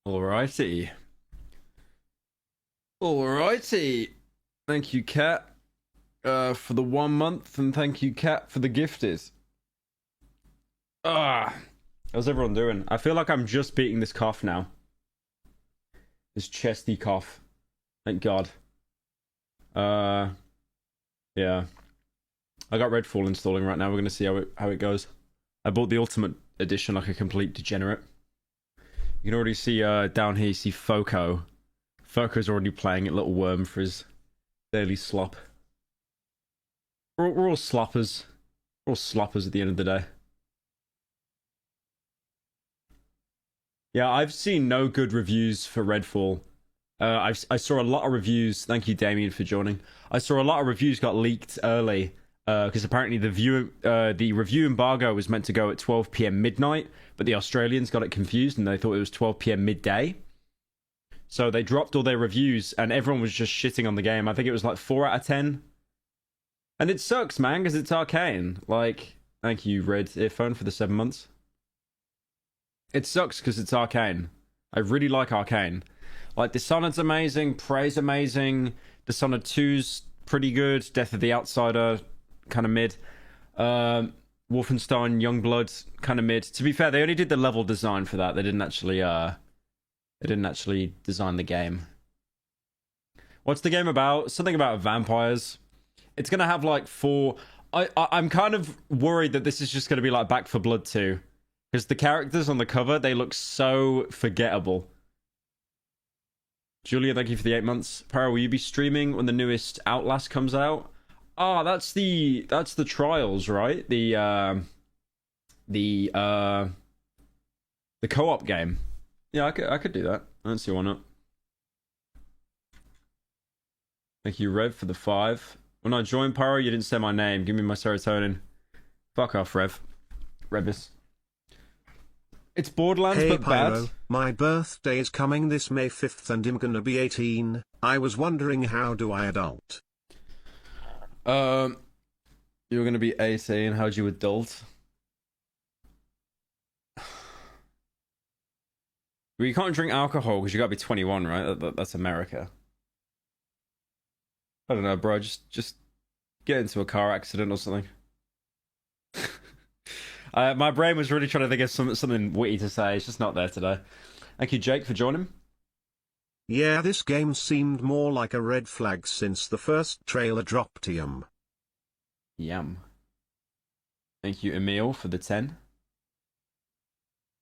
Alrighty. Alrighty. Thank you, Cat, for the 1 month, and thank you, Cat, for the gifted. How's everyone doing? I feel like I'm just beating this cough now. This chesty cough. Thank God. Yeah. I got Redfall installing right now. We're gonna see how it goes. I bought the Ultimate Edition like a complete degenerate. You can already see down here. You see Foco. Foco's already playing it, little worm, for his daily slop. We're all sloppers. We're all sloppers at the end of the day. Yeah, I've seen no good reviews for Redfall. I saw a lot of reviews. Thank you, Damien, for joining. I saw a lot of reviews got leaked early because apparently the review embargo was meant to go at 12 p.m. midnight, but the Australians got it confused and they thought it was 12 p.m. midday. So they dropped all their reviews and everyone was just shitting on the game. I think it was like 4 out of 10. And it sucks, man, because it's arcane. Like, thank you, Red Earphone, for the 7 months. It sucks because it's arcane. I really like arcane. Like, Dishonored's amazing, Prey's amazing, Dishonored 2's pretty good, Death of the Outsider, kind of mid. Wolfenstein Youngblood, kind of mid. To be fair, they only did the level design for that. They didn't actually design the game. What's the game about? Something about vampires. It's gonna have like 4... I'm kind of worried that this is just gonna be like Back 4 Blood 2. Because the characters on the cover, they look so forgettable. Julia, thank you for the 8 months. Para, will you be streaming when the newest Outlast comes out? Oh, that's the Trials, right? The co-op game. Yeah, I could do that. I don't see why not. Thank you, Rev, for the 5. When I joined Pyro, you didn't say my name. Give me my serotonin. Fuck off, Rev. Rebus. It's Borderlands, hey, but Pyro, bad. My birthday is coming this May 5th and I'm gonna be 18. I was wondering, how do I adult? You're gonna be 18. How'd you adult? Well, you can't drink alcohol because you gotta be 21, right? That's America. I don't know, bro. Just get into a car accident or something. My brain was really trying to think of something witty to say. It's just not there today. Thank you, Jake, for joining. Yeah, this game seemed more like a red flag since the first trailer dropped. Yum. Thank you, Emil, for the 10.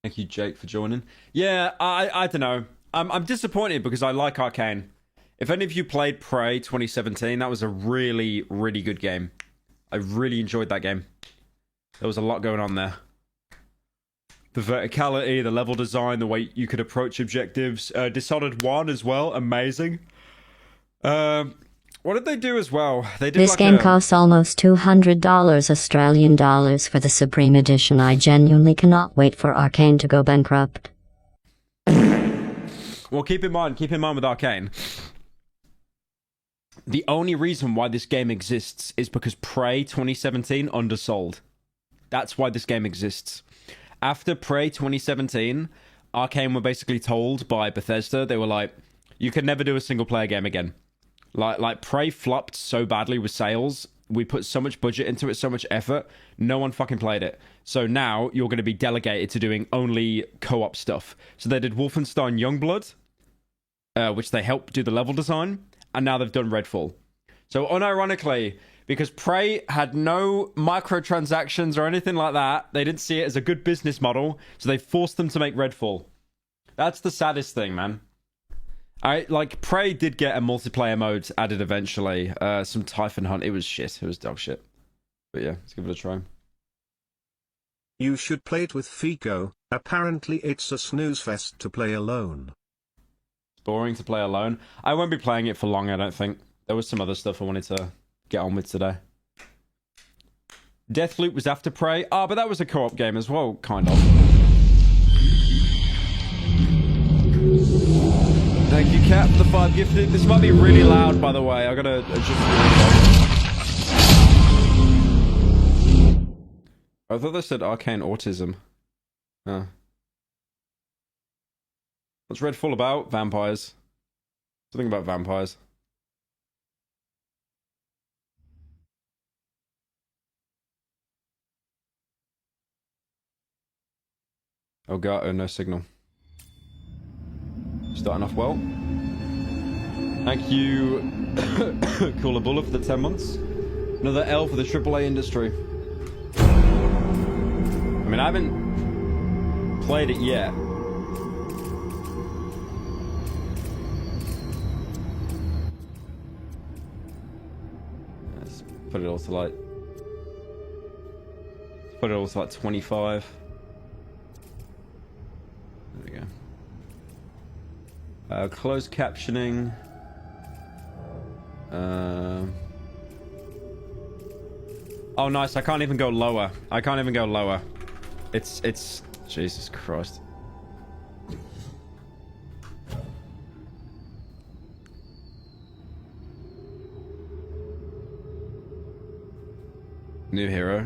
Thank you, Jake, for joining. Yeah, I don't know. I'm disappointed because I like Arcane. If any of you played Prey 2017, that was a really, really good game. I really enjoyed that game. There was a lot going on there. The verticality, the level design, the way you could approach objectives. Dishonored 1 as well, amazing. What did they do as well? They did this like game costs almost $200 Australian dollars for the Supreme Edition. I genuinely cannot wait for Arcane to go bankrupt. Well, keep in mind with Arcane, the only reason why this game exists is because Prey 2017 undersold. That's why this game exists. After Prey 2017, Arcane were basically told by Bethesda, they were like, you can never do a single player game again. Like Prey flopped so badly with sales. We put so much budget into it, so much effort. No one fucking played it. So now you're going to be delegated to doing only co-op stuff. So they did Wolfenstein Youngblood, which they helped do the level design. And now they've done Redfall. So unironically, because Prey had no microtransactions or anything like that, they didn't see it as a good business model. So they forced them to make Redfall. That's the saddest thing, man. Like, Prey did get a multiplayer mode added eventually. Some Typhon Hunt. It was shit. It was dog shit. But yeah, let's give it a try. You should play it with Fico. Apparently it's a snooze fest to play alone. It's boring to play alone. I won't be playing it for long, I don't think. There was some other stuff I wanted to get on with today. Deathloop was after Prey. Ah, but that was a co-op game as well, kind of. Thank you, Cat, for the 5 gifted. This might be really loud, by the way. I gotta adjust I thought they said arcane autism. Huh. What's Redfall about? Vampires. Something about vampires. Oh god, oh no signal. Starting off well. Thank you, Cooler Buller, for the 10 months. Another L for the AAA industry. I mean, I haven't played it yet. Let's put it all to like... Put it all to like 25. There we go. Closed captioning. Oh, nice. I can't even go lower. I can't even go lower. It's... Jesus Christ. New hero.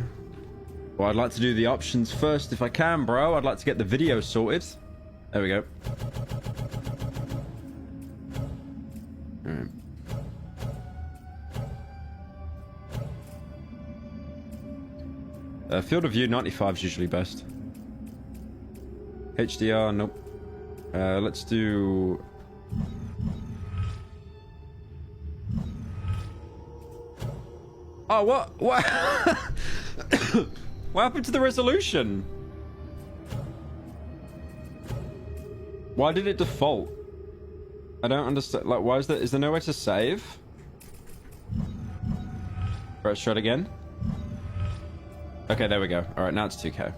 Well, I'd like to do the options first if I can, bro. I'd like to get the video sorted. There we go. Alright. Field of view 95 is usually best. HDR, nope. Let's do... Oh, what? What? What happened to the resolution? Why did it default? I don't understand. Like, why is there... Is there nowhere to save? Let's try it again. Okay, there we go. Alright, now it's 2K.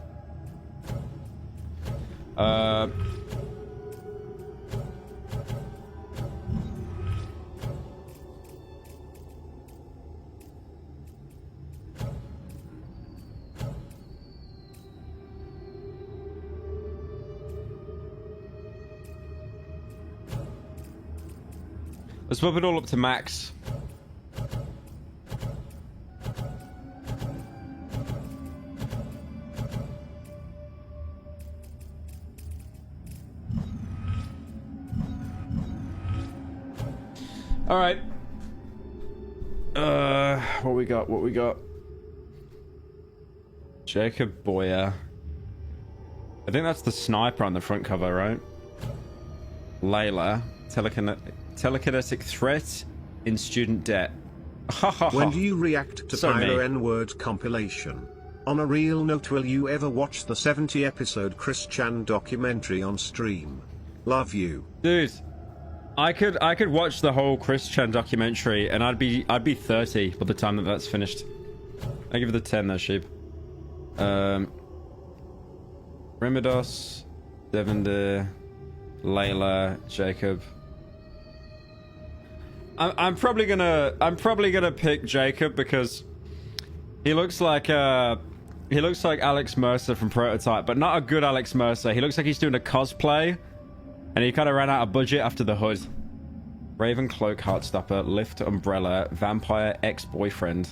Let's bump it all up to max. All right. What we got? What we got? Jacob Boyer. I think that's the sniper on the front cover, right? Layla. Telekinetic threat in student debt. When do you react to Pyro N-word compilation? On a real note, will you ever watch the 70-episode Chris Chan documentary on stream? Love you. Dude, I could watch the whole Chris Chan documentary and I'd be 30 by the time that that's finished. I give it a 10 there, sheep. Remidos, Devender, Layla, Jacob. I'm probably gonna pick Jacob because he looks like Alex Mercer from Prototype, but not a good Alex Mercer. He looks like he's doing a cosplay, and he kind of ran out of budget after the hood. Raven Cloak, Heartstopper, Lift Umbrella, Vampire Ex-Boyfriend.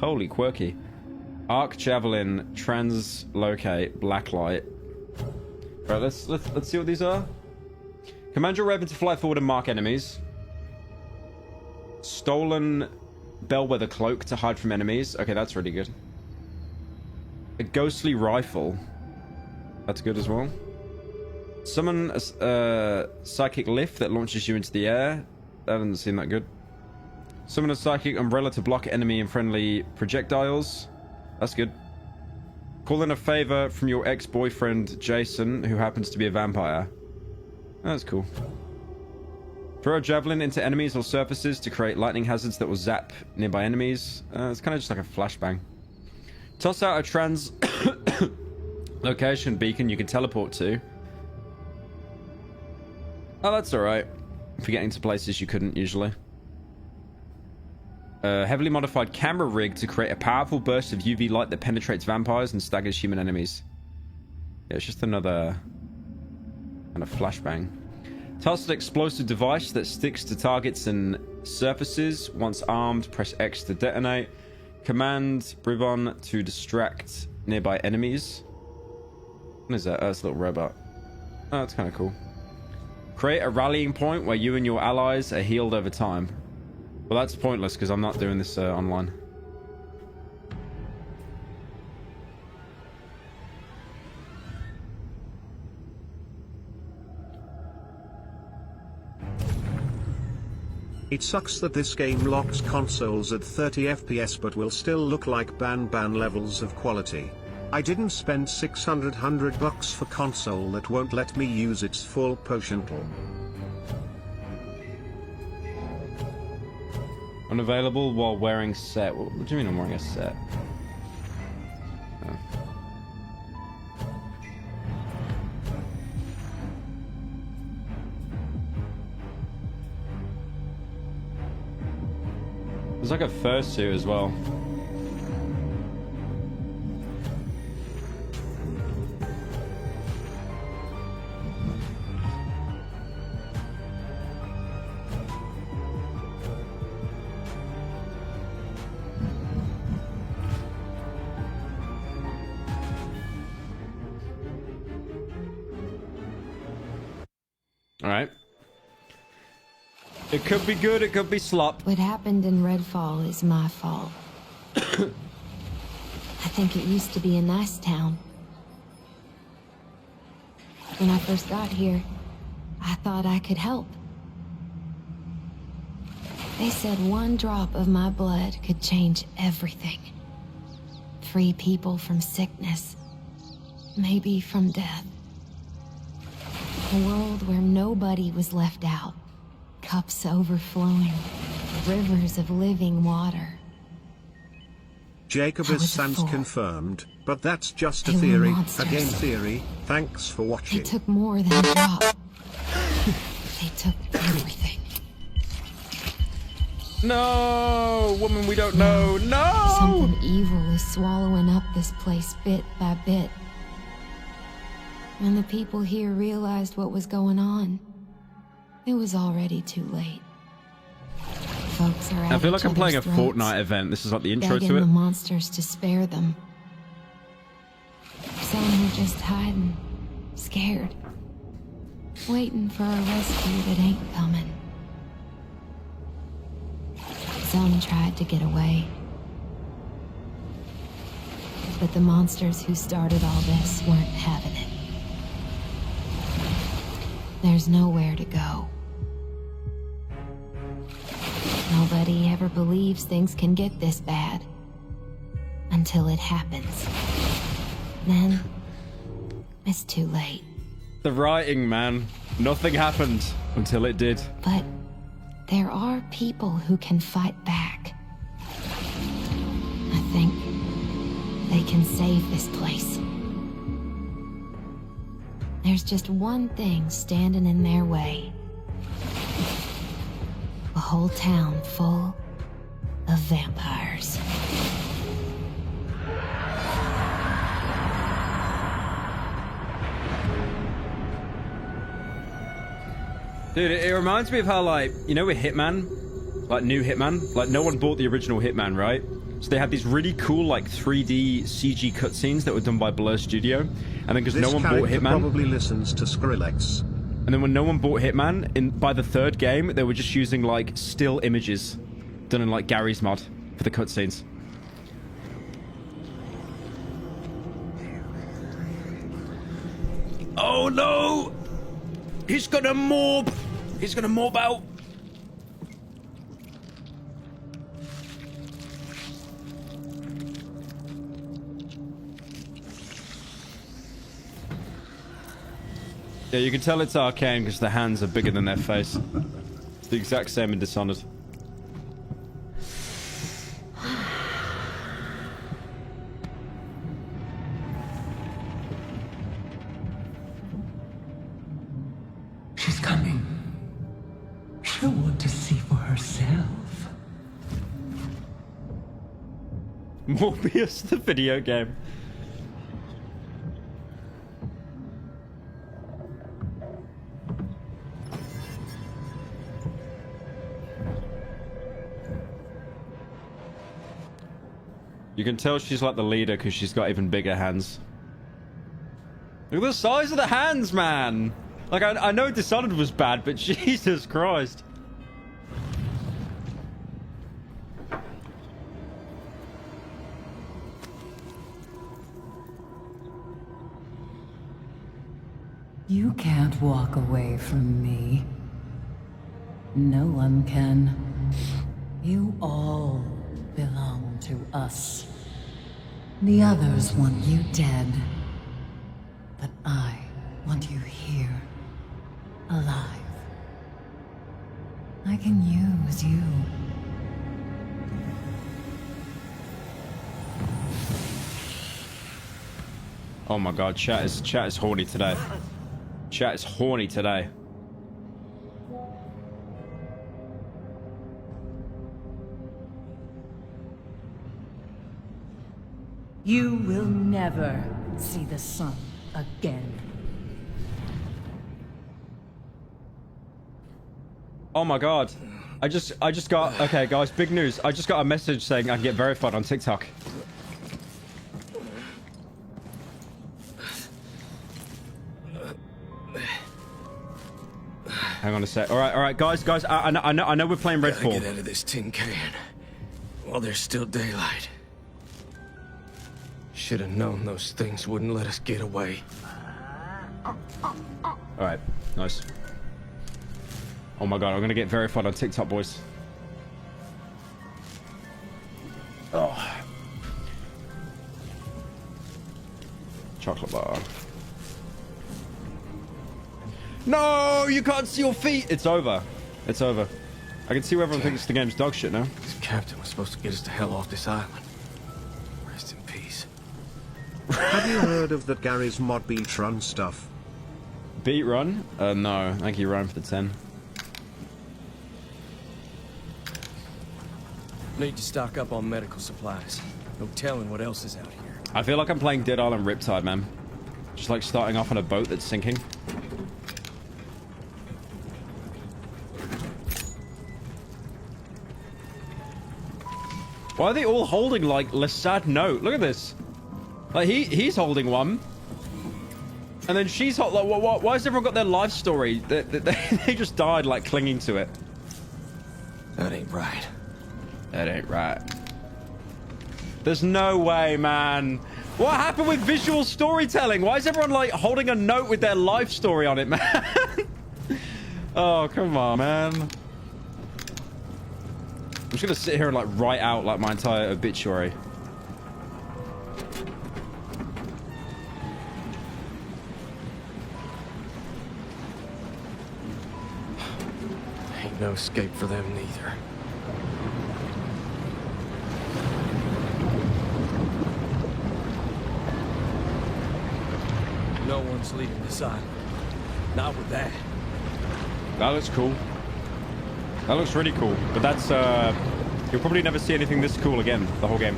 Holy quirky. Arc Javelin, Translocate, Blacklight. Right, let's see what these are. Command your Raven to fly forward and mark enemies. Stolen Bellwether Cloak to hide from enemies. Okay, that's really good. A Ghostly Rifle. That's good as well. Summon a Psychic Lift that launches you into the air. That doesn't seem that good. Summon a Psychic Umbrella to block enemy and friendly projectiles. That's good. Call in a favor from your ex-boyfriend, Jason, who happens to be a vampire. That's cool. Throw a javelin into enemies or surfaces to create lightning hazards that will zap nearby enemies. It's kind of just like a flashbang. Toss out a trans location beacon you can teleport to. Oh, that's alright. For getting to places you couldn't usually. A heavily modified camera rig to create a powerful burst of UV light that penetrates vampires and staggers human enemies. Yeah, it's just another kind of flashbang. Tasks an explosive device that sticks to targets and surfaces. Once armed, press X to detonate. Command Bribon to distract nearby enemies. What is that? Oh, it's a little robot. Oh, that's kind of cool. Create a rallying point where you and your allies are healed over time. Well, that's pointless because I'm not doing this online. It sucks that this game locks consoles at 30 FPS but will still look like ban levels of quality. I didn't spend $600 for console that won't let me use its full potential. Unavailable while wearing set. What do you mean I'm wearing a set? Oh. There's like a fursuit as well. All right. It could be good, it could be slop. What happened in Redfall is my fault. I think it used to be a nice town. When I first got here, I thought I could help. They said one drop of my blood could change everything. Free people from sickness, maybe from death. A world where nobody was left out. Cups overflowing, rivers of living water. Jacob is sans confirmed, but that's just a theory, a game theory. Thanks for watching. They took more than a drop. They took everything. No, woman, we don't know. No! Something evil is swallowing up this place bit by bit. When the people here realized what was going on, it was already too late. Folks are I feel like I'm playing a Fortnite event. This is like the intro to begging it. the monsters to spare them. Some were just hiding, scared, waiting for a rescue that ain't coming. Some tried to get away. But the monsters who started all this weren't having it. There's nowhere to go. Nobody ever believes things can get this bad. Until it happens. Then, it's too late. The writing, man. Nothing happened until it did. But there are people who can fight back. I think they can save this place. There's just one thing standing in their way. A whole town full of vampires. Dude, it reminds me of how, like, you know with Hitman? Like, new Hitman? Like, no one bought the original Hitman, right? So they had these really cool, like, 3D CG cutscenes that were done by Blur Studio. And then because no one bought Hitman... probably listens to Skrillex. And then when no one bought Hitman, by the third game, they were just using, like, still images done in, like, Gary's mod for the cutscenes. Oh, no! He's gonna morb! He's gonna morb out! Yeah, you can tell it's Arcane because the hands are bigger than their face. It's the exact same in Dishonored. She's coming. She'll want to see for herself. Morbius, the video game. You can tell she's like the leader because she's got even bigger hands. Look at the size of the hands, man! Like, I know Dishonored was bad, but Jesus Christ. You can't walk away from me. No one can. You all belong to us. The others want you dead. But I want you here, alive. I can use you. Oh my god, chat is horny today. Chat is horny today. You will never see the sun again. Oh my god. I just got, okay guys, big news. I just got a message saying I can get verified on TikTok. Hang on a sec. All right, guys. I know we're playing Gotta redfall. get out of this tin can while there's still daylight. Should have known those things wouldn't let us get away. All right, nice. Oh my god, I'm gonna get verified on TikTok, boys. Oh. Chocolate bar. No, you can't see your feet. It's over. It's over. I can see where everyone thinks the game's dog shit now. This captain was supposed to get us the hell off this island. Rest in peace. Have you heard of that Gary's mod beat run stuff? Beat run? No. Thank you, Ryan, for the 10. Need to stock up on medical supplies. No telling what else is out here. I feel like I'm playing Dead Island Riptide, man. Just like starting off on a boat that's sinking. Why are they all holding like Le Sad Note? Look at this. Like he's holding one, and then she's like, why has everyone got their life story? They just died like clinging to it. That ain't right. That ain't right. There's no way, man. What happened with visual storytelling? Why is everyone like holding a note with their life story on it, man? Oh, come on, man. I'm just gonna sit here and like write out like my entire obituary. Ain't no escape for them neither. No one's leaving this island. Not with that. That looks cool. That looks really cool. But that's, you'll probably never see anything this cool again, the whole game.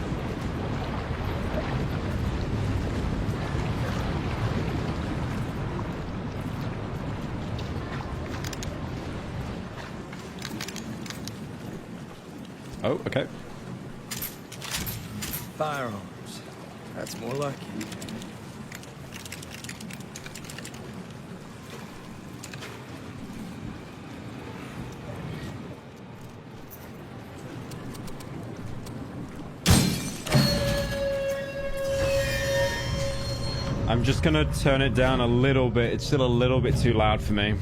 Oh, okay. Firearms. That's more like it. I'm just gonna turn it down a little bit. It's still a little bit too loud for me.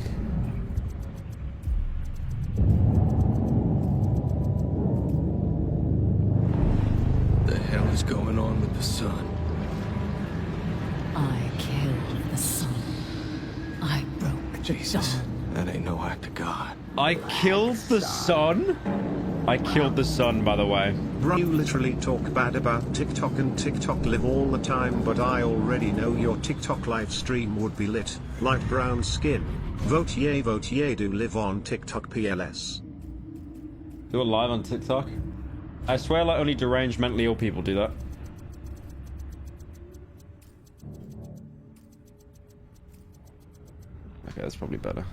The hell is going on with the sun? I killed the sun. I broke Jesus, dawn. that ain't no act of God. I killed the sun? I killed the sun, by the way. Bro, you literally talk bad about TikTok and TikTok live all the time, but I already know your TikTok live stream would be lit. Light brown skin. Vote yay, do live on TikTok PLS. Do it live on TikTok? I swear like only deranged mentally ill people do that. Okay, that's probably better.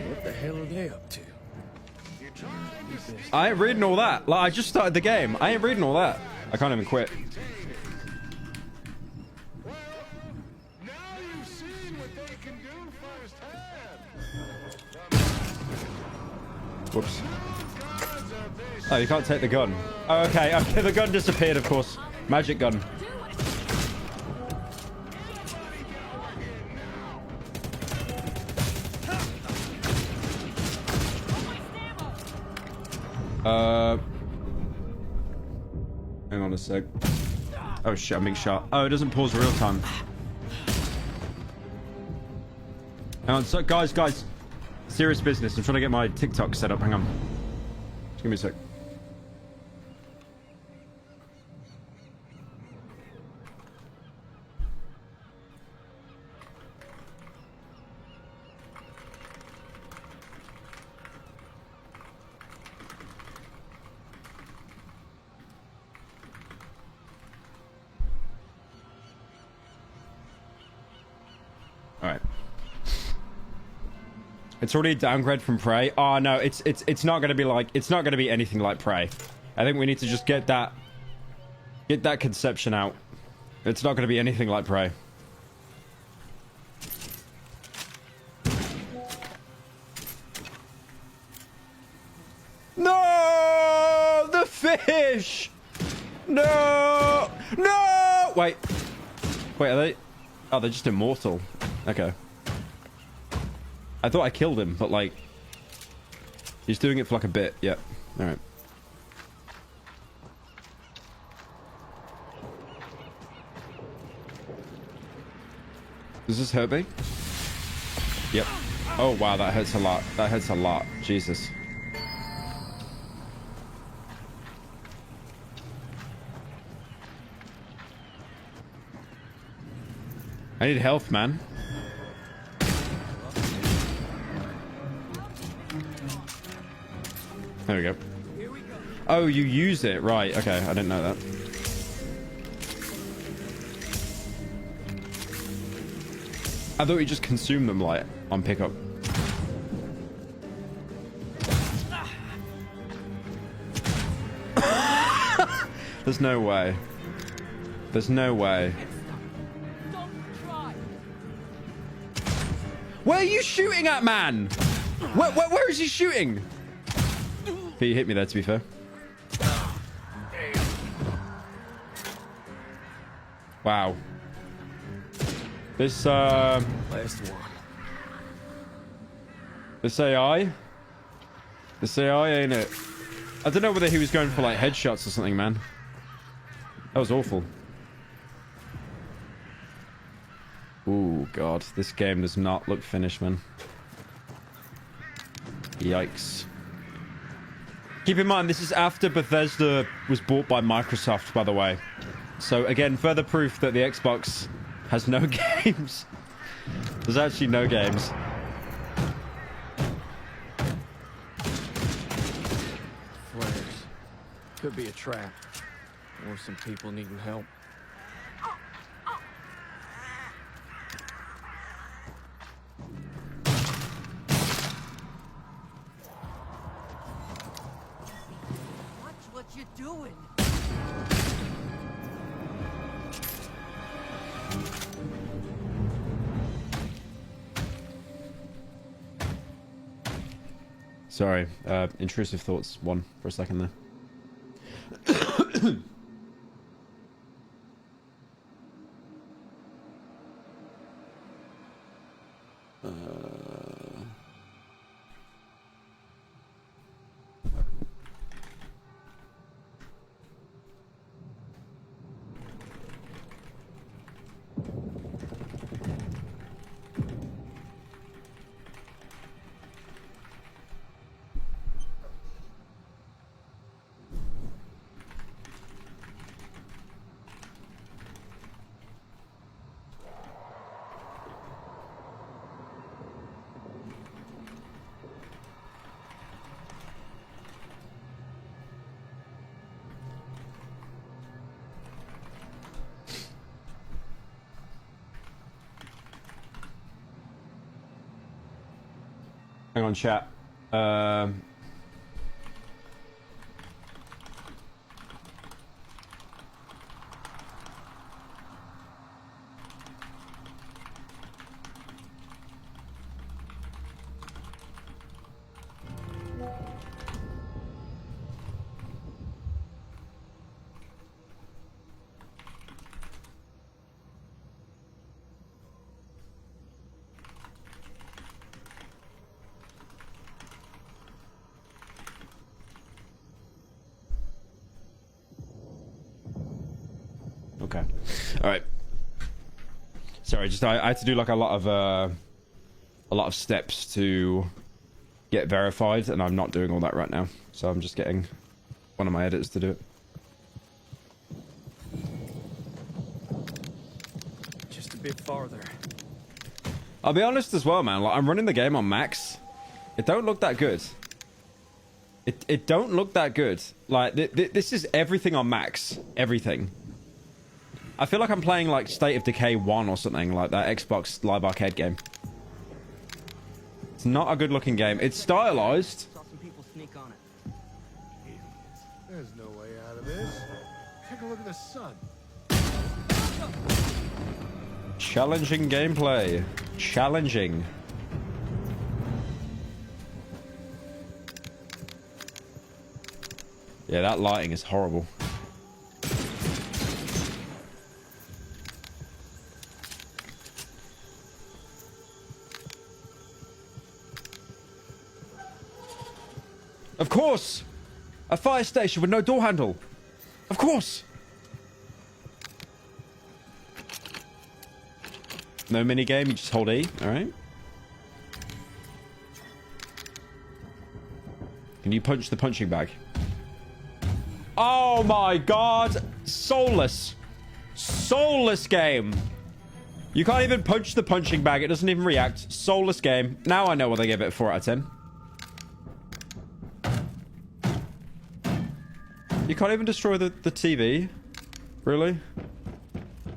What the hell are they up to? I ain't reading all that. Like, I just started the game. I ain't reading all that. I can't even quit. Whoops. Oh, you can't take the gun. Oh, okay. Okay, the gun disappeared, of course. Magic gun. Hang on a sec. Oh shit, I'm being shot. Oh, it doesn't pause real time. Hang on, so guys. Serious business. I'm trying to get my TikTok set up. Hang on. Just give me a sec. Alright. It's already a downgrade from Prey. Oh no, it's not gonna be like, it's not gonna be anything like Prey. I think we need to just get that conception out. It's not gonna be anything like Prey. No! The fish! No! No! Wait, are they? Oh, they're just immortal. Okay. I thought I killed him, but like... He's doing it for like a bit. Yep. Alright. Does this hurt me? Yep. Oh wow, that hurts a lot. That hurts a lot. Jesus. I need health, man. There we go. Oh, you use it. Right. Okay. I didn't know that. I thought you just consume them, like, on pickup. There's no way. There's no way. Where are you shooting at, man? Where is he shooting? He hit me there, to be fair. Wow. This, Last one. This AI? This AI, ain't it? I don't know whether he was going for, like, headshots or something, man. That was awful. Ooh, God. This game does not look finished, man. Yikes. Keep in mind, this is after Bethesda was bought by Microsoft, by the way. So, again, further proof that the Xbox has no games. There's actually no games. Flares. Could be a trap. Or some people needing help. What you doing? Sorry, intrusive thoughts won for a second there. on, chat. Okay. All right. Sorry, just I had to do like a lot of steps to get verified, and I'm not doing all that right now. So I'm just getting one of my editors to do it. Just a bit farther. I'll be honest as well, man. Like, I'm running the game on max. It don't look that good. It don't look that good. Like this is everything on max. Everything. I feel like I'm playing like State of Decay 1 or something, like that Xbox Live Arcade game. It's not a good looking game. It's stylized. Saw some people sneak on it. There's no way out of this. Take a look at the sun. Challenging gameplay. Challenging. Yeah, that lighting is horrible. Of course! A fire station with no door handle. Of course! No minigame, you just hold E, alright? Can you punch the punching bag? Oh my god! Soulless! Soulless game! You can't even punch the punching bag, it doesn't even react. Soulless game. Now I know what they give it 4 out of 10. You can't even destroy the TV? Really?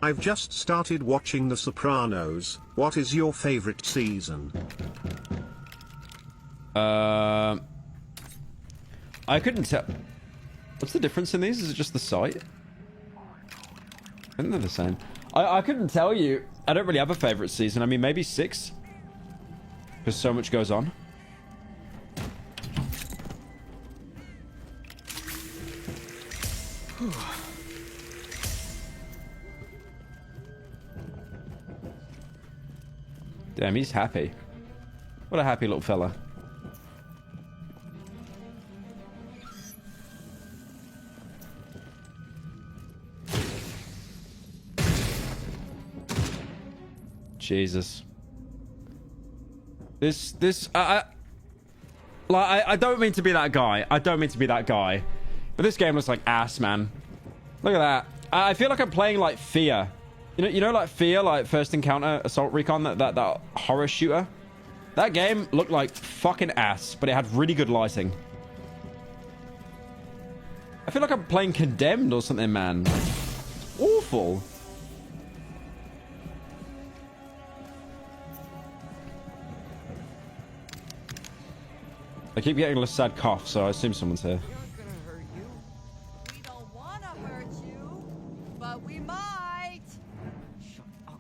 I've just started watching The Sopranos. What is your favorite season? I couldn't tell. What's the difference in these? Is it just the sight? I think they're the same. I couldn't tell you. I don't really have a favorite season. I mean, maybe 6. Because so much goes on. Damn, he's happy. What a happy little fella. Jesus. I don't mean to be that guy. I don't mean to be that guy. But this game looks like ass, man. Look at that. I feel like I'm playing like Fear. You know, like Fear, like First Encounter, Assault Recon, that horror shooter. That game looked like fucking ass, but it had really good lighting. I feel like I'm playing Condemned or something, man. Awful. I keep getting a sad cough, so I assume someone's here. We don't want to hurt you, but we might. Shut up.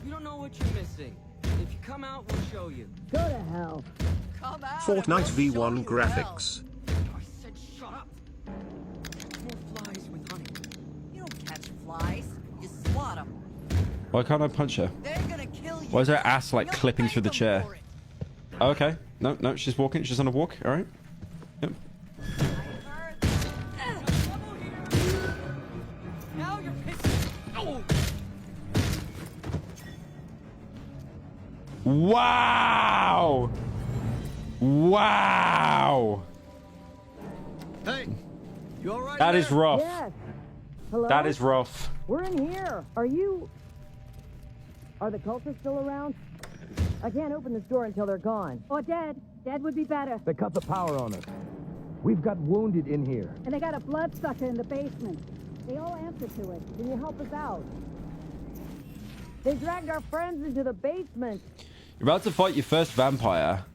You don't know what you're missing. If you come out, we'll show you. Go to hell. Come out. Fortnite and we'll show V1 you graphics. hell. I said shut up. More flies with honey. You don't catch flies. You swat them. Why can't I punch her? They're gonna kill you. Why is her ass like You'll clipping thank through the them chair? for it. Oh, okay. No, she's walking. She's on a walk. All right. Yep. Now you're pissing. Oh. Wow! Wow! Hey, you all right? That is rough. Yes. Hello? That is rough. We're in here. Are the cultists still around? I can't open this door until they're gone. Or dead. Dead would be better. They cut the power on us. We've got wounded in here. And they got a bloodsucker in the basement. They all answer to it. Can you help us out? They dragged our friends into the basement. You're about to fight your first vampire.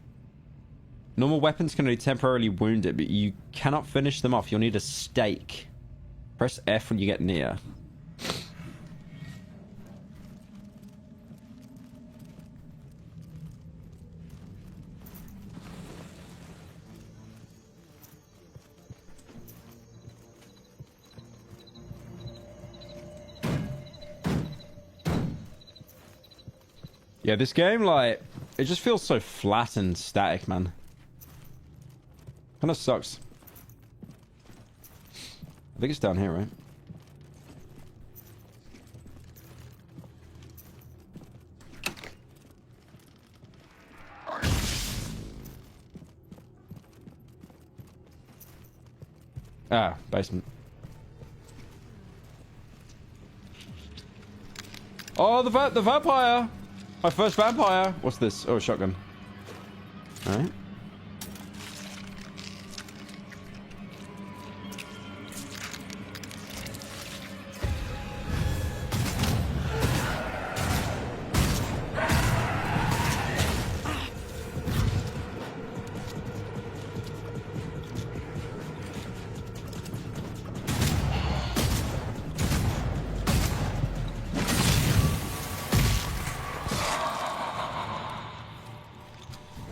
Normal weapons can only temporarily wound it, but you cannot finish them off. You'll need a stake. Press F when you get near. Yeah, this game, like, it just feels so flat and static, man. Kind of sucks. I think it's down here, right? Ah, basement. Oh, the vampire! My first vampire! What's this? Oh, a shotgun. Alright.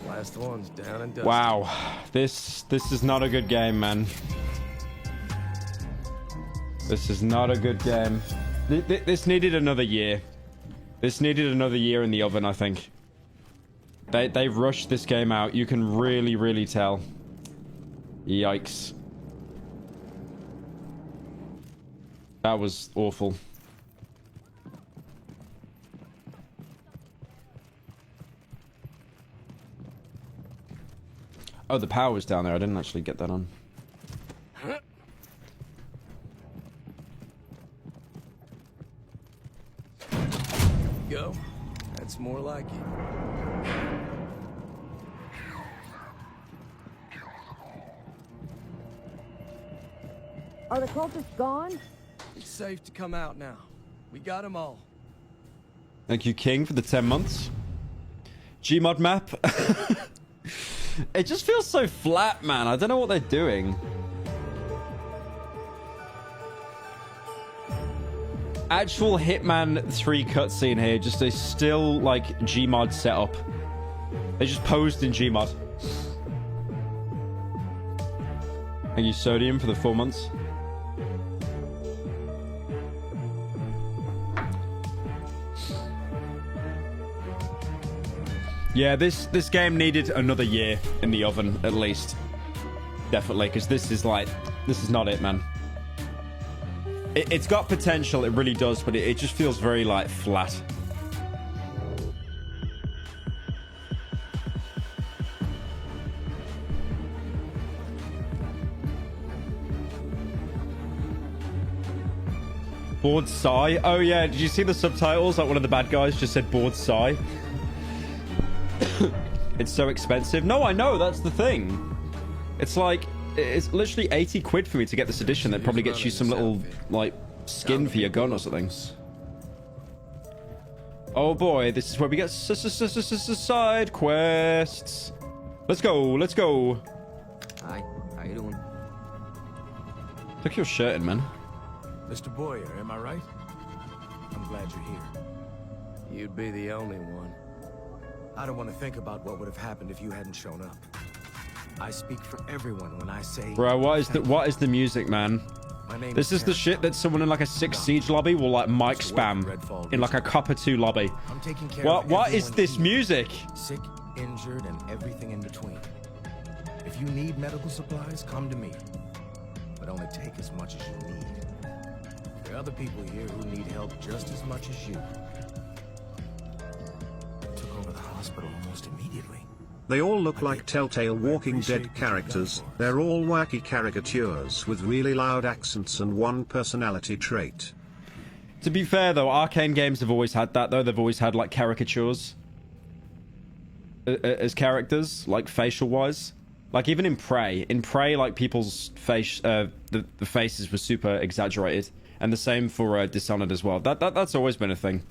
Last one's down and dusty. Wow. This is not a good game, man. This is not a good game. This needed another year. This needed another year in the oven, I think. They rushed this game out. You can really, really tell. Yikes. That was awful. Oh, the power was down there. I didn't actually get that on. Go. That's more like it. Are the cultists gone? It's safe to come out now. We got them all. Thank you, King, for the 10 months. Gmod map. It just feels so flat, man. I don't know what they're doing. Actual Hitman 3 cutscene here. Just a still, like, Gmod setup. They just posed in Gmod. Thank you, Sodium, for the 4 months. Yeah, this game needed another year in the oven, at least. Definitely, because this is not it, man. It's got potential, it really does, but it just feels very, like, flat. Bored sigh? Oh, yeah, did you see the subtitles? Like, one of the bad guys just said bored sigh. It's so expensive. No, I know, that's the thing. It's like, it's literally 80 quid for me to get this edition that probably gets you some little, like, skin for your gun or something. Oh boy, this is where we get side quests. Let's go, let's go. Hi, how you doing? Took your shirt in, man. Mr. Boyer, am I right? I'm glad you're here. You'd be the only one. I don't want to think about what would have happened if you hadn't shown up. I speak for everyone when I say... Bro, what is the music, man? This is the shit that someone in like a 6 Siege lobby will like mic spam in like a Copper 2 lobby. I'm taking care of what is this here. music? Sick, injured, and everything in between. If you need medical supplies, come to me. But only take as much as you need. There are other people here who need help just as much as you. Took over the hospital almost immediately. They all look like Telltale Walking Dead characters. They're all wacky caricatures with really loud accents and one personality trait. To be fair though, Arcane games have always had that though. They've always had like caricatures as characters, like facial wise. Like even in Prey, like people's face, the faces were super exaggerated, and the same for Dishonored as well. That's always been a thing.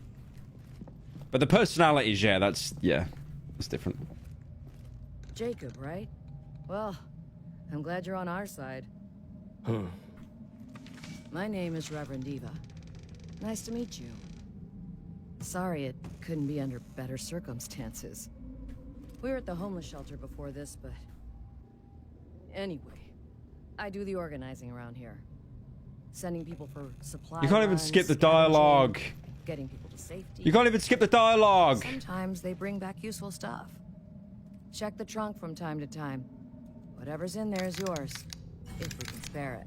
But the personalities, yeah, It's different. Jacob, right? Well, I'm glad you're on our side. My name is Reverend Eva. Nice to meet you. Sorry it couldn't be under better circumstances. We were at the homeless shelter before this, but... Anyway, I do the organizing around here. Sending people for supplies. You can't even skip the dialogue. Getting people to safety. You can't even skip the dialogue. Sometimes they bring back useful stuff. Check the trunk from time to time. Whatever's in there is yours, if we can spare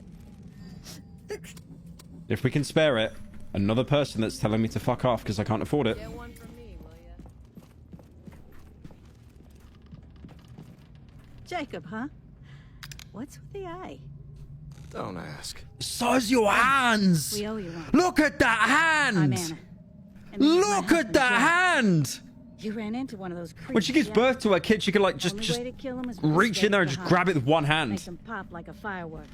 it. If we can spare it. Another person that's telling me to fuck off because I can't afford it. Get one from me, will ya? Jacob, huh? What's with the eye? Don't ask. Size your hands! We owe you one. Look at that hand! I'm Anna. And this is my Look at husband, that Jack. hand! You ran into one of those creeps. When she gives yeah? birth to her kid, she can like just Only way to kill 'em is with reach in there and the just heart. grab it with one Make hand. them pop like a firework.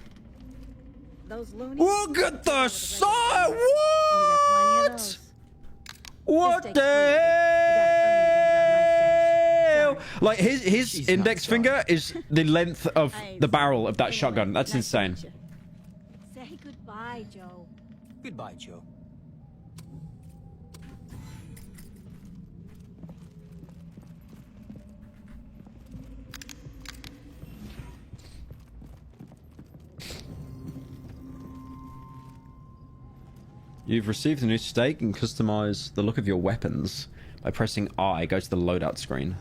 Those loonies. Look at the size! And we got plenty of What? those. What This the takes hell? proof. You gotta earn the guns out of my stash. Like his She's index not sorry. finger is the length of Sorry. the barrel of that Anyway, shotgun. That's nice to insane. meet you. Say goodbye, Joe. Goodbye, Joe. You've received a new stake and customize the look of your weapons by pressing I. Go to the loadout screen.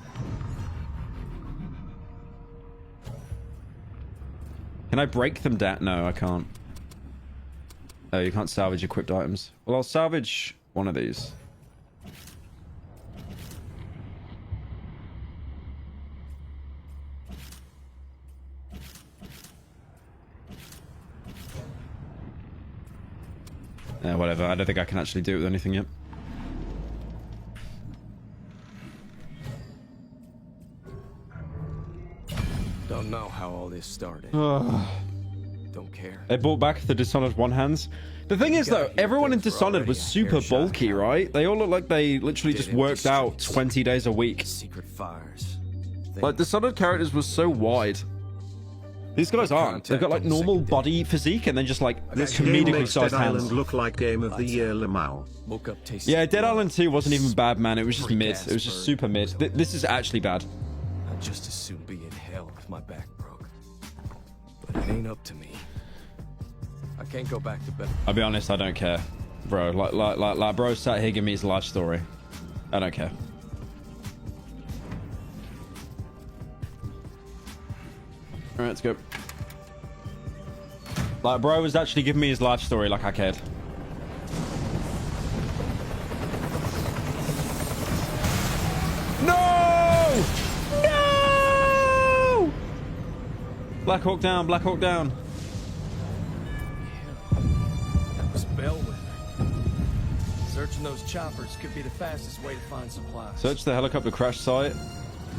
Can I break them down? No, I can't. Oh, you can't salvage equipped items. Well, I'll salvage one of these. Whatever. I don't think I can actually do it with anything yet. Don't know how all this started. Don't care. They brought back the Dishonored one hands. The thing is, though, everyone in Dishonored was super bulky, right? They all look like they literally just worked out 20 days a week. Secret fires. Like, Dishonored characters were so wide. These guys aren't. They've got like normal body physique and then just like This game comedically makes sized Dead hands. Island look like Game of the Year Lamau. Woke up tasting Yeah, Dead blood. Island 2 wasn't even bad, man. It was just mid. Freak-ass It was just bird. super mid. This is actually bad. I'd just as soon be in hell if my back broke. But it ain't up to me. I can't go back to bed. I'll be honest, I don't care. Bro, like bro sat here giving me his life story. I don't care. Alright, let's go. Like, bro was actually giving me his life story like I cared. No! No! Black Hawk down, Black Hawk down. That was Bellwether. Searching those choppers could be the fastest way to find supplies. Search the helicopter crash site.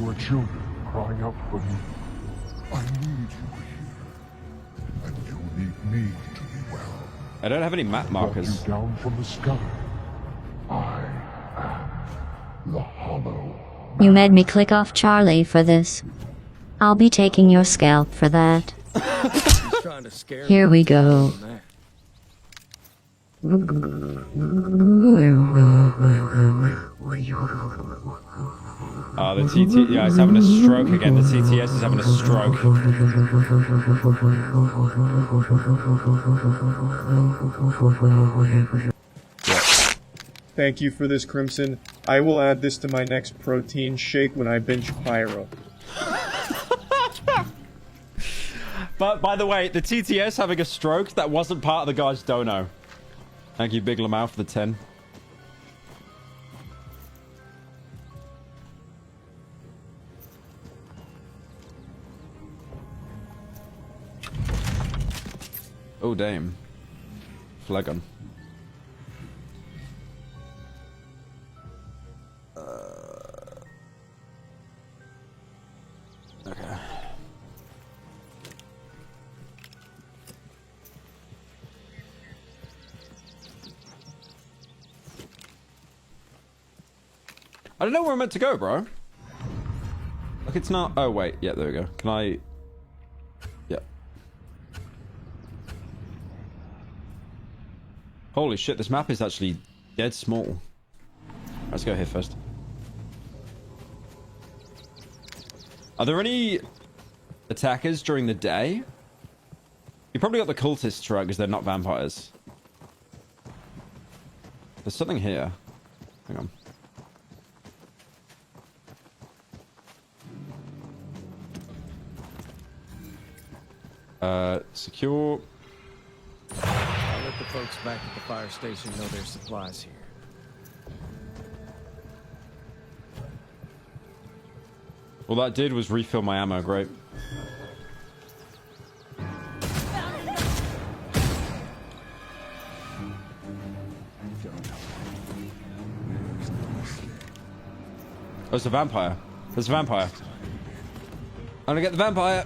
Your children crying out for you. I need you here. And you need me to be well. I don't have any map Brought you markers. down from the sky. I am the Hollow. You made me click off Charlie for this. I'll be taking your scalp for that. He's trying to scare Here me. we go. The TT, yeah, it's having a stroke again. The TTS is having a stroke. Thank you for this, Crimson. I will add this to my next protein shake when I binge Pyro. But by the way, the TTS having a stroke, that wasn't part of the guy's dono. Thank you, Big Lamau, for the 10. Oh, damn. Flagon. Okay. I don't know where I'm meant to go, bro. Look, it's not. Oh, wait. Yeah, there we go. Can I... Yeah. Holy shit, this map is actually dead small. Let's go here first. Are there any attackers during the day? You probably got the cultists, right? Because they're not vampires. There's something here. Hang on. Secure. I'll let the folks back at the fire station know there's supplies here. All that did was refill my ammo. Great. Oh, it's a vampire. There's a vampire. I'm gonna get the vampire.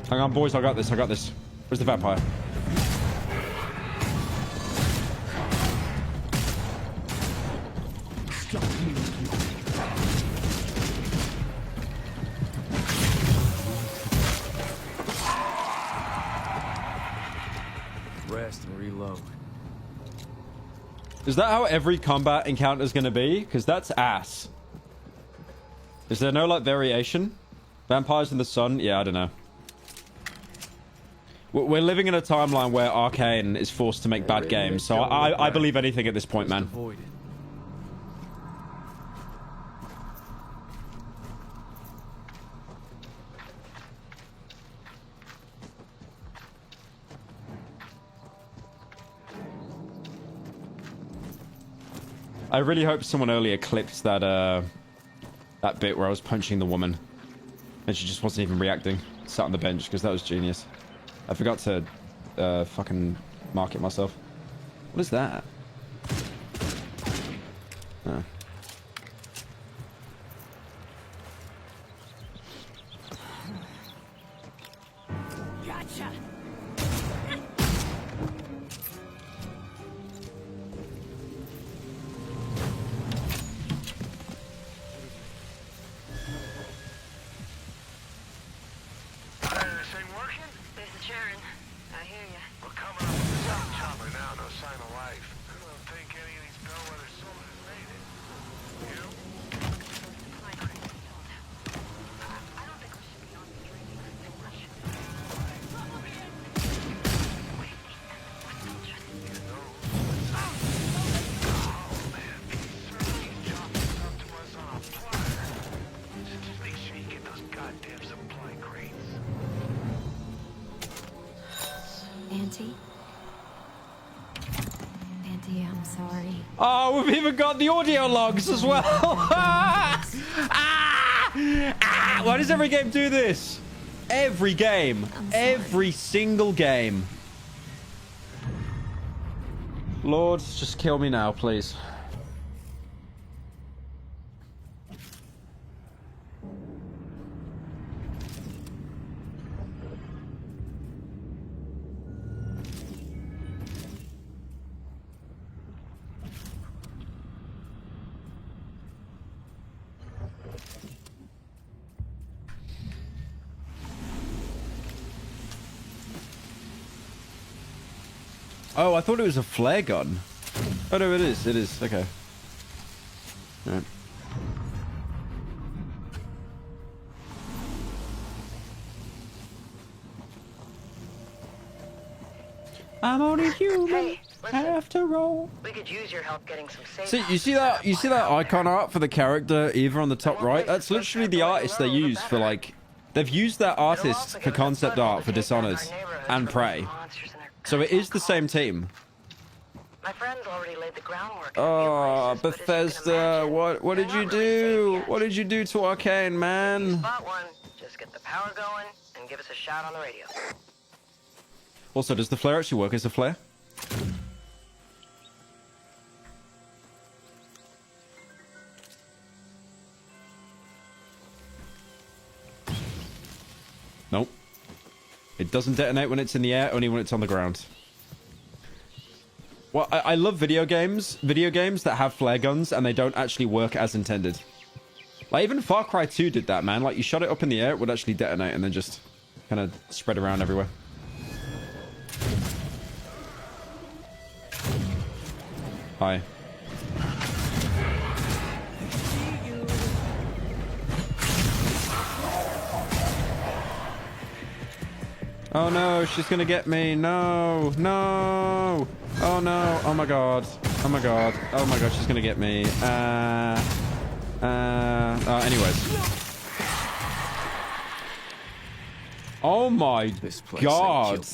Hang on, boys. I got this. I got this. Where's the vampire? Rest and reload. Is that how every combat encounter is going to be? Because that's ass. Is there no, like, variation? Vampires in the sun? Yeah, I don't know. We're living in a timeline where Arcane is forced to make bad games, so I believe anything at this point, man. I really hope someone earlier clipped that that bit where I was punching the woman and she just wasn't even reacting, sat on the bench, because that was genius. I forgot to fucking mark it myself. What is that? Oh. Gotcha. Auntie, I'm sorry. Oh, we've even got the audio logs as well. Why does every game do this? Every game. Every single game. Lord, just kill me now, please. Oh, I thought it was a flare gun. Oh, no, it is. It is. Okay. All right. I'm only human. Hey, listen. After all. We could use your help getting some safe. See, you see that icon art for the character Eva on the top right? That's literally the artist they use for, like, they've used that artist for concept art for Dishonored and Prey. So it is the same team. My friends already laid the groundwork. Oh, Bethesda, what did you do? What did you do to Arcane, man? Spot one, just get the power going and give us a shout on the radio. Also, does the flare actually work as a flare? Nope. It doesn't detonate when it's in the air, only when it's on the ground. Well, I love video games that have flare guns and they don't actually work as intended. Like, even Far Cry 2 did that, man. Like, you shot it up in the air, it would actually detonate and then just kind of spread around everywhere. Hi. Oh no, she's gonna get me. No, no. Oh no. Oh my god. Oh my god. Oh my god, she's gonna get me. Anyways. Oh my god.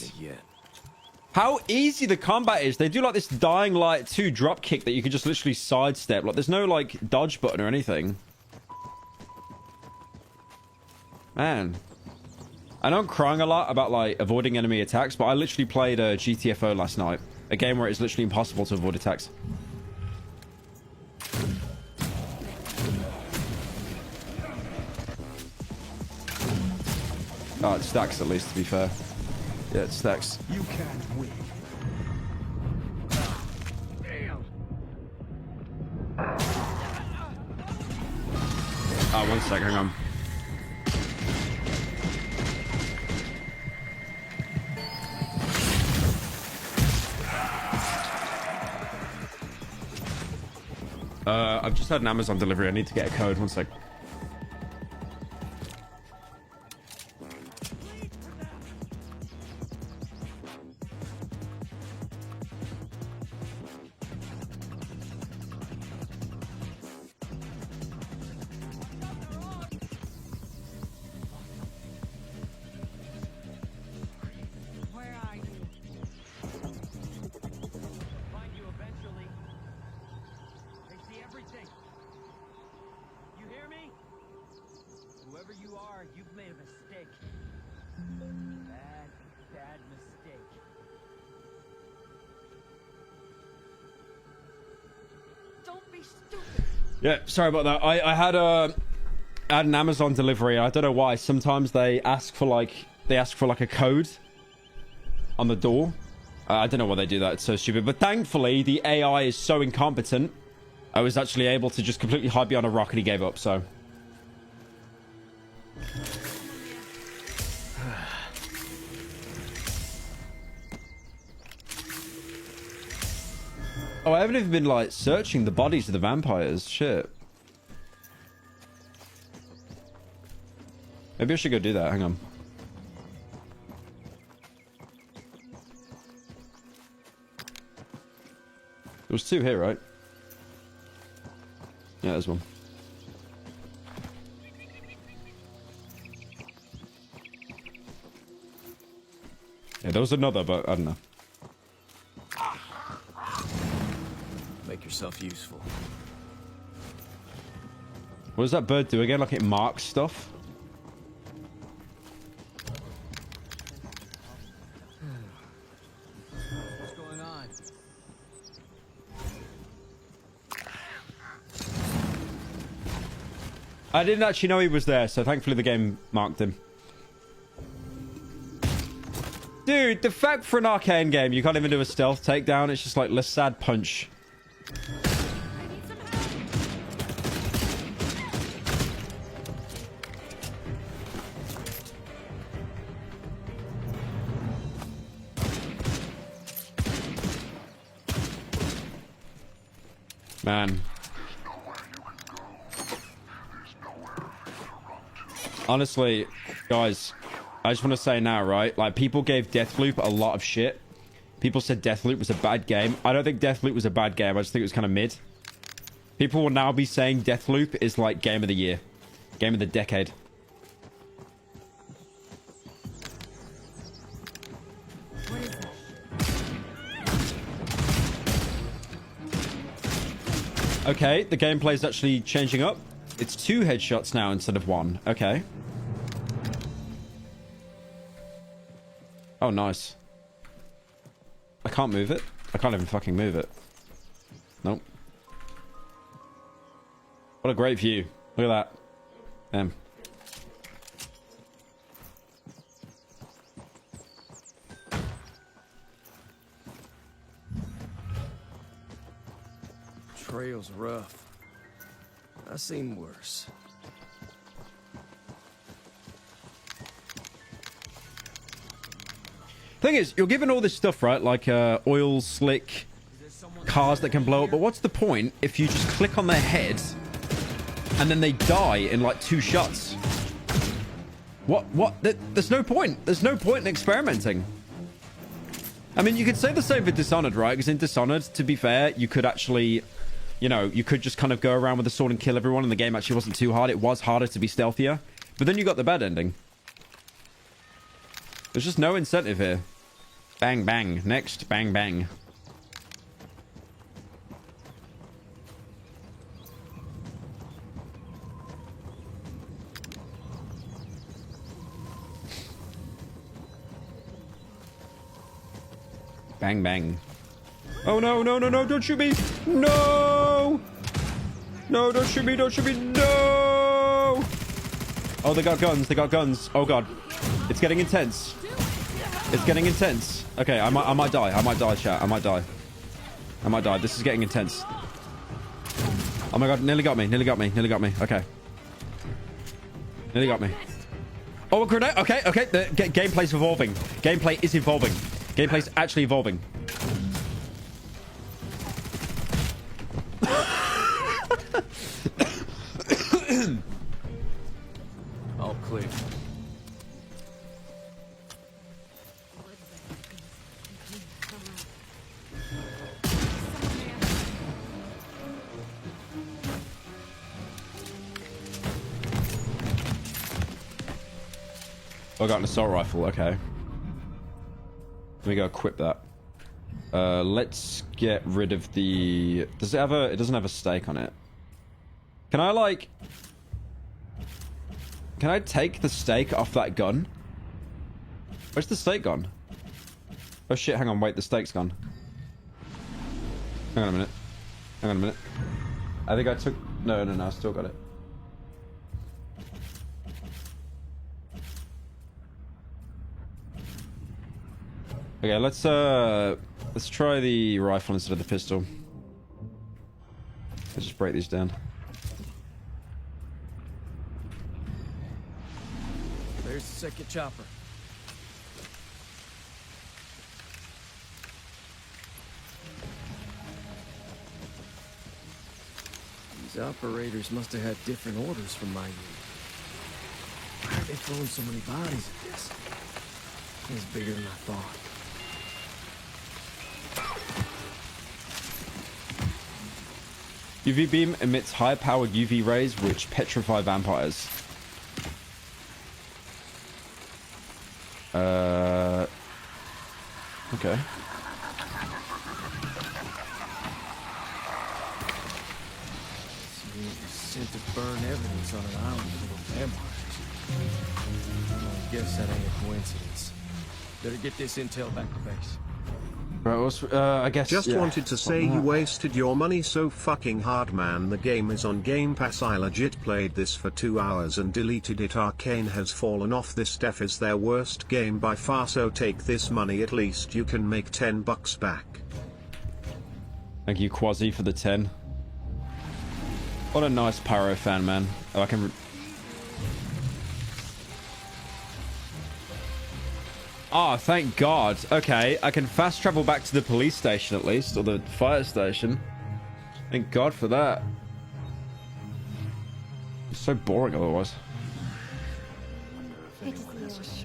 How easy the combat is. They do like this Dying Light 2 drop kick that you can just literally sidestep. Like, there's no like dodge button or anything. Man. I know I'm crying a lot about like avoiding enemy attacks, but I literally played GTFO last night. A game where it's literally impossible to avoid attacks. Oh, it stacks at least, to be fair. Yeah, it stacks. You can't win. Oh, 1 sec, hang on. I've just had an Amazon delivery. I need to get a code. 1 sec. Where are you? Find you eventually. They see everything. You hear me? Whoever you are, you've made a mistake. Bad, bad mistake. Don't be stupid. Yeah, sorry about that. I had an Amazon delivery. I don't know why. Sometimes they ask for like a code on the door. I don't know why they do that. It's so stupid. But thankfully, the AI is so incompetent. I was actually able to just completely hide behind a rock and he gave up. So. Oh, I haven't even been like searching the bodies of the vampires. Shit. Maybe I should go do that. Hang on. There was 2 here, right? Yeah, there's 1. Yeah, there was another, but I don't know. Make yourself useful. What does that bird do again? Like it marks stuff? What's going on? I didn't actually know he was there, so thankfully the game marked him. Dude, the fact for an arcane game you can't even do a stealth takedown, it's just like Lassad punch. Man. Honestly, guys, I just want to say now, right? Like, people gave Deathloop a lot of shit. People said Deathloop was a bad game. I don't think Deathloop was a bad game. I just think it was kind of mid. People will now be saying Deathloop is like game of the year. Game of the decade. Okay, the gameplay is actually changing up. It's 2 headshots now instead of 1. Okay. Oh, nice. I can't move it. I can't even fucking move it. Nope. What a great view. Look at that. Damn. was rough. I've seen worse. Thing is, you're given all this stuff, right? Like oil slick, cars that can blow up. But what's the point if you just click on their head and then they die in like 2 shots? What? There's no point. There's no point in experimenting. I mean, you could say the same for Dishonored, right? Because in Dishonored, to be fair, you could actually, you know, you could just kind of go around with a sword and kill everyone, and the game actually wasn't too hard. It was harder to be stealthier. But then you got the bad ending. There's just no incentive here. Bang, bang. Next, bang, bang. Bang, bang. Oh, no, no, no, no, don't shoot me. No! No, don't shoot me, don't shoot me. No! Oh, they got guns, they got guns. Oh, God. It's getting intense. It's getting intense. Okay, I might die. I might die, chat. I might die. I might die. This is getting intense. Oh, my God. Nearly got me. Nearly got me. Nearly got me. Okay. Nearly got me. Oh, a grenade. Okay, okay. The gameplay's evolving. Gameplay is evolving. Gameplay's actually evolving. All clear. Oh, I got an assault rifle. Okay. Let me go equip that. Let's get rid of the... Does it have a... It doesn't have a stake on it. Can I, like... Can I take the stake off that gun? Where's the stake gone? Oh, shit. Hang on. Wait. The stake's gone. Hang on a minute. Hang on a minute. I think I took... No, no, no. I still got it. Okay, let's try the rifle instead of the pistol. Let's just break these down. There's the second chopper. These operators must have had different orders from my unit. Why are they throwing so many bodies at this? It's bigger than I thought. UV beam emits high-powered UV rays which petrify vampires. Okay. Sent to burn evidence on an island full of vampires. I guess that ain't a coincidence. Better get this intel back to base. Right, I guess... Just yeah. wanted to say you wasted your money so fucking hard, man. The game is on Game Pass. I legit played this for 2 hours and deleted it. Arcane has fallen off. This def is their worst game by far, so take this money. At least you can make $10 back. Thank you, Quasi, for the 10. What a nice Pyro fan, man. Oh, I can... Oh, thank God. Okay, I can fast travel back to the police station at least, or the fire station. Thank God for that. It's so boring otherwise. Is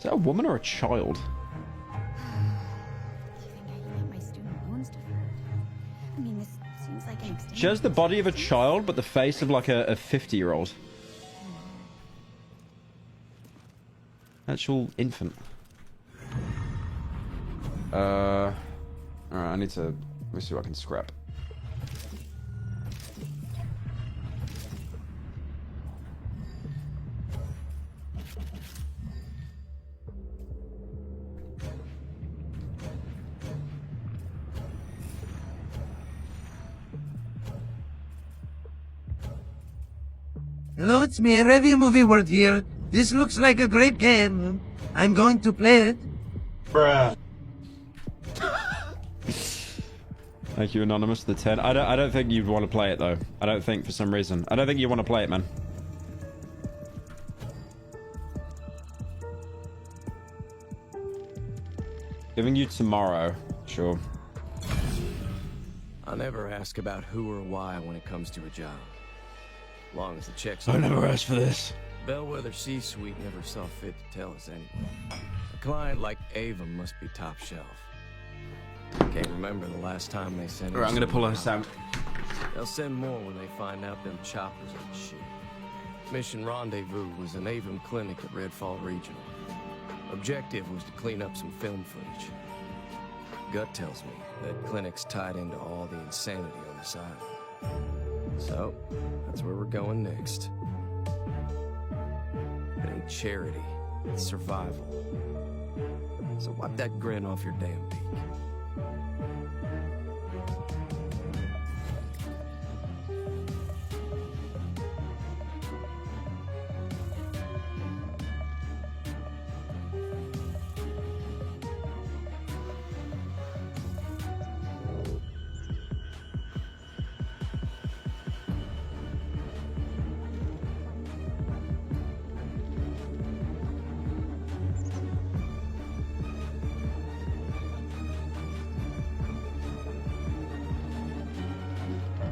that a woman or a child? She has the body of a child, but the face of like a 50-year-old. Actual infant. Alright, I need to... Let me see what I can scrap. Hello, it's me, Review Movie World here. This looks like a great game. I'm going to play it. Bruh. Thank you, Anonymous, the 10. I don't think you'd want to play it, though. I don't think, for some reason. I don't think you want to play it, man. Giving you tomorrow. Sure. I never ask about who or why when it comes to a job. Long as the checks... I never asked for this. Bellwether C-Suite never saw fit to tell us anyway. A client like Ava must be top shelf. Can't remember the last time they sent... Alright, I'm gonna pull her out. They'll send more when they find out them choppers are the shit. Mission Rendezvous was an Avon clinic at Redfall Regional. Objective was to clean up some film footage. Gut tells me that clinic's tied into all the insanity on this island. So, that's where we're going next. It ain't charity, it's survival. So wipe that grin off your damn peak.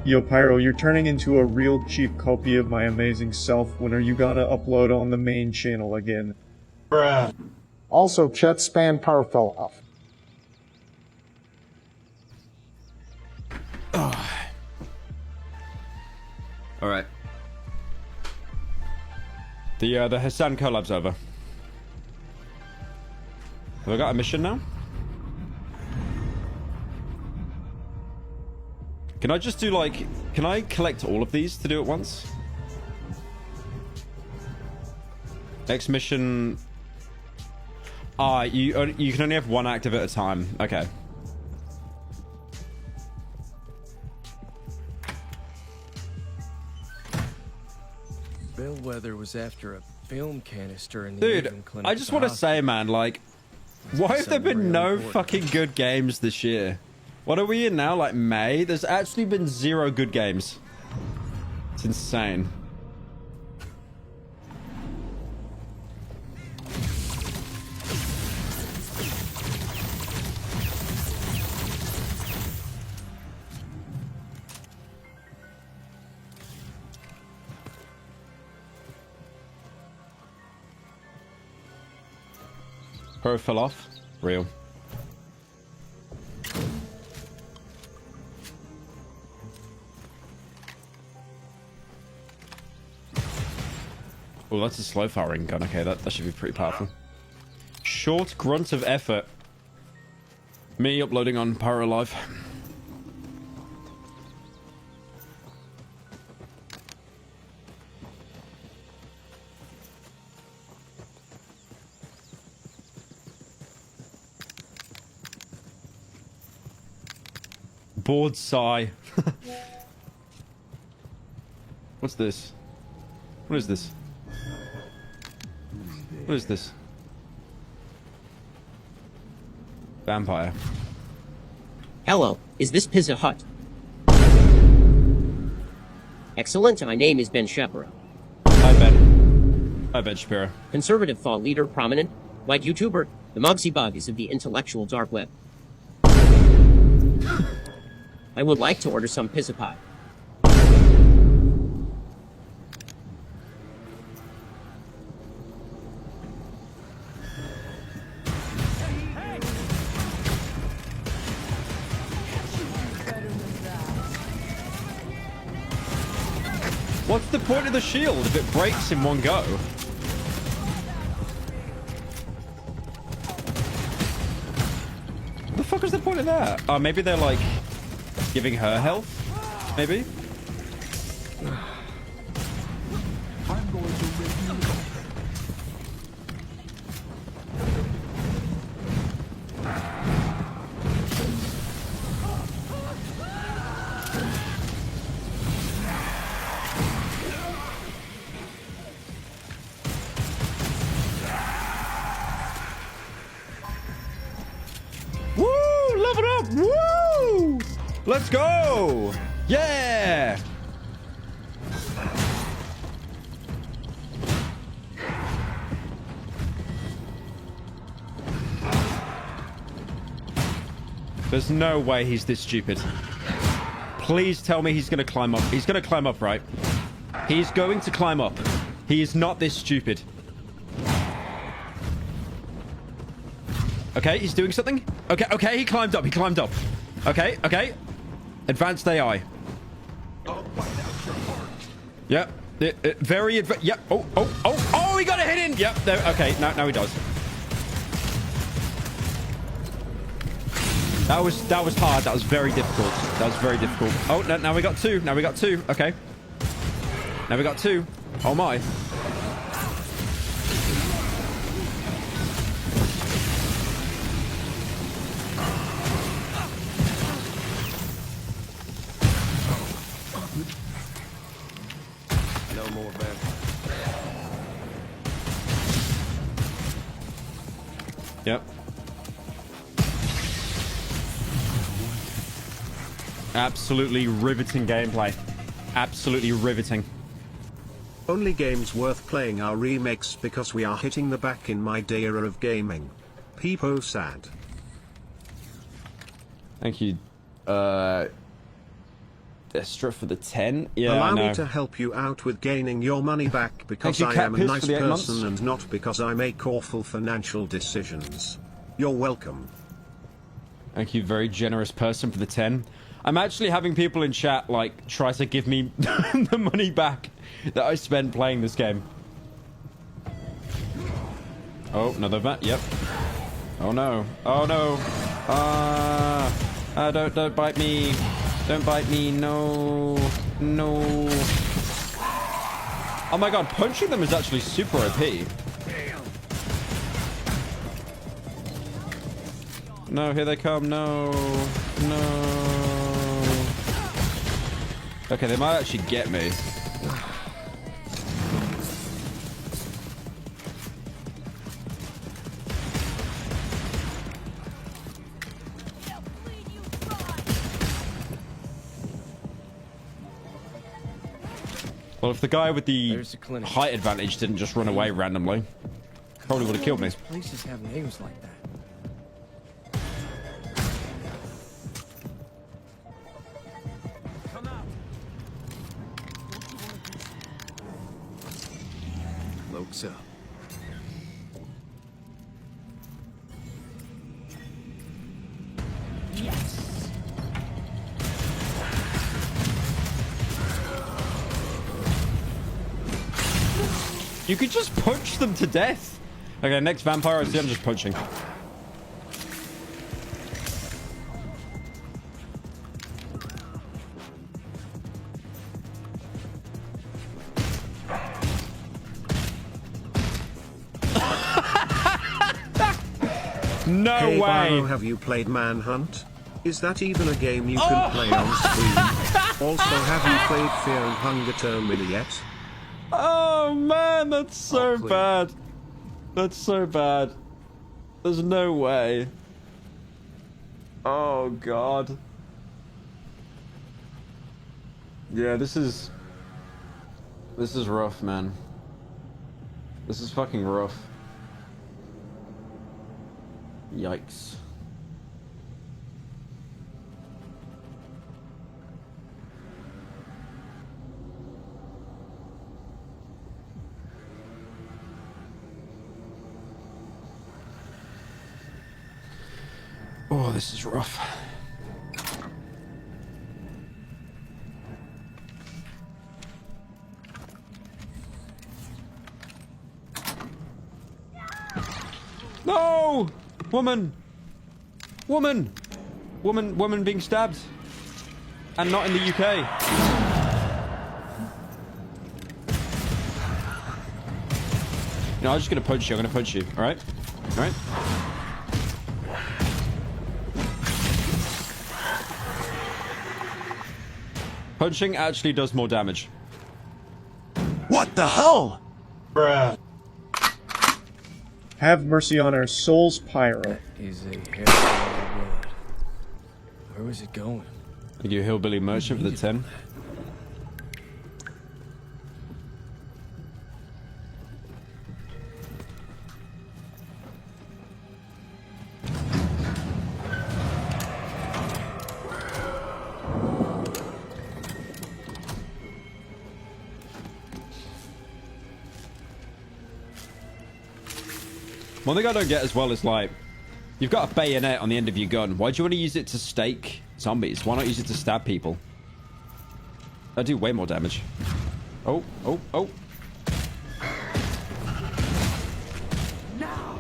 Yo, Pyro, you're turning into a real cheap copy of my amazing self. When are you gonna upload on the main channel again? Bruh. Also, chat spam power fell off. Alright. The Hassan collab's over. Have I got a mission now? Can I just do like... Can I collect all of these to do it once? Next mission... you can only have one active at a time. Okay. Bellwether was after a film canister in the Avon clinic. I just want to say, man, like... Why have there been no fucking good games this year? What are we in now? Like May? There's actually been 0 good games. It's insane. Pro fell off. Real. Oh, that's a slow firing gun. Okay, that should be pretty powerful. Short grunt of effort. Me uploading on Pyro Live. Bored sigh. What's this? What is this? What is this? Vampire. Hello, is this Pizza Hut? Excellent, my name is Ben Shapiro. Hi, Ben. Hi, Ben Shapiro. Conservative thought leader, prominent, white YouTuber, the Mugsy Buggies of the intellectual dark web. I would like to order some pizza pie. What's the point of the shield if it breaks in one go? What the fuck is the point of that? Oh, maybe they're like giving her health? Maybe? I'm going to review. Let's go! Yeah! There's no way he's this stupid. Please tell me he's gonna climb up. He's gonna climb up, right? He's going to climb up. He is not this stupid. Okay, he's doing something. Okay, okay, he climbed up. He climbed up. Okay, okay. Advanced AI. Yep. Very advanced. Yep. Oh, he got a hit in. Yep. There. Okay, now he does. That was hard. That was very difficult. That was very difficult. Oh, no, now we got two. Now we got two. Okay. Now we got two. Oh my. No more vampires. Yep. Absolutely riveting gameplay. Absolutely riveting. Only games worth playing are remakes because we are hitting the back in my day era of gaming. Peepo sad. Thank you, Destra for the 10. Yeah, Allow I know. me to help you out with gaining your money back because you, I Cat am a Piss, nice for the 8 months. person and not because I make awful financial decisions. You're welcome. Thank you, very generous person, for the 10. I'm actually having people in chat, like, try to give me the money back that I spent playing this game. Oh, another vat. Yep. Oh no. Oh no. Don't bite me. Don't bite me. No. No. Oh my god, punching them is actually super OP. No, here they come. No. No. Okay, they might actually get me. Well, if the guy with the height advantage didn't just run away randomly, probably would have killed me. Places have names like that. Cloaks up. Yes. You could just punch them to death. Okay, next vampire I see, I'm just punching. No Hey, way. Byro, have you played Manhunt? Is that even a game you can play on screen? Also, have you played Fear and Hunger Terminal yet? Oh man, that's so bad. That's so bad. There's no way. Oh god. Yeah, this is rough, man. This is fucking rough. Yikes. Oh, this is rough. No! Woman! Woman! Woman being stabbed. And not in the UK. No, I'm just gonna punch you. I'm gonna punch you. Alright? Alright? Punching actually does more damage. What the hell? Bruh. Have mercy on our souls, Pyro. Is a hair of wood. Where was it going? We do hillbilly merchant for the 10. One thing I don't get as well is, like, you've got a bayonet on the end of your gun. Why do you want to use it to stake zombies? Why not use it to stab people? That'd do way more damage. Oh, oh, oh. Now.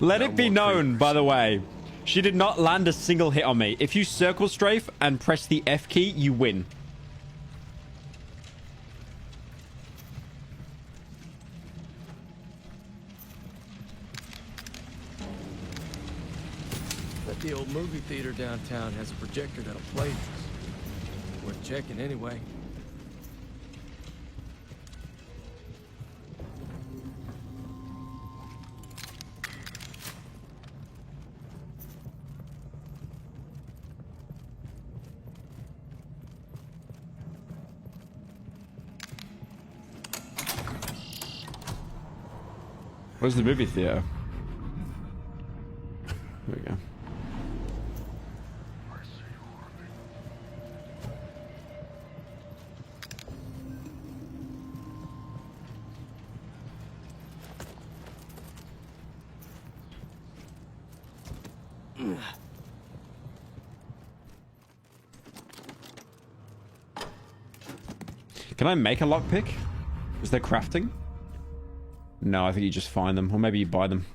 Let it be known, by the way, she did not land a single hit on me. If you circle strafe and press the F key, you win. But the old movie theater downtown has a projector that'll play this. Worth checking anyway. Where's the movie theater? There we go. Can I make a lockpick? Is there crafting? No, I think you just find them. Or maybe you buy them.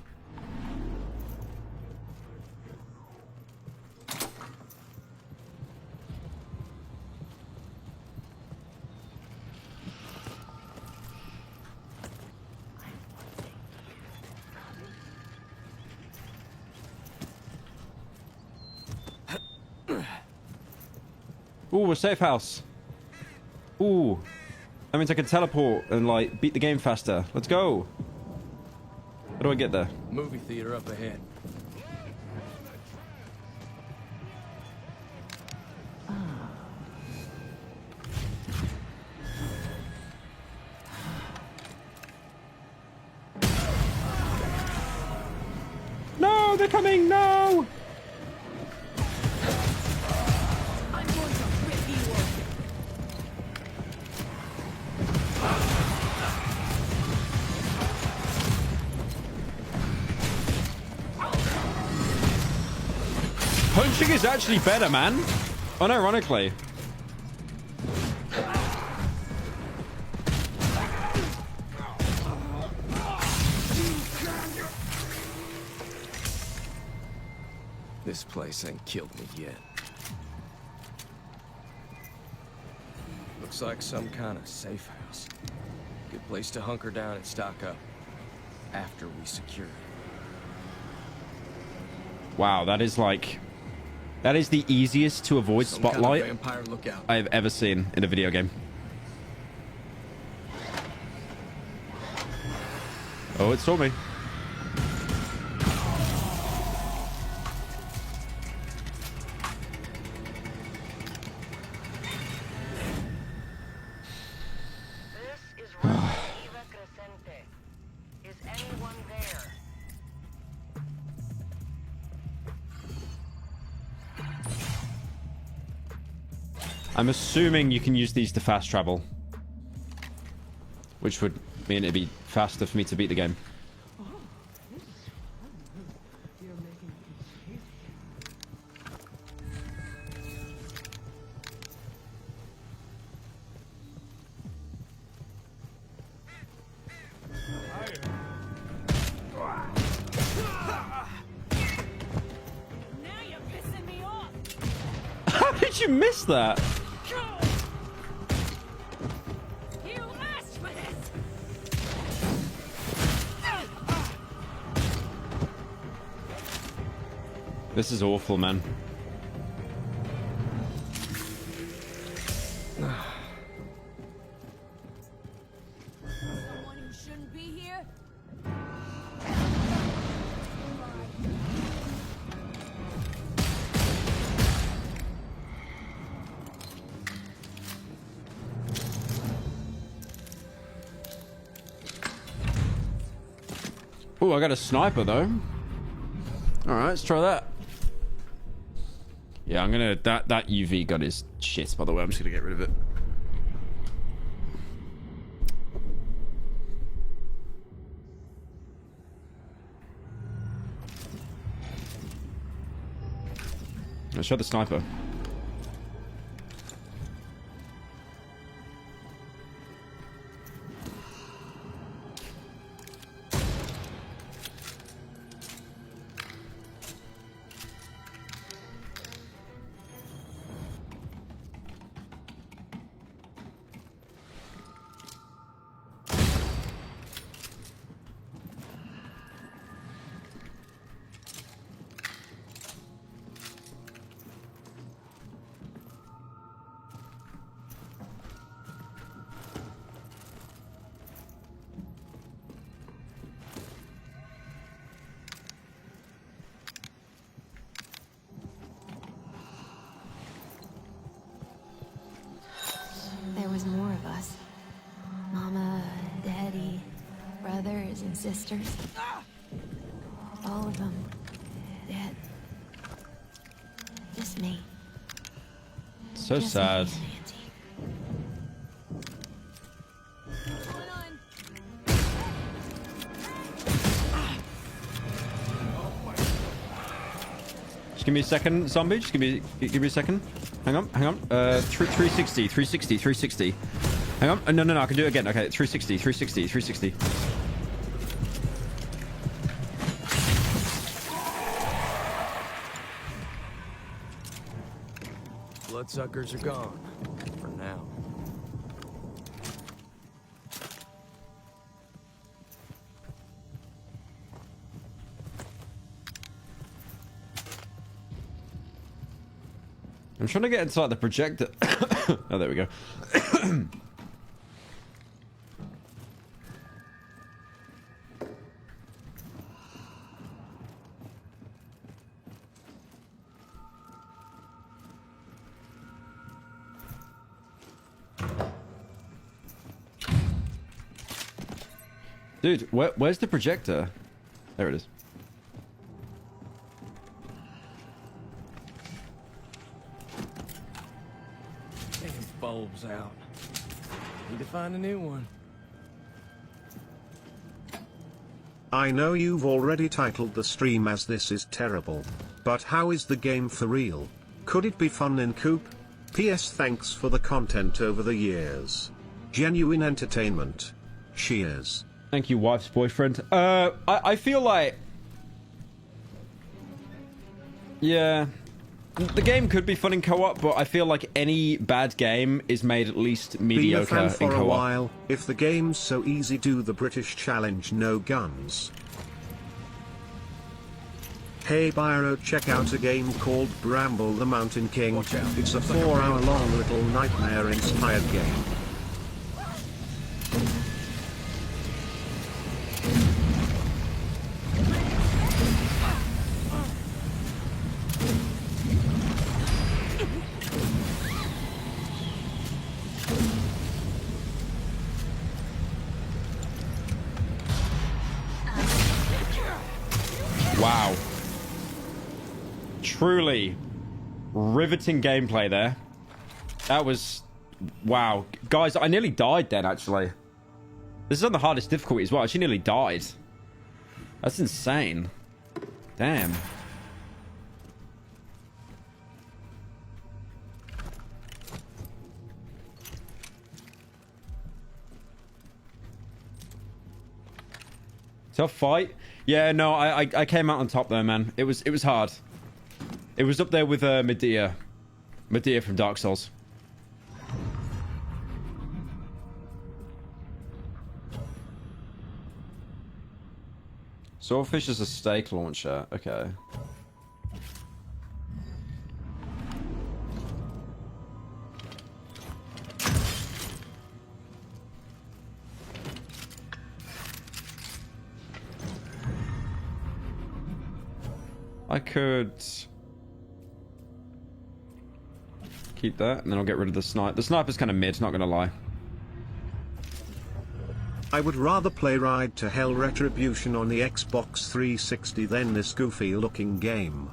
Ooh, a safe house. Ooh. That means I can teleport and, like, beat the game faster. Let's go. How do I get there? Movie theater up ahead. No, they're coming. No. Punching is actually better, man. Unironically. This place ain't killed me yet. Looks like some kind of safe house. Good place to hunker down and stock up. After we secure it. Wow, that is like... That is the easiest to avoid Some kind of spotlight vampire lookout. I have ever seen in a video game. Oh, it saw me. Is anyone there? I'm assuming you can use these to fast travel. Which would mean it'd be faster for me to beat the game. Now you're pissing me off. How did you miss that? You asked for this. This is awful, man. Someone who shouldn't be here? Oh, I got a sniper though. Alright, let's try that. Yeah, I'm gonna... That UV gun is shit, by the way. I'm just gonna get rid of it. Let's try the sniper. There was more of us. Mama, Daddy, brothers and sisters. All of them dead. Just me. So Just sad. me and Auntie. Just give me a second, zombie. Just give me a second. Hang on. 360. Hang on. No, I can do it again. Okay, 360. Bloodsuckers are gone. For now. I'm trying to get inside the projector. Oh, there we go. Dude, where's the projector? There it is. Bulbs out. Need to find a new one. I know you've already titled the stream as This Is Terrible, but how is the game for real? Could it be fun in Coop? PS thanks for the content over the years. Genuine entertainment. Cheers. Thank you, wife's boyfriend. I feel like... Yeah... The game could be fun in co-op, but I feel like any bad game is made at least mediocre Been a fan in for a co-op. while. If the game's so easy, do the British challenge, no guns. Hey Byro, check out a game called Bramble the Mountain King. It's a 4-hour-long little nightmare-inspired game. Wow. Truly riveting gameplay there. That was... Wow. Guys, I nearly died then, actually. This is on the hardest difficulty as well. I actually nearly died. That's insane. Damn. Tough fight. Yeah, no, I came out on top there, man. It was hard. It was up there with Medea. Medea from Dark Souls. Swordfish is a stake launcher. Okay. I could keep that, and then I'll get rid of the snipe. The sniper's kind of mid, not gonna lie. I would rather play Ride to Hell Retribution on the Xbox 360 than this goofy looking game.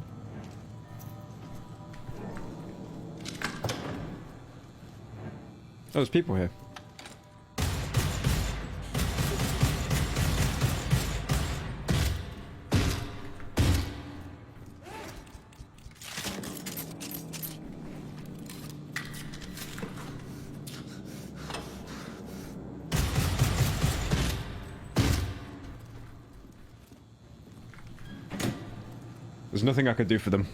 Oh, there's people here. There's nothing I could do for them.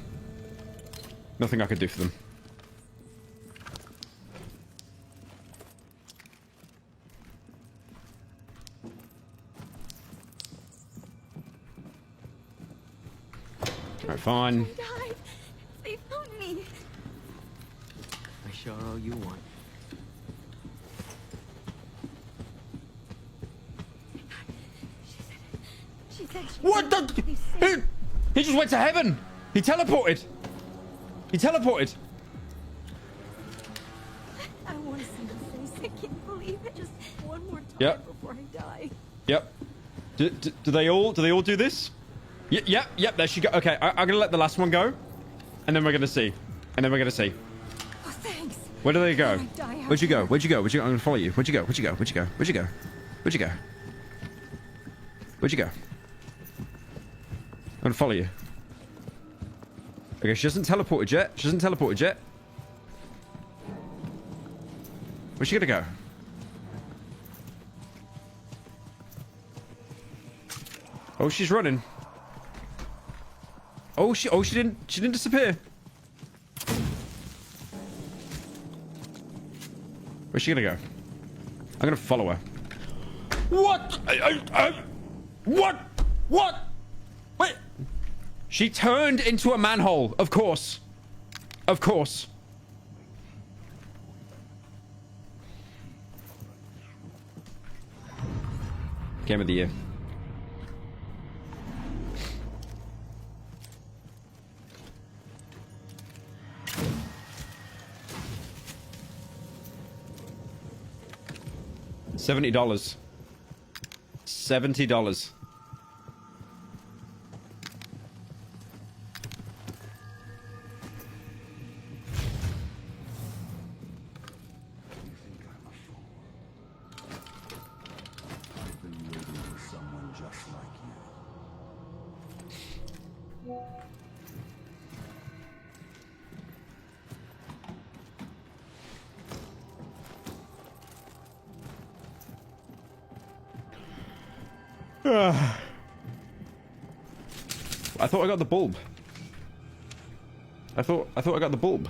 Nothing I could do for them. Alright, fine. Died. They found me. I sure owe you one. She said she What the? He just went to heaven. He teleported. He teleported. I want to see the face. I can't believe it. Just one more time Yep. before I die. Yep. Do they all do this? Yep. There she go. Okay, I'm gonna let the last one go, and then we're gonna see, and then we're gonna see. Oh, thanks. Where do they go? When I die, how Where'd you go? can- Where'd you go? Where'd you go? I'm gonna follow you. Where'd you go? Where'd you go? Where'd you go? Where'd you go? Where'd you go? Where'd you go? I'm gonna follow you. Okay, she hasn't teleported yet. She hasn't teleported yet. Where's she gonna go? Oh, she's running. Oh, she didn't disappear. Where's she gonna go? I'm gonna follow her. What? What? Wait. She turned into a manhole. Of course. Of course. Game of the year. $70. $70. I thought I got the bulb. I thought I got the bulb.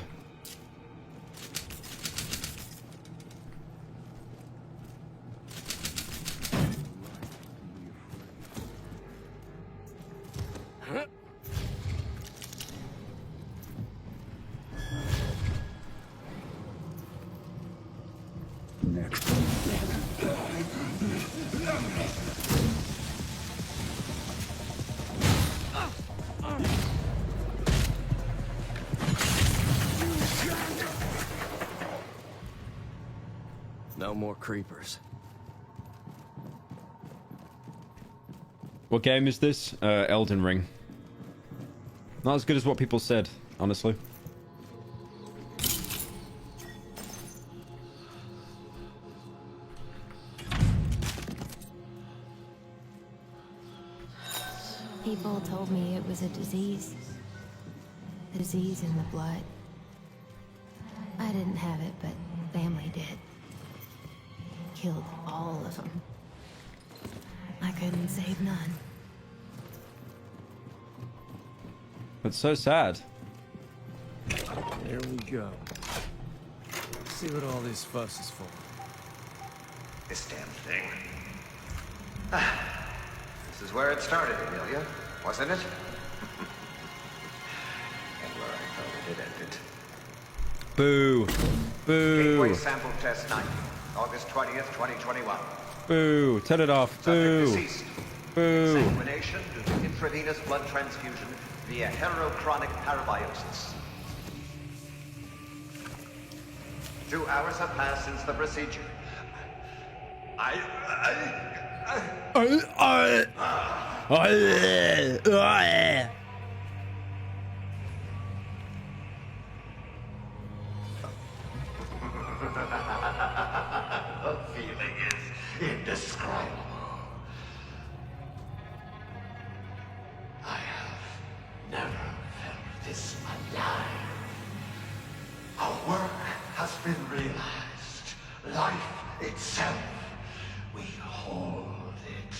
No more creepers. What game is this? Elden Ring. Not as good as what people said, honestly. People told me it was a disease. A disease in the blood. I didn't have it, but family did. Killed all of them. I couldn't save none. It's so sad. There we go. See what all this fuss is for. This damn thing. This is where it started, Amelia, wasn't it? And where I thought it ended. Boo. Boo. Gateway sample test 90, August 20th, 2021. Boo. Turn it off. Boo. Deceased. Boo. Exsanguination due to intravenous blood transfusion via heterochronic parabiosis. 2 hours have passed since the procedure. The feeling is indescribable. I have never felt this alive. Our work has been realized. Life itself. We hold it.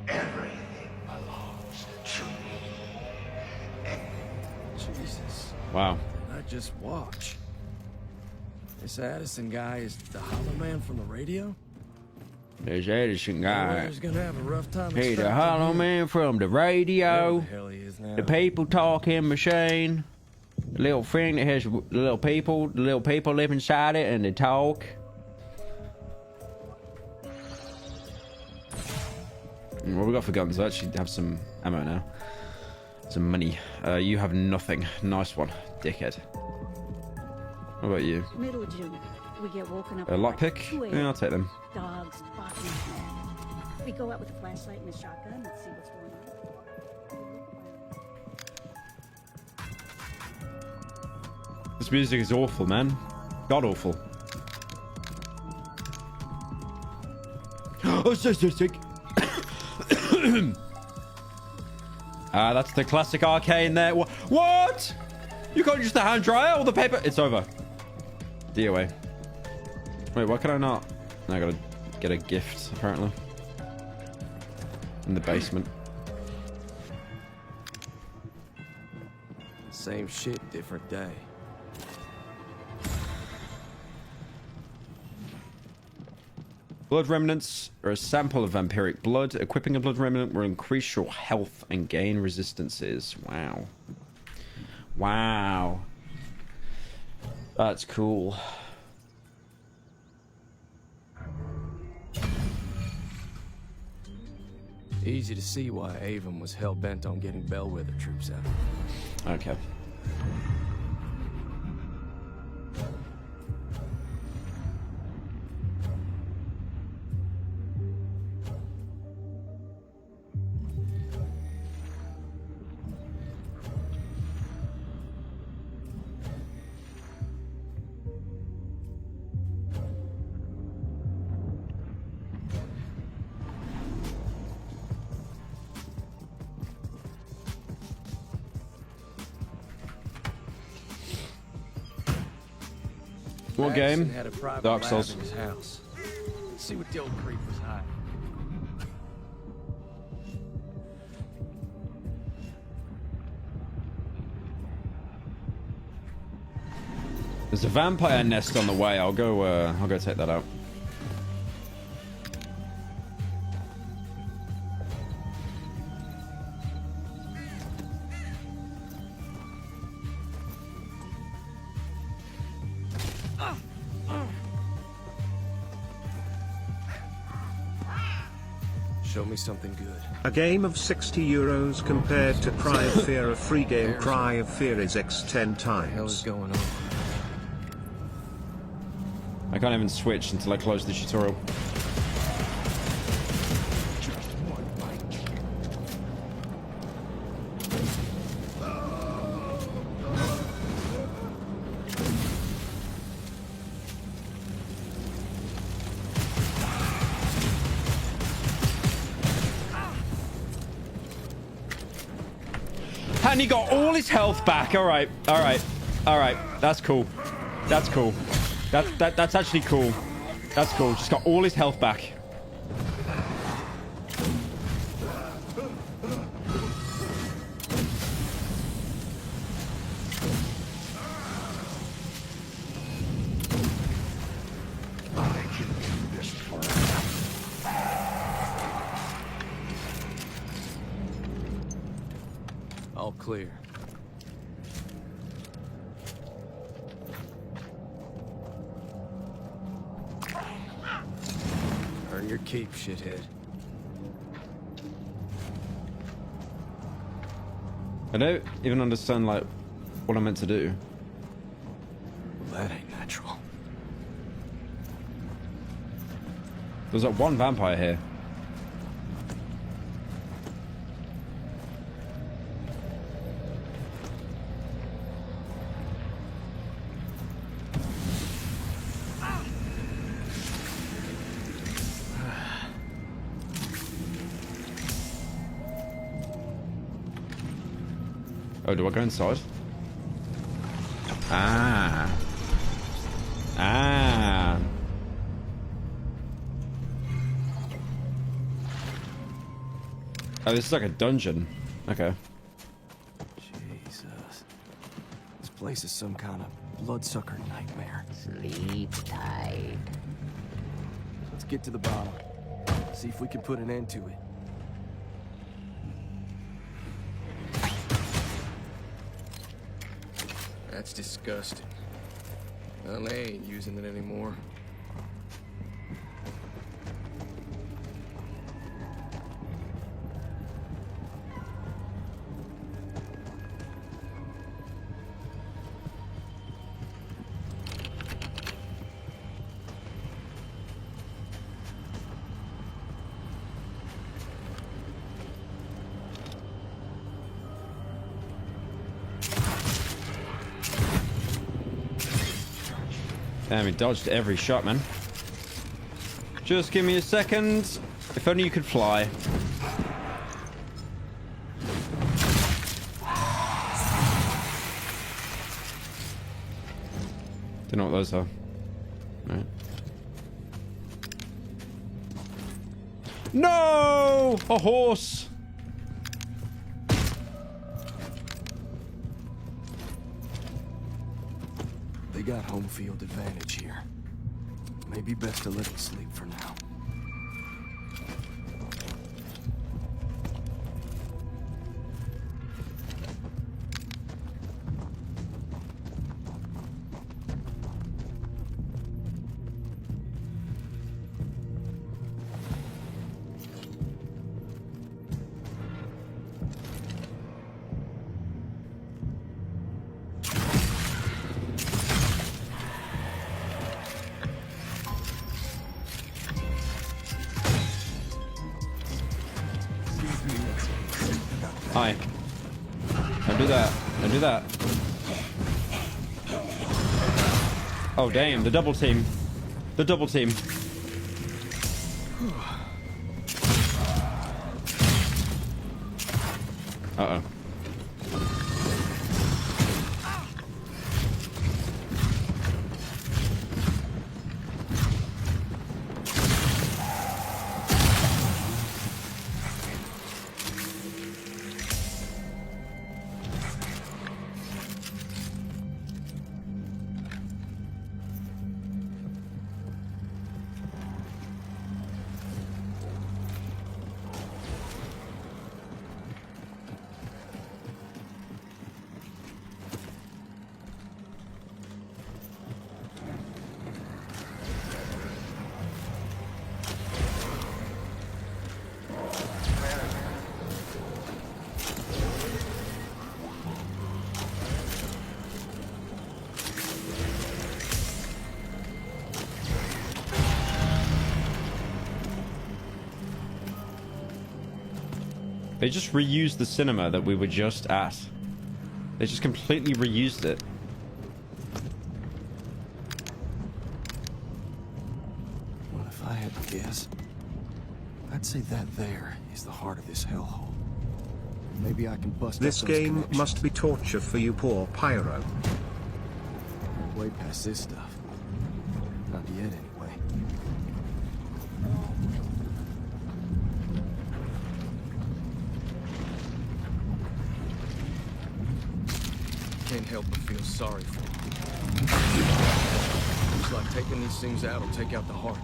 Everything belongs to me. Jesus. Wow. I just watch. This Addison guy is the Hollow Man from the radio? There's Edison guy. He's gonna have a rough time. He's the Hollow Man from the radio. Where the hell he is now. The people talking machine. The little thing that has the little people live inside it and they talk. What we got for guns? I actually have some ammo now. Some money. You have nothing. Nice one, dickhead. What about you? Middle of June, we get woken up. A lockpick? Yeah, I'll take them. Dogs barking. We go out with a flashlight and a shotgun and see what's going on. This music is awful, man. God awful. Oh, so sick. That's the classic arcane there. What? You can't use the hand dryer or the paper? It's over. DOA. Wait, why can I not? I gotta get a gift, apparently. In the basement. Same shit, different day. Blood remnants are a sample of vampiric blood. Equipping a blood remnant will increase your health and gain resistances. Wow. Wow. That's cool. Easy to see why Avon was hell-bent on getting Bellwether troops out. Okay. What game? Had a private Dark lab Souls. in his house. Let's see what the old creep was hiding. There's a vampire nest on the way. I'll go take that out. Show me something good. A game of €60 compared to Cry of Fear, a free game. Cry of Fear is X 10 times. What the hell is going on? I can't even switch until I close the tutorial. And he got all his health back. All right, all right, all right. That's cool. That's cool. That's actually cool. That's cool. Just got all his health back. All clear. Earn your keep, shithead. I don't even understand, like, what I'm meant to do. Well, that ain't natural. There's like one vampire here. Oh, do I go inside? Ah. Ah. Oh, this is like a dungeon. Okay. Jesus. This place is some kind of bloodsucker nightmare. Sleep tight. Let's get to the bottom. See if we can put an end to it. That's disgusting. Well, they ain't using it anymore. Damn, he dodged every shot, man. Just give me a second. If only you could fly. Don't know what those are. Right. No! A horse! They got home field advantage here. Maybe best to let it sleep for now. Hi. Don't do that. Don't do that. Oh, damn. The double team. The double team. Uh-oh. They just reused the cinema that we were just at. They just completely reused it. What if I had to guess? I'd say that there is the heart of this hellhole. Maybe I can bust This up those game connections. must be torture for you poor Pyro. Way past this stuff. Not yet, anyway. Can't help but feel sorry for him. Looks like taking these things out will take out the heart.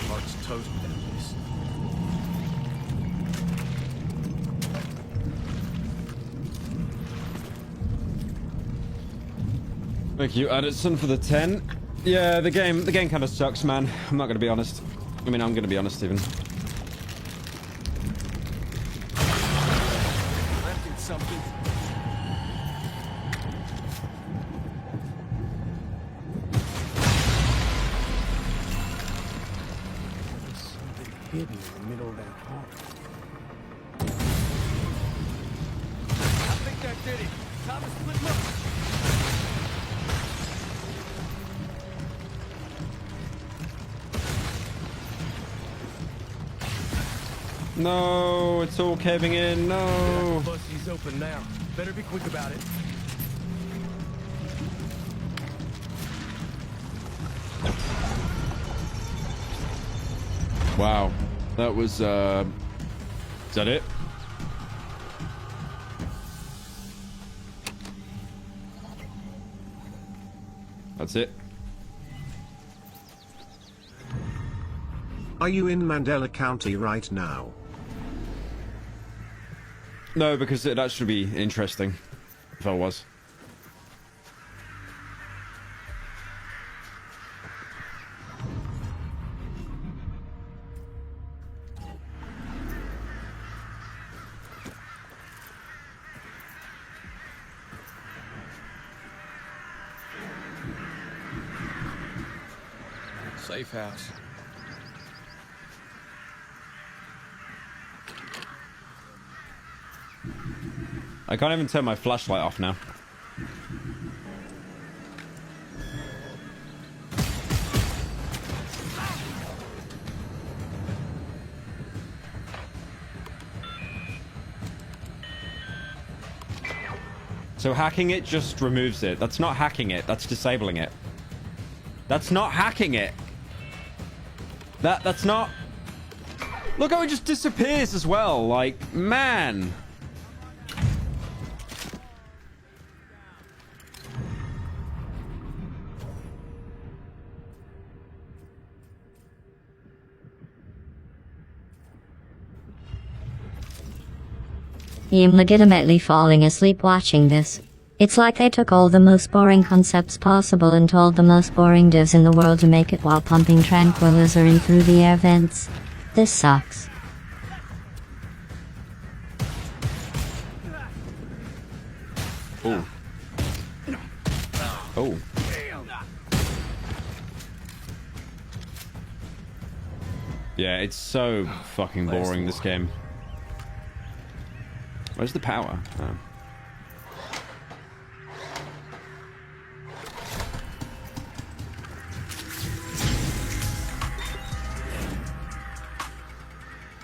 Heart's toast without this. Thank you, Addison, for the 10. Yeah, the game kind of sucks, man. I'm not gonna be honest. I mean, I'm gonna be honest, even. Left something. There's something hidden in the middle of that hall. I think that did it. Time to split them up. No, it's all caving in. No. Bussy's open now. Better be quick about it. Wow. That was, is that it? That's it. Are you in Mandela County right now? No, because it'd actually be interesting if I was. Safe house. I can't even turn my flashlight off now. So hacking it just removes it. That's not hacking it. That's disabling it. That's not hacking it. That's not... Look how it just disappears as well. Like, man. I'm legitimately falling asleep watching this. It's like they took all the most boring concepts possible and told the most boring devs in the world to make it while pumping tranquilizer through the air vents. This sucks. Oh. Oh. Yeah, it's so fucking boring, this game. Where's the power? Oh.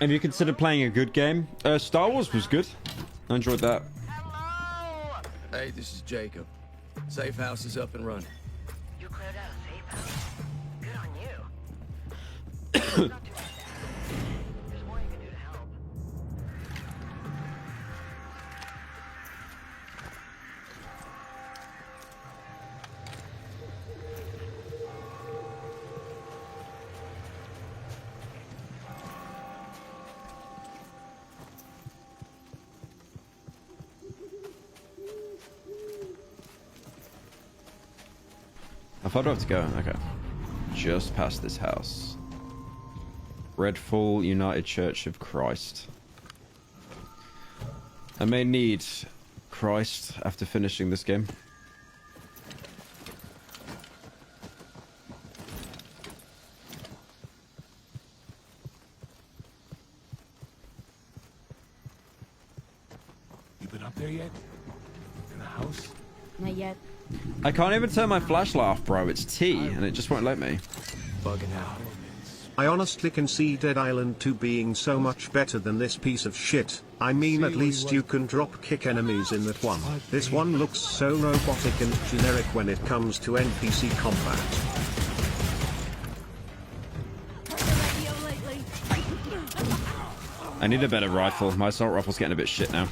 Have you considered playing a good game? Star Wars was good. I enjoyed that. Hey, this is Jacob. Safe house is up and running. You cleared out a safe house. Good on you. Not too much damage. There's more you can do to help. How far do I have to go? Okay. Just past this house. Redfall United Church of Christ. I may need Christ after finishing this game. You been up there yet? In the house? Not yet. I can't even turn my flashlight off, bro. It's T, and it just won't let me. Bugging out. I honestly can see Dead Island 2 being so much better than this piece of shit. I mean, at least you can drop kick enemies in that one. This one looks so robotic and generic when it comes to NPC combat. I need a better rifle. My assault rifle's getting a bit shit now.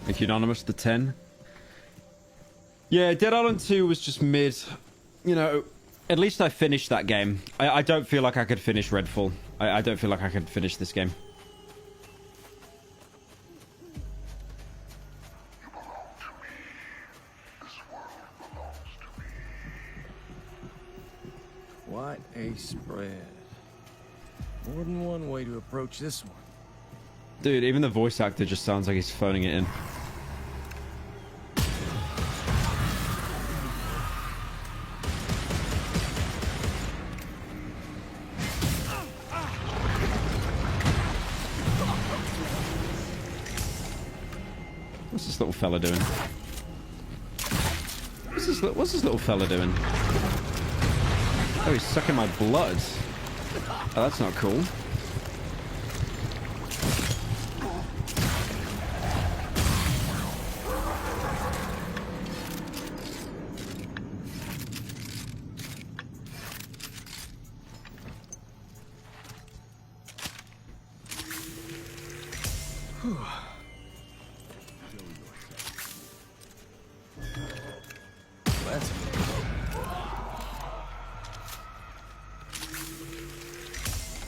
Thank you, Anonymous, the 10. Yeah, Dead Island 2 was just mid. You know, at least I finished that game. I don't feel like I could finish Redfall. I don't feel like I could finish this game. What a spread. More than one way to approach this one. Dude, even the voice actor just sounds like he's phoning it in. What's this little fella doing? What's this little fella doing? Oh, he's sucking my blood. Oh, that's not cool.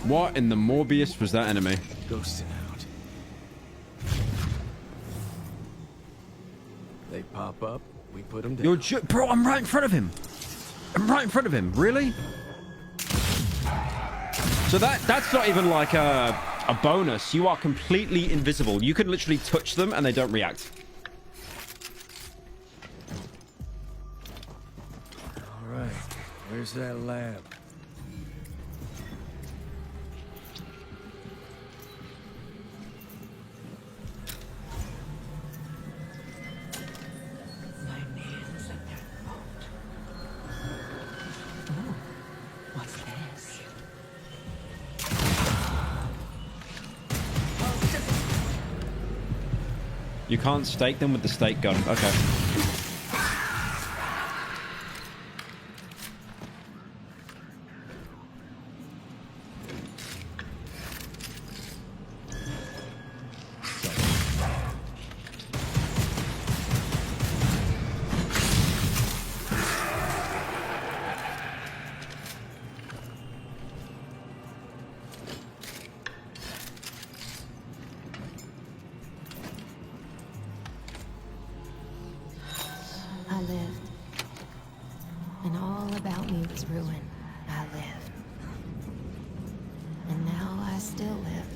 What in the Morbius was that enemy? Ghosting out. They pop up, we put them down. Bro, I'm right in front of him. I'm right in front of him. Really? So that's not even like a bonus. You are completely invisible. You can literally touch them and they don't react. All right, where's that lab? You can't stake them with the stake gun. Okay. I lived. And all about me was ruin. I lived. And now I still live.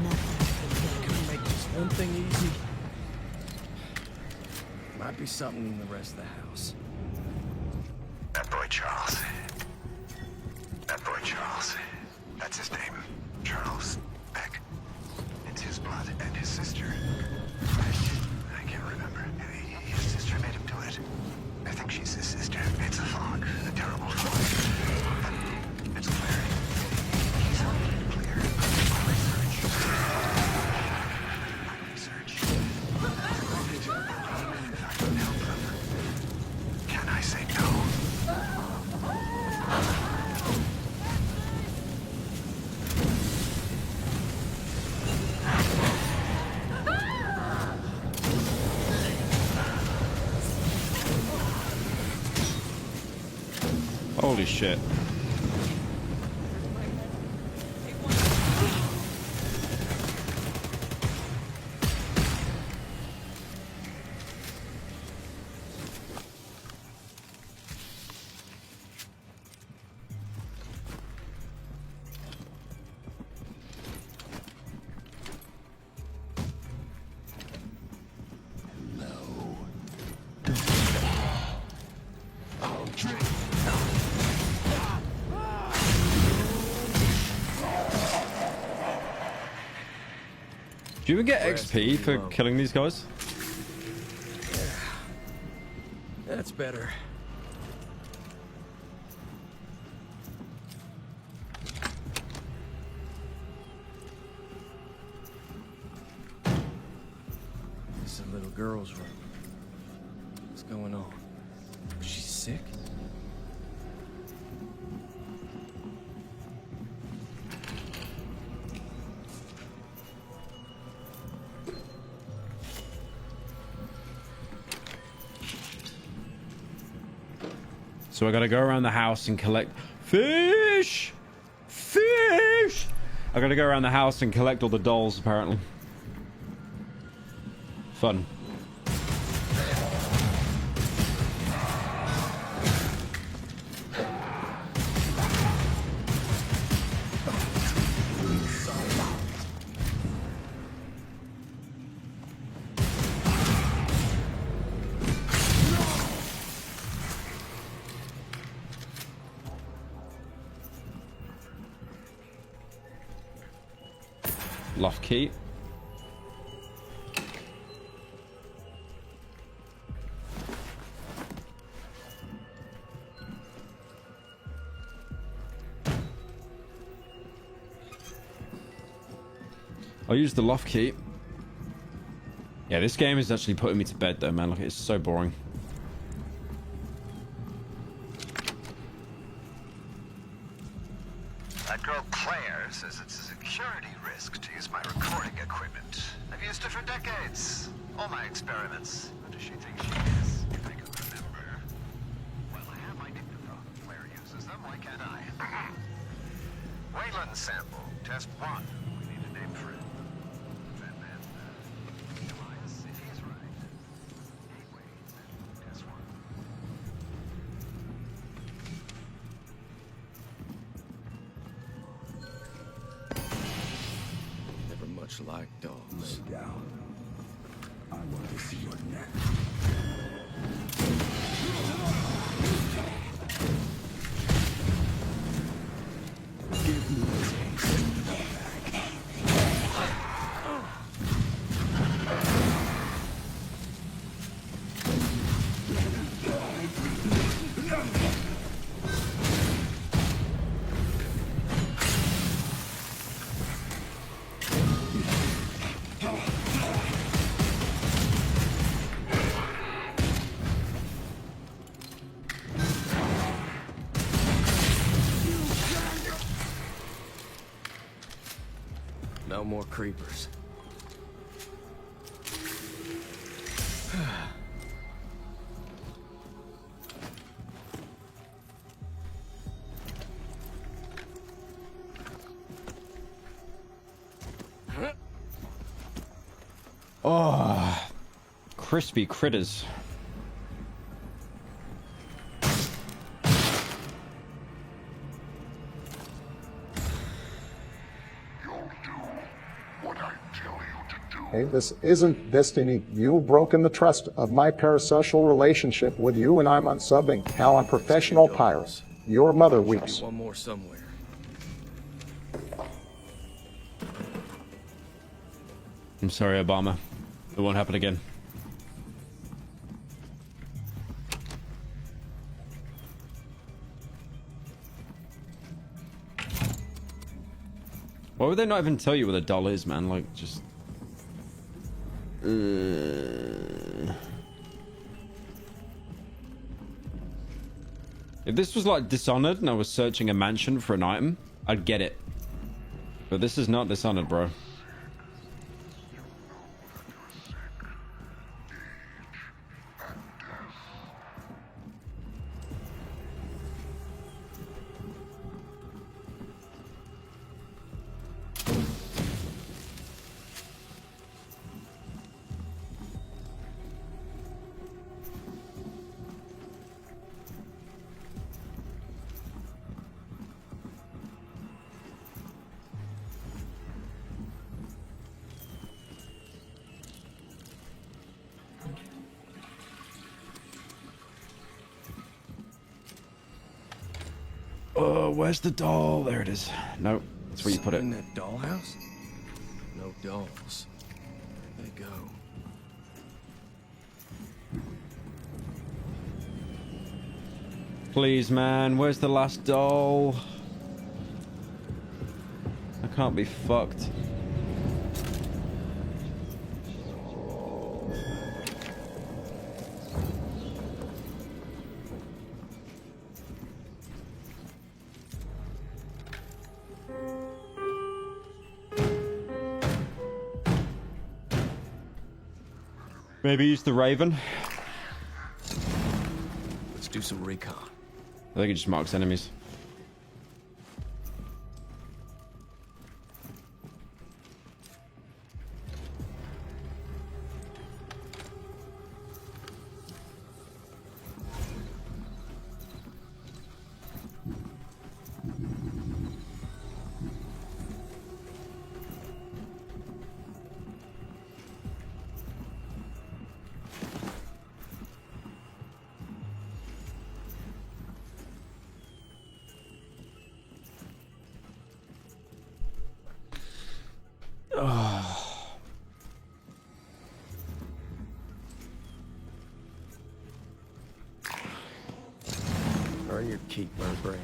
Nothing. Can we make this one thing easy? Might be something in the rest of the house. That boy Charles. That boy Charles. That's his name. Charles Beck. It's his blood and his sister. I can't remember. His sister made him do it. I think she's his sister. It's a fog. A terrible fog. But it's clear. He's helping it clear. My research. If I can help them, can I say no? Holy shit. Do you even get XP for killing these guys? Yeah. That's better. This is a little girl's room. What's going on? She's sick? So I gotta go around the house and collect fish. Fish. I gotta go around the house and collect all the dolls, apparently. Fun. Loft key. I'll use the loft key. Yeah, this game is actually putting me to bed though, man. Look, it's so boring. That girl Claire says it's a security risk to use my recording equipment. I've used it for decades. All my experiments. Who does she think she is? If I can remember. Well, I have my dictaphone. Claire uses them. Why can't I? Wayland sample. Test 1. We need a name for it. And then, Elias, if he's right. Gateway. Test 1. Never much like dogs. Lay down. I want to see your neck. Give me a taste of the bag. No more creepers. Oh, crispy critters. Okay, this isn't destiny. You've broken the trust of my parasocial relationship with you, and I'm unsubbing. Now I'm professional pirate. Your mother weeps. One more somewhere. I'm sorry, Obama. It won't happen again. Why would they not even tell you what a doll is, man? Like, just... If this was like Dishonored and I was searching a mansion for an item, I'd get it. But this is not Dishonored, bro. Where's the doll? There it is. No, that's where you put it. In that dollhouse? No dolls. There they go. Please, man, where's the last doll? I can't be fucked. Maybe use the Raven. Let's do some recon. I think it just marks enemies. Keep my brain.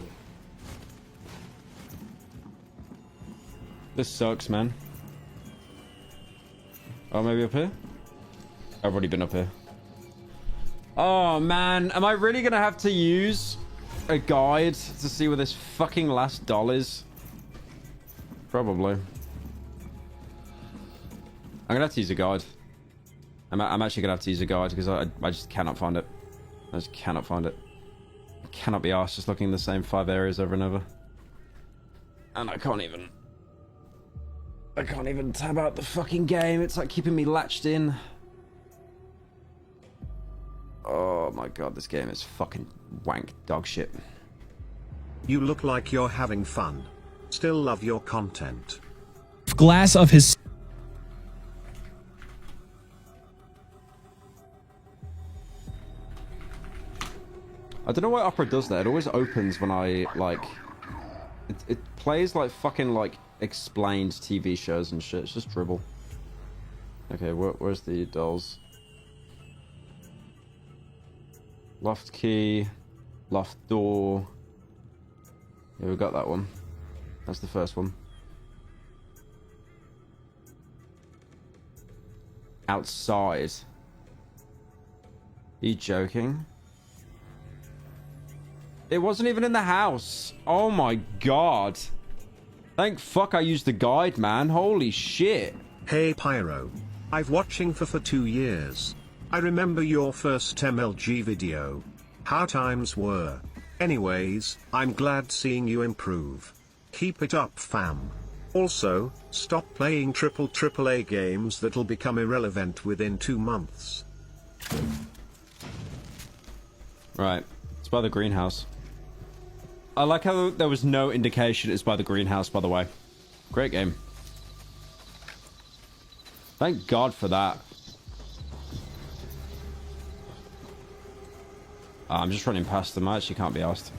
This sucks, man. Oh, maybe up here? I've already been up here. Oh, man. Am I really gonna have to use a guide to see where this fucking last doll is? Probably. I'm gonna have to use a guide. I'm actually gonna have to use a guide because I just cannot find it. I just cannot find it. Cannot be arsed just looking in the same 5 areas over and over. And I can't even tab out the fucking game. It's like keeping me latched in. Oh my god, this game is fucking wank dog shit. You look like you're having fun. Still love your content. Glass of his... I don't know why Opera does that. It always opens when I, like... It plays like fucking, like, explained TV shows and shit. It's just dribble. Okay, where's the dolls? Loft key. Loft door. Yeah, we got that one. That's the first one. Outside. Are you joking? It wasn't even in the house. Oh my god. Thank fuck I used the guide, man. Holy shit. Hey Pyro. I've watching for 2 years. I remember your first MLG video. How times were. Anyways, I'm glad seeing you improve. Keep it up, fam. Also, stop playing AAA games that'll become irrelevant within 2 months. Right. It's by the greenhouse. I like how there was no indication it's by the greenhouse, by the way. Great game. Thank God for that. I'm just running past them. I actually can't be asked.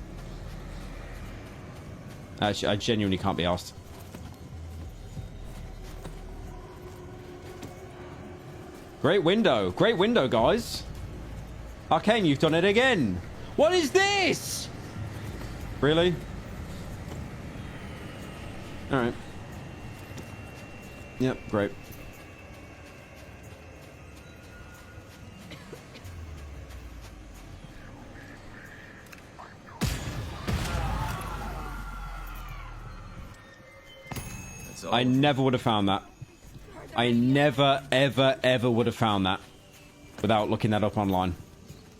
Actually, I genuinely can't be asked. Great window. Great window, guys. Arcane, you've done it again. What is this? Really? Alright. Yep, great. I never would have found that. I never, ever, ever would have found that without looking that up online.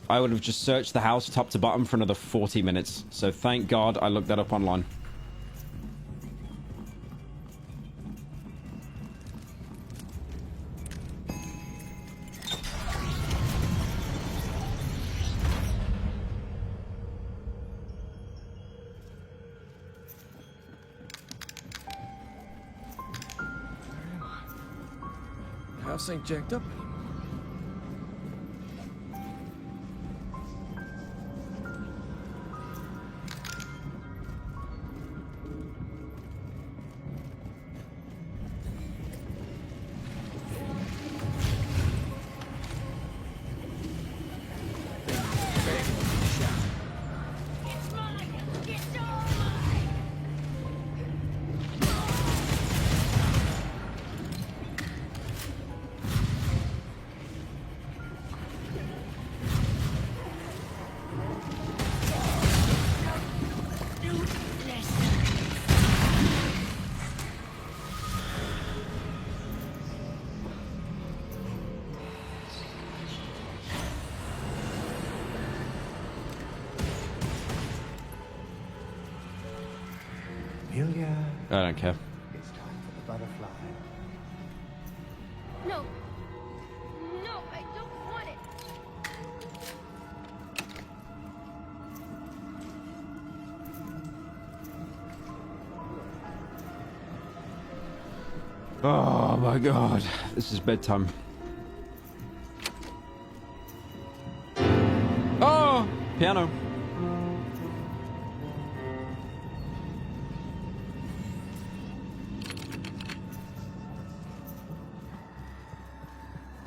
I would have just searched the house top to bottom for another 40 minutes. So thank God I looked that up online. House ain't jacked up anymore. I don't care. It's time for the butterfly. No. No, I don't want it. Oh my god. This is bedtime. Oh! Piano.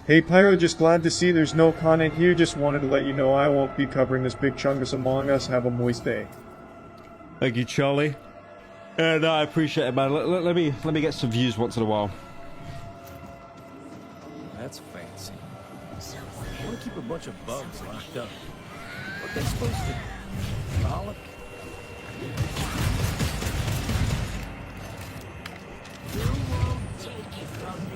Hey Pyro, just glad to see there's no content here. Just wanted to let you know I won't be covering this big chunk of Among Us. Have a moist day. Thank you, Charlie. And I appreciate it, man. Let me get some views once in a while. That's fancy. I want to keep a bunch of bugs locked up. What they supposed to do? Frolic? You won't take it from me.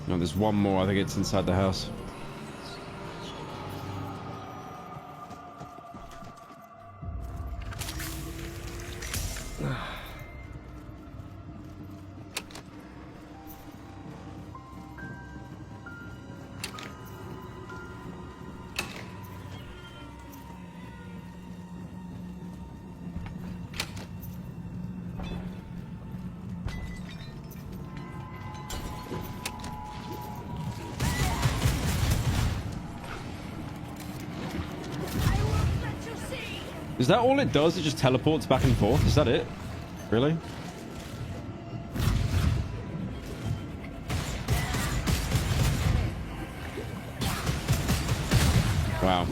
No, there's one more. I think it's inside the house. Is that all it does? It just teleports back and forth? Is that it? Really? Wow.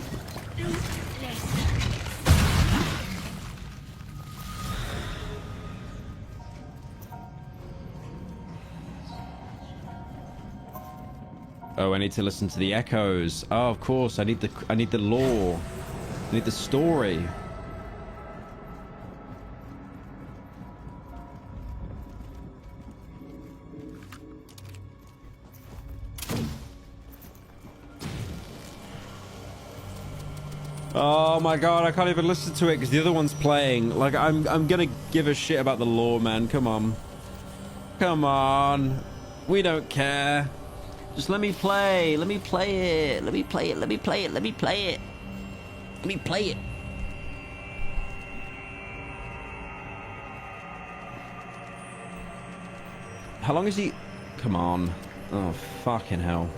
Oh, I need to listen to the echoes. Oh, of course. I need the lore. I need the story. Oh my god, I can't even listen to it because the other one's playing. Like, I'm gonna give a shit about the lore, man. Come on. Come on. We don't care. Just let me play. Let me play it. Let me play it. Let me play it. Let me play it. Let me play it. How long is he? Come on. Oh, fucking hell.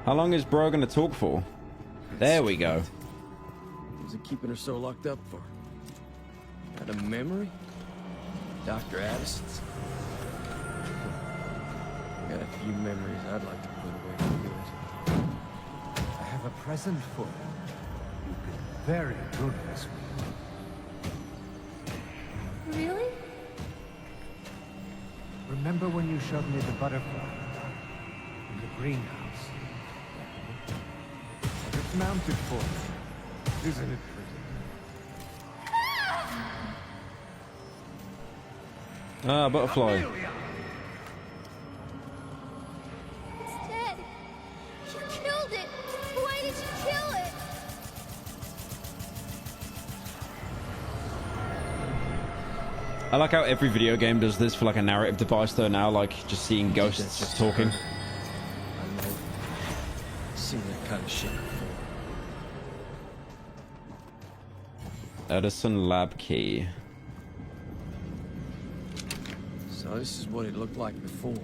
How long is bro gonna talk for? There we go. What's it keeping her so locked up for? Got a memory? Dr. Addison's? Got a few memories I'd like to put away for good. I have a present for you. You've been very good this week. Really? Remember when you showed me the butterfly in the greenhouse? And it's mounted for me. Isn't it pretty? Ah, butterfly. It's dead. You killed it. Why did you kill it? I like how every video game does this for like a narrative device though now, like just seeing ghosts talking. I know. Seen that kind of shit before. Edison lab key. So this is what it looked like before.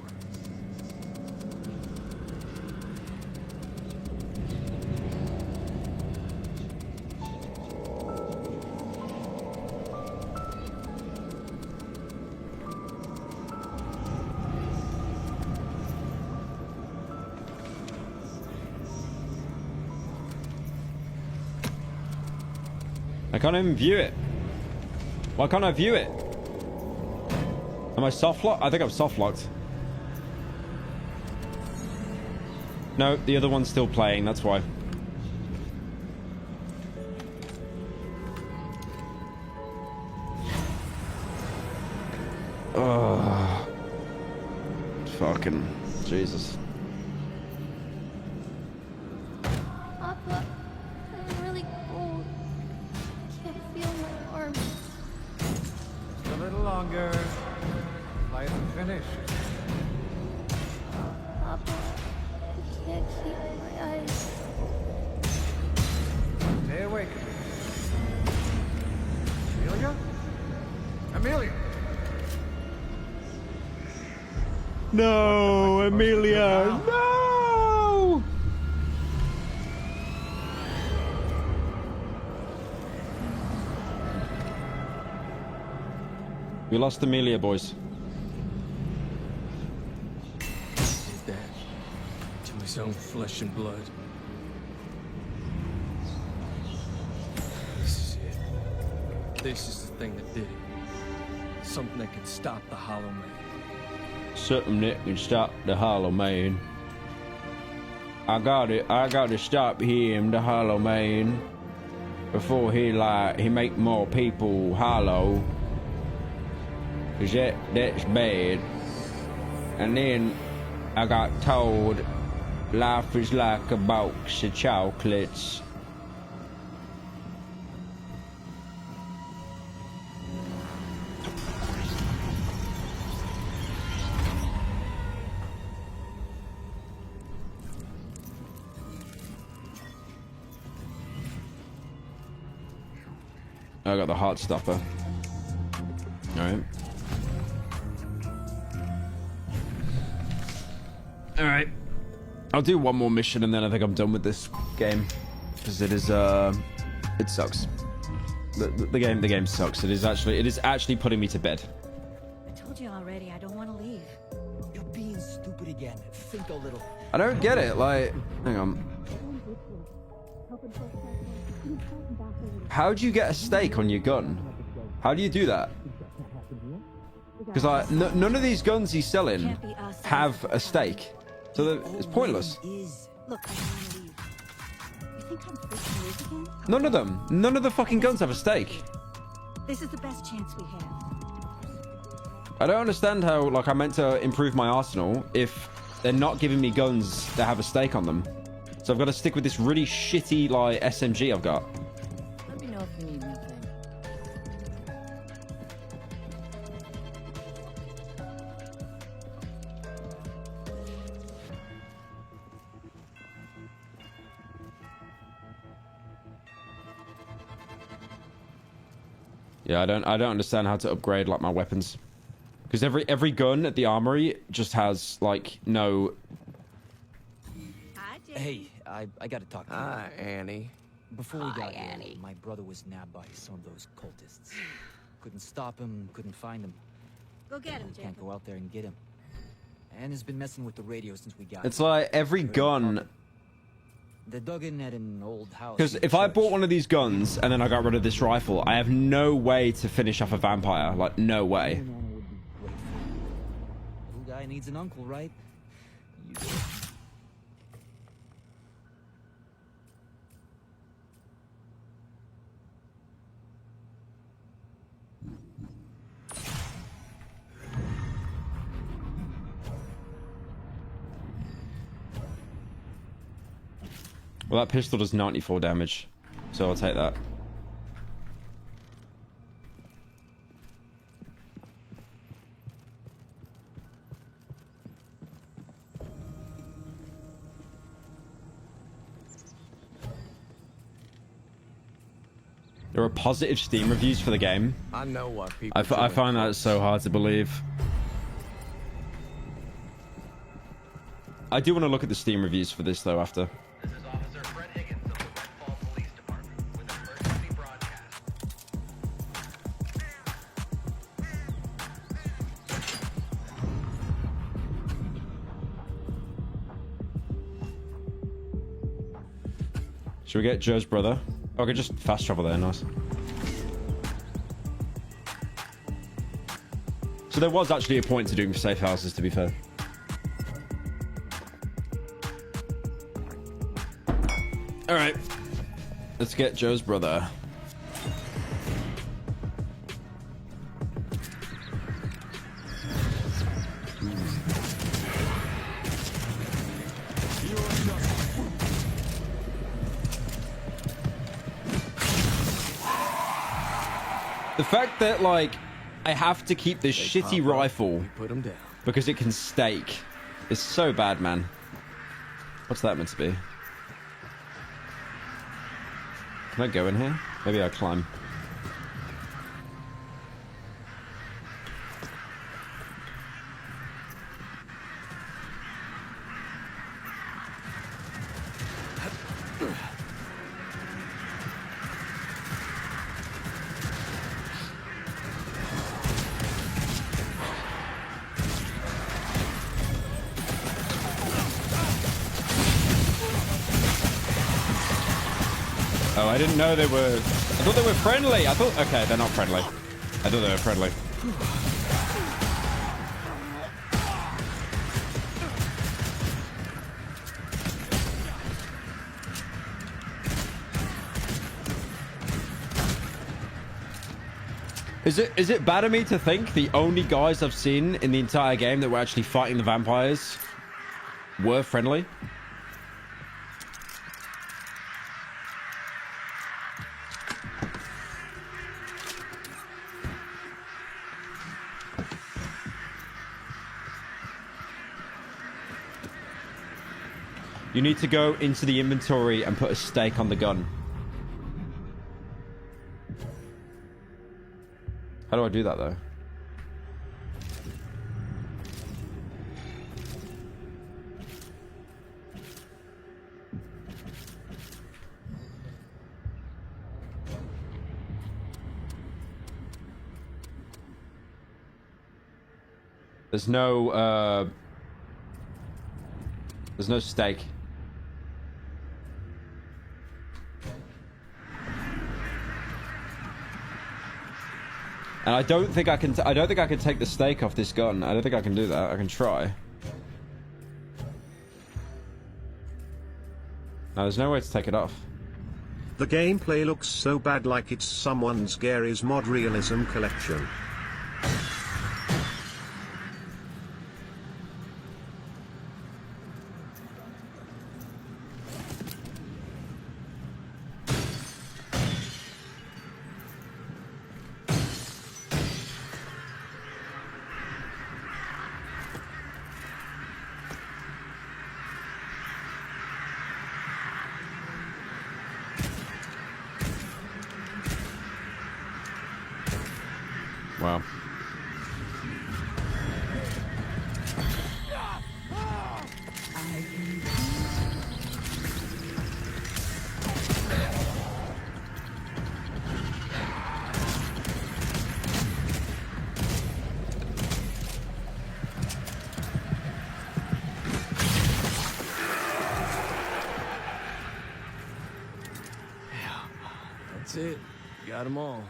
I can't even view it. Why can't I view it? Am I soft locked? I think I'm soft locked. No, the other one's still playing, that's why. Oh. Fucking Jesus. Papa, I'm really cold. I can't feel my arms. Just a little longer. Flight isn't finished. Papa, I can't keep my eyes. Stay awake. Amelia? Amelia! No, Amelia, no! We lost Amelia, boys. His dad. To his own flesh and blood. This is it. This is the thing that did it. Something that could stop the Hollow Man. Something that can stop the Hollow Man. I got to stop him, the Hollow Man, before he make more people hollow. 'Cause that's bad. And then I got told life is like a box of chocolates. I got the heart stopper. Alright. Alright. I'll do one more mission and then I think I'm done with this game. Because it is, it sucks. The game sucks. It is actually putting me to bed. I told you already, I don't want to leave. You're being stupid again. Think a little. I don't get it, like, hang on. How do you get a stake on your gun? How do you do that? Because like, none of these guns he's selling have a stake. So it's pointless. Look, I want to leave. You think I'm 50 years again? None of them. None of the fucking guns have a stake. This is the best chance we have. I don't understand how, like, I'm meant to improve my arsenal if they're not giving me guns that have a stake on them. So I've got to stick with this really shitty, like, SMG I've got. Let me know if you need anything. Yeah, I don't understand how to upgrade, like, my weapons. Because every gun at the armory just has, like, no... Hey, I gotta talk to you. Hi, Annie. Before we got here, my brother was nabbed by some of those cultists. Couldn't stop him, couldn't find him. Go get him, We can't go out there and get him. And has been messing with the radio since we got It's here. like every gun... They dug in at an old house. Because if I bought one of these guns and then I got rid of this rifle, I have no way to finish off a vampire. Like, no way. Little guy needs an uncle, right? You do. Well, that pistol does 94 damage, so I'll take that. There are positive Steam reviews for the game. I know why people. I find that so hard to believe. I do want to look at the Steam reviews for this though after. This is Officer Fred Higgins of the Redfall Police Department with an emergency broadcast. Should we get Joe's brother? Oh, I could just fast travel there, nice. So there was actually a point to doing safe houses, to be fair. Alright. Let's get Joe's brother. The fact that, like, I have to keep this shitty rifle because it can stake is so bad, man. What's that meant to be? Can I go in here? Maybe I climb. Oh, I didn't know they were... I thought they were friendly. I thought... Okay, they're not friendly. I thought they were friendly. Is it bad of me to think the only guys I've seen in the entire game that were actually fighting the vampires were friendly? You need to go into the inventory and put a stake on the gun. How do I do that, though? There's no stake. And I don't think I can take the stake off this gun. I don't think I can do that. I can try. No, there's no way to take it off. The gameplay looks so bad, like it's someone's Gary's mod realism collection. Wow. That's it. Got them all.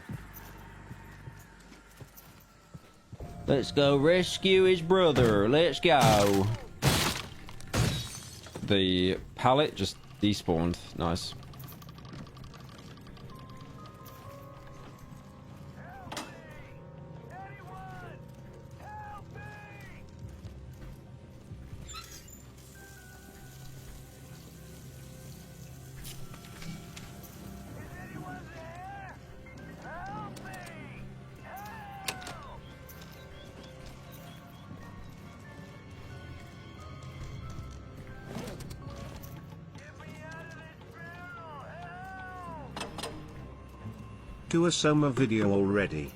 Let's go rescue his brother. Let's go. The pallet just despawned. Nice. Do a Soma video already.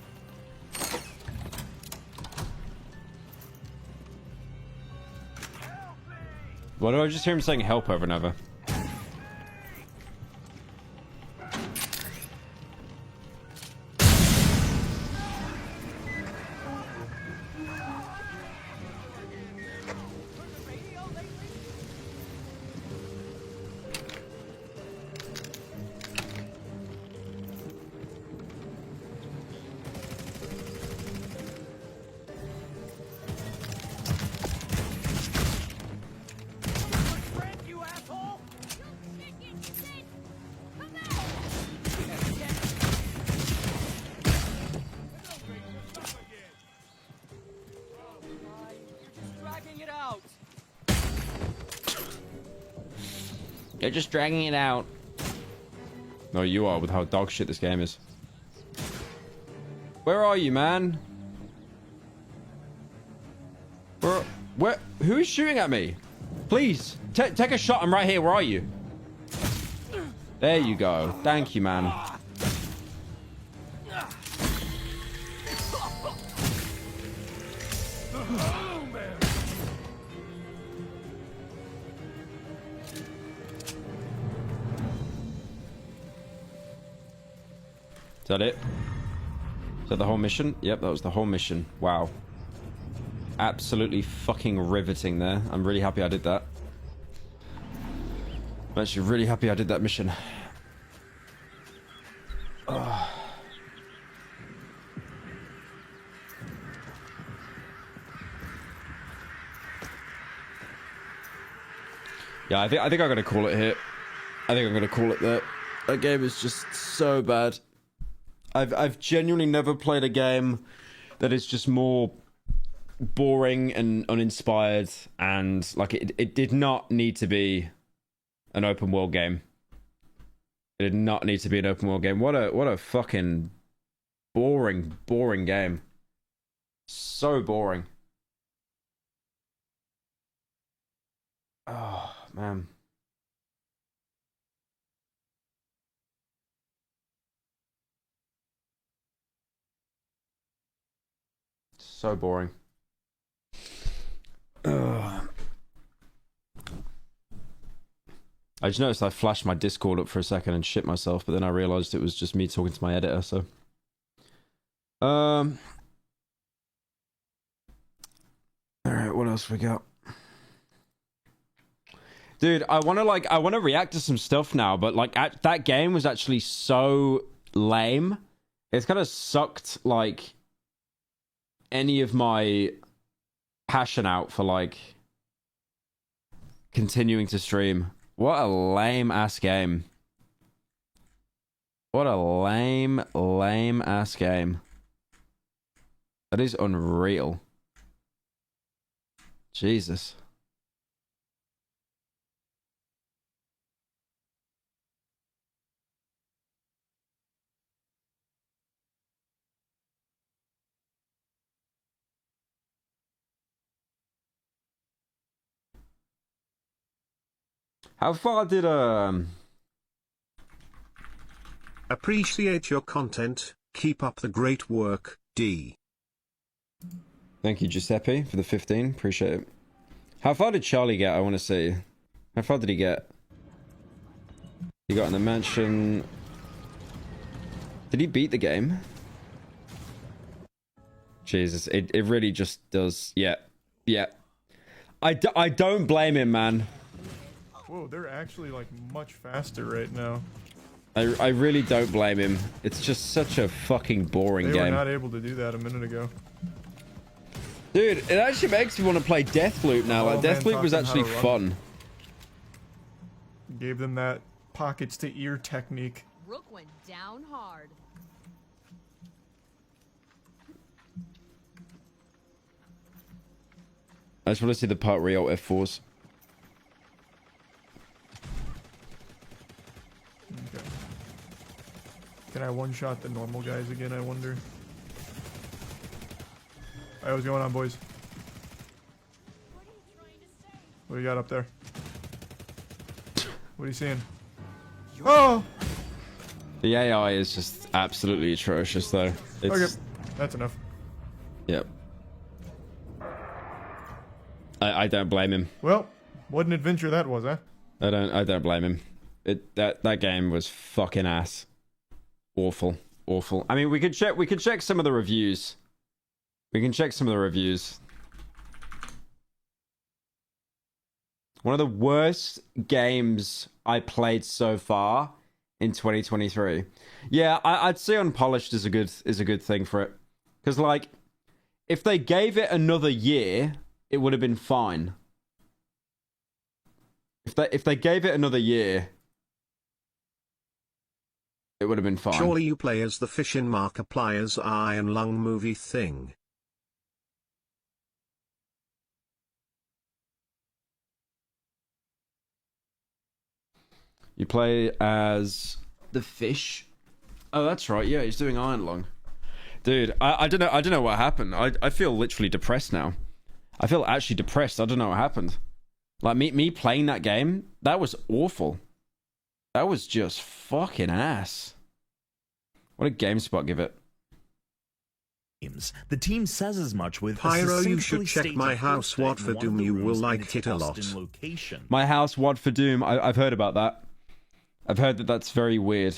Why do I just hear him saying help over and over? You're just dragging it out. No, you are, with how dog shit this game is. Where are you, man? Where? Who is shooting at me? Please, take a shot. I'm right here. Where are you? There you go. Thank you, man. Is that it? Is that the whole mission? Yep, that was the whole mission. Wow. Absolutely fucking riveting there. I'm really happy I did that. I'm actually really happy I did that mission. Ugh. Yeah, I think I'm gonna call it here. I think I'm gonna call it that. That game is just so bad. I've genuinely never played a game that is just more boring and uninspired, and like it did not need to be an open world game. It did not need to be an open world game. What a fucking boring game. So boring. Oh man. So boring. Ugh. I just noticed I flashed my Discord up for a second and shit myself, but then I realized it was just me talking to my editor, so. Alright, what else we got? Dude, I want to react to some stuff now, but like that game was actually so lame. It's kind of sucked like any of my passion out for like continuing to stream. What a lame ass game. What a lame ass game. That is unreal. Jesus. How far did Appreciate your content. Keep up the great work, D. Thank you, Giuseppe, for the 15. Appreciate it. How far did Charlie get? I want to see. How far did he get? He got in the mansion. Did he beat the game? Jesus, it really just does. Yeah. Yeah. I don't blame him, man. Whoa, they're actually like much faster right now. I really don't blame him. It's just such a fucking boring game. They were not able to do that a minute ago. Dude, it actually makes me want to play Deathloop now. Like, Deathloop was actually fun. Gave them that pockets to ear technique. Rook went down hard. I just want to see the part where you F4s. Okay. Can I one-shot the normal guys again, I wonder? Alright, what's going on, boys? What do you got up there? What are you seeing? Oh! The AI is just absolutely atrocious, though. It's... Okay, that's enough. Yep. I don't blame him. Well, what an adventure that was, huh? I don't blame him. That game was fucking ass. Awful. I mean, we could check some of the reviews. We can check some of the reviews. One of the worst games I played so far in 2023. Yeah, I'd say unpolished is a good thing for it. Because like, if they gave it another year, it would have been fine. If they gave it another year, it would have been fine. Surely you play as the fish in Markiplier's Iron Lung movie thing. You play as the fish? Oh, that's right. Yeah, he's doing Iron Lung. Dude, I don't know. I don't know what happened. I feel literally depressed now. I feel actually depressed. I don't know what happened. Like me playing that game, that was awful. That was just fucking ass. What did GameSpot give it? The team says as much with Pyro, you should check my house. What for Doom you will like it a lot. My house, what for Doom? I've heard about that. I've heard that that's very weird.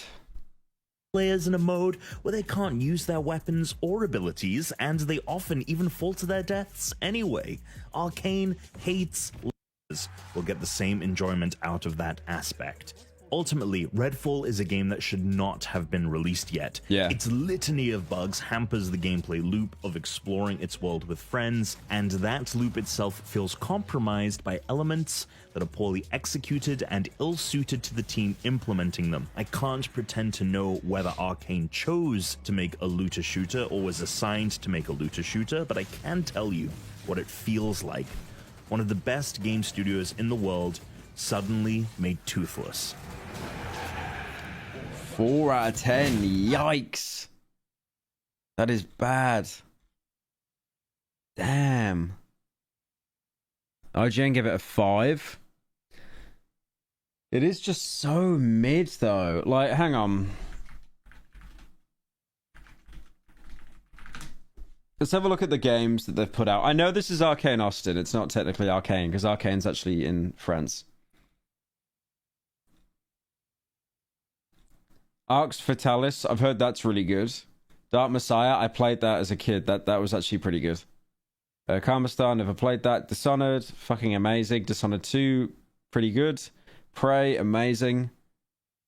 Players in a mode where they can't use their weapons or abilities, and they often even fall to their deaths anyway. Arcane hates players will get the same enjoyment out of that aspect. Ultimately, Redfall is a game that should not have been released yet. Yeah. Its litany of bugs hampers the gameplay loop of exploring its world with friends, and that loop itself feels compromised by elements that are poorly executed and ill-suited to the team implementing them. I can't pretend to know whether Arcane chose to make a looter shooter or was assigned to make a looter shooter, but I can tell you what it feels like. One of the best game studios in the world suddenly made toothless. 4 out of 10. Yikes. That is bad. Damn. IGN give it a 5. It is just so mid, though. Like, hang on. Let's have a look at the games that they've put out. I know this is Arcane Austin. It's not technically Arcane, because Arcane's actually in France. Arx Fatalis, I've heard that's really good. Dark Messiah, I played that as a kid. That was actually pretty good. Karma Star, never played that. Dishonored, fucking amazing. Dishonored 2, pretty good. Prey, amazing.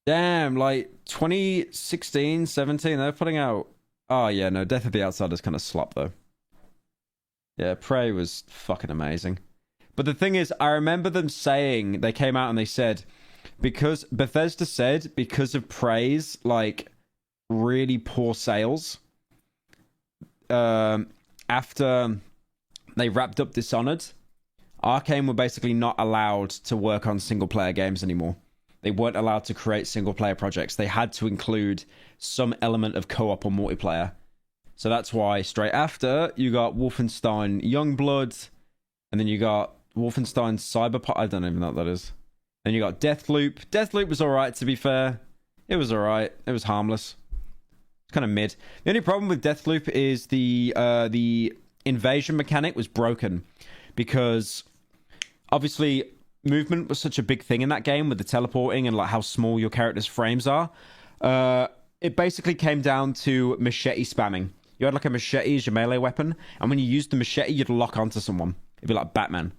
Damn, like 2016, 17, they're putting out... Oh yeah, no, Death of the Outsiders kind of slop though. Yeah, Prey was fucking amazing. But the thing is, I remember them saying, they came out and they said... Because Bethesda said, because of Prey's like really poor sales, after they wrapped up Dishonored, Arcane were basically not allowed to work on single player games anymore. They weren't allowed to create single player projects. They had to include some element of co-op or multiplayer. So that's why straight after you got Wolfenstein Youngblood, and then you got Wolfenstein Cyberpunk. I don't even know what that is. Then you got Deathloop. Deathloop was alright, to be fair. It was alright. It was harmless. It's kind of mid. The only problem with Deathloop is the invasion mechanic was broken. Because, obviously, movement was such a big thing in that game with the teleporting and like how small your character's frames are. It basically came down to machete spamming. You had like a machete as your melee weapon, and when you used the machete, you'd lock onto someone. It'd be like Batman.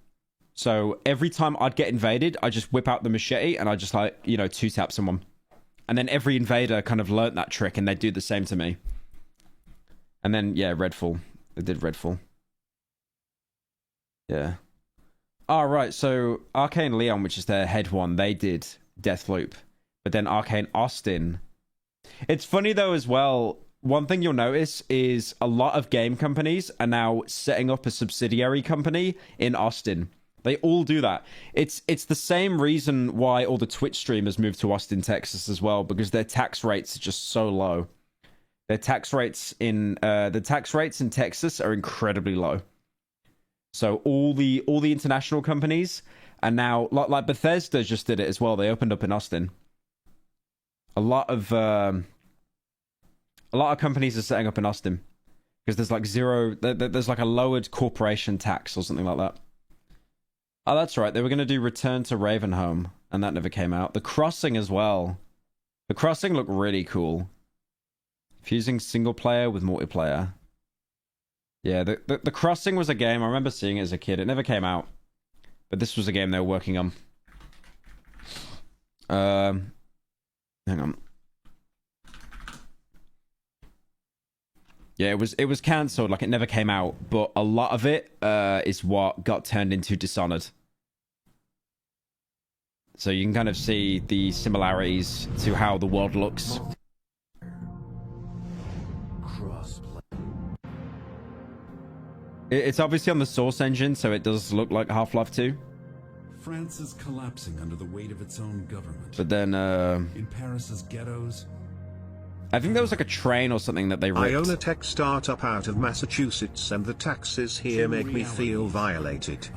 So every time I'd get invaded, I'd just whip out the machete and I'd just like, you know, two-tap someone. And then every invader kind of learnt that trick and they'd do the same to me. And then, yeah, Redfall. They did Redfall. Yeah. Oh, right. So Arcane Leon, which is their head one, they did Deathloop. But then Arcane Austin. It's funny, though, as well. One thing you'll notice is a lot of game companies are now setting up a subsidiary company in Austin. They all do that. It's the same reason why all the Twitch streamers moved to Austin, Texas as well, because their tax rates are just so low. Their tax rates in Texas are incredibly low. So all the international companies are now like Bethesda just did it as well. They opened up in Austin. A lot of companies are setting up in Austin because there's like there's like a lowered corporation tax or something like that. Oh, that's right. They were going to do Return to Ravenholm, and that never came out. The Crossing as well. The Crossing looked really cool. Fusing single player with multiplayer. Yeah, the Crossing was a game. I remember seeing it as a kid. It never came out. But this was a game they were working on. Hang on. Yeah, it was cancelled, like it never came out, but a lot of it is what got turned into Dishonored. So you can kind of see the similarities to how the world looks. It's obviously on the Source engine, so it does look like Half-Life 2. France is collapsing under the weight of its own government. But then, in Paris's ghettos. I think there was like a train or something that they ripped. I own a tech startup out of Massachusetts and the taxes here make me feel violated.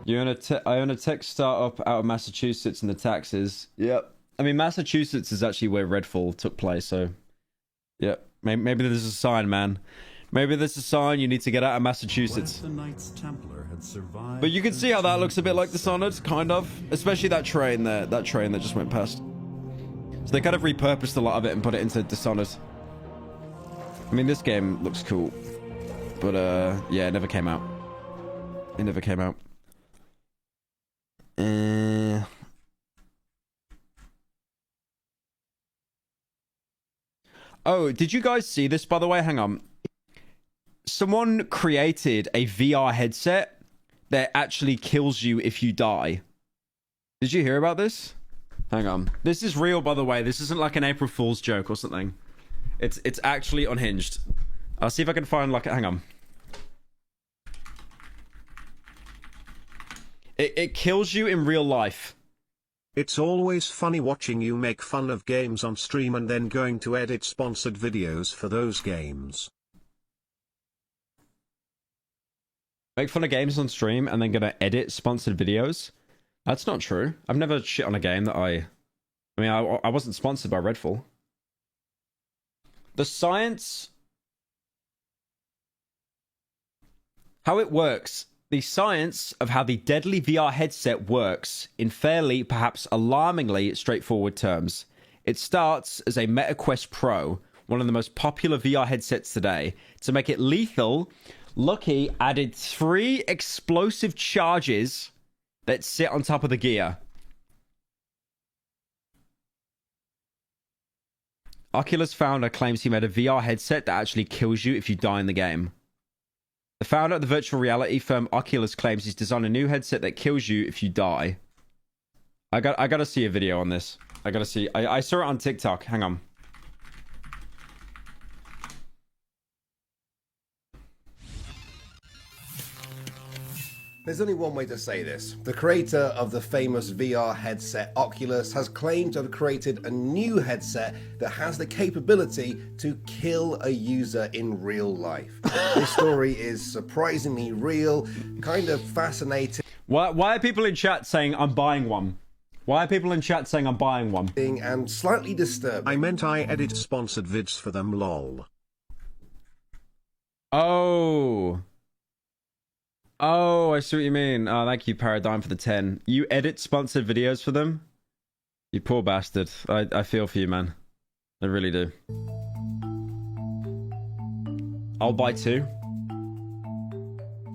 I own a tech startup out of Massachusetts and the taxes. Yep. I mean, Massachusetts is actually where Redfall took place, so... Yep. Maybe there's a sign, man. Maybe there's a sign you need to get out of Massachusetts. But you can see how that looks a bit like Dishonored, kind of. Especially that train there. That train that just went past. So they kind of repurposed a lot of it and put it into Dishonored. I mean, this game looks cool. But, yeah, it never came out. It never came out. Oh, did you guys see this, by the way? Hang on. Someone created a VR headset that actually kills you if you die. Did you hear about this? Hang on. This is real, by the way. This isn't like an April Fool's joke or something. It's actually unhinged. I'll see if I can find like... Hang on. It kills you in real life. It's always funny watching you make fun of games on stream and then going to edit sponsored videos for those games. Make fun of games on stream and then gonna edit sponsored videos? That's not true. I've never shit on a game that I mean, I wasn't sponsored by Redfall. The science... How it works. The science of how the deadly VR headset works in fairly, perhaps alarmingly straightforward terms. It starts as a MetaQuest Pro, one of the most popular VR headsets today. To make it lethal, Lucky added 3 explosive charges that sit on top of the gear. Oculus founder claims he made a VR headset that actually kills you if you die in the game. The founder of the virtual reality firm Oculus claims he's designed a new headset that kills you if you die. I gotta see a video on this. I gotta see. I saw it on TikTok. Hang on. There's only one way to say this. The creator of the famous VR headset Oculus has claimed to have created a new headset that has the capability to kill a user in real life. This story is surprisingly real, kind of fascinating. Why are people in chat saying I'm buying one? Why are people in chat saying I'm buying one? And slightly disturbing. I meant I edit sponsored vids for them, lol. Oh, I see what you mean. Oh, thank you, Paradigm, for the 10. You edit sponsored videos for them? You poor bastard. I feel for you, man. I really do. I'll buy 2.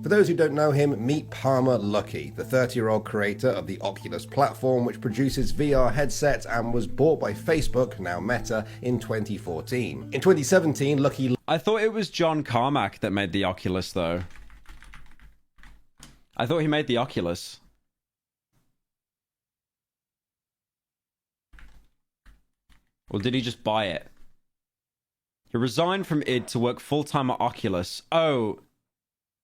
For those who don't know him, meet Palmer Luckey, the 30-year-old creator of the Oculus platform, which produces VR headsets and was bought by Facebook, now Meta, in 2014. In 2017, Luckey... I thought it was John Carmack that made the Oculus, though. I thought he made the Oculus. Or did he just buy it? He resigned from id to work full-time at Oculus. Oh,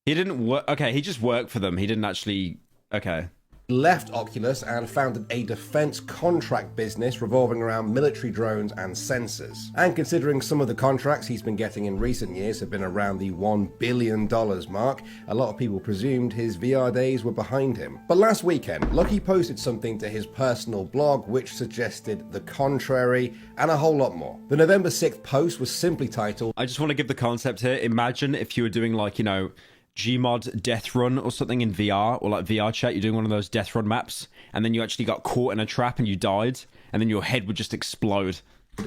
he didn't work... Okay, he just worked for them. He didn't actually... Okay. Left Oculus and founded a defense contract business revolving around military drones and sensors. And considering some of the contracts he's been getting in recent years have been around the $1 billion mark, a lot of people presumed his VR days were behind him. But last weekend, Lucky posted something to his personal blog which suggested the contrary and a whole lot more. The November 6th post was simply titled... I just want to give the concept here. Imagine if you were doing like, you know, Gmod Death Run or something in VR, or like VR chat, you're doing one of those Death Run maps, and then you actually got caught in a trap and you died, and then your head would just explode.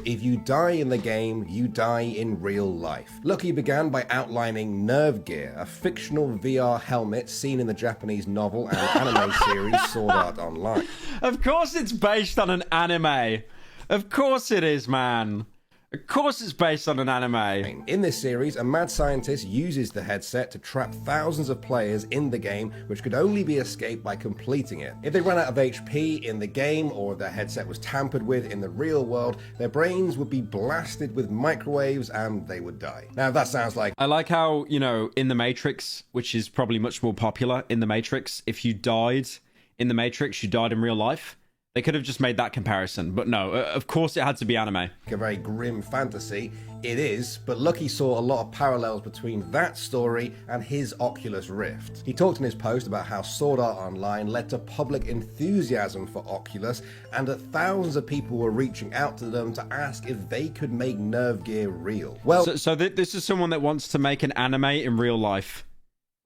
If you die in the game, you die in real life. Lucky began by outlining Nerve Gear, a fictional VR helmet seen in the Japanese novel and anime series Sword Art Online. Of course it's based on an anime. Of course it is, man. Of course it's based on an anime. In this series, a mad scientist uses the headset to trap thousands of players in the game, which could only be escaped by completing it. If they ran out of HP in the game, or if their headset was tampered with in the real world, their brains would be blasted with microwaves and they would die. Now that sounds like... I like how, you know, in The Matrix, which is probably much more popular in The Matrix, if you died in The Matrix, you died in real life. They could have just made that comparison, but no, of course it had to be anime. A very grim fantasy. It is, but Lucky saw a lot of parallels between that story and his Oculus Rift. He talked in his post about how Sword Art Online led to public enthusiasm for Oculus, and that thousands of people were reaching out to them to ask if they could make nerve gear real. Well, so this is someone that wants to make an anime in real life.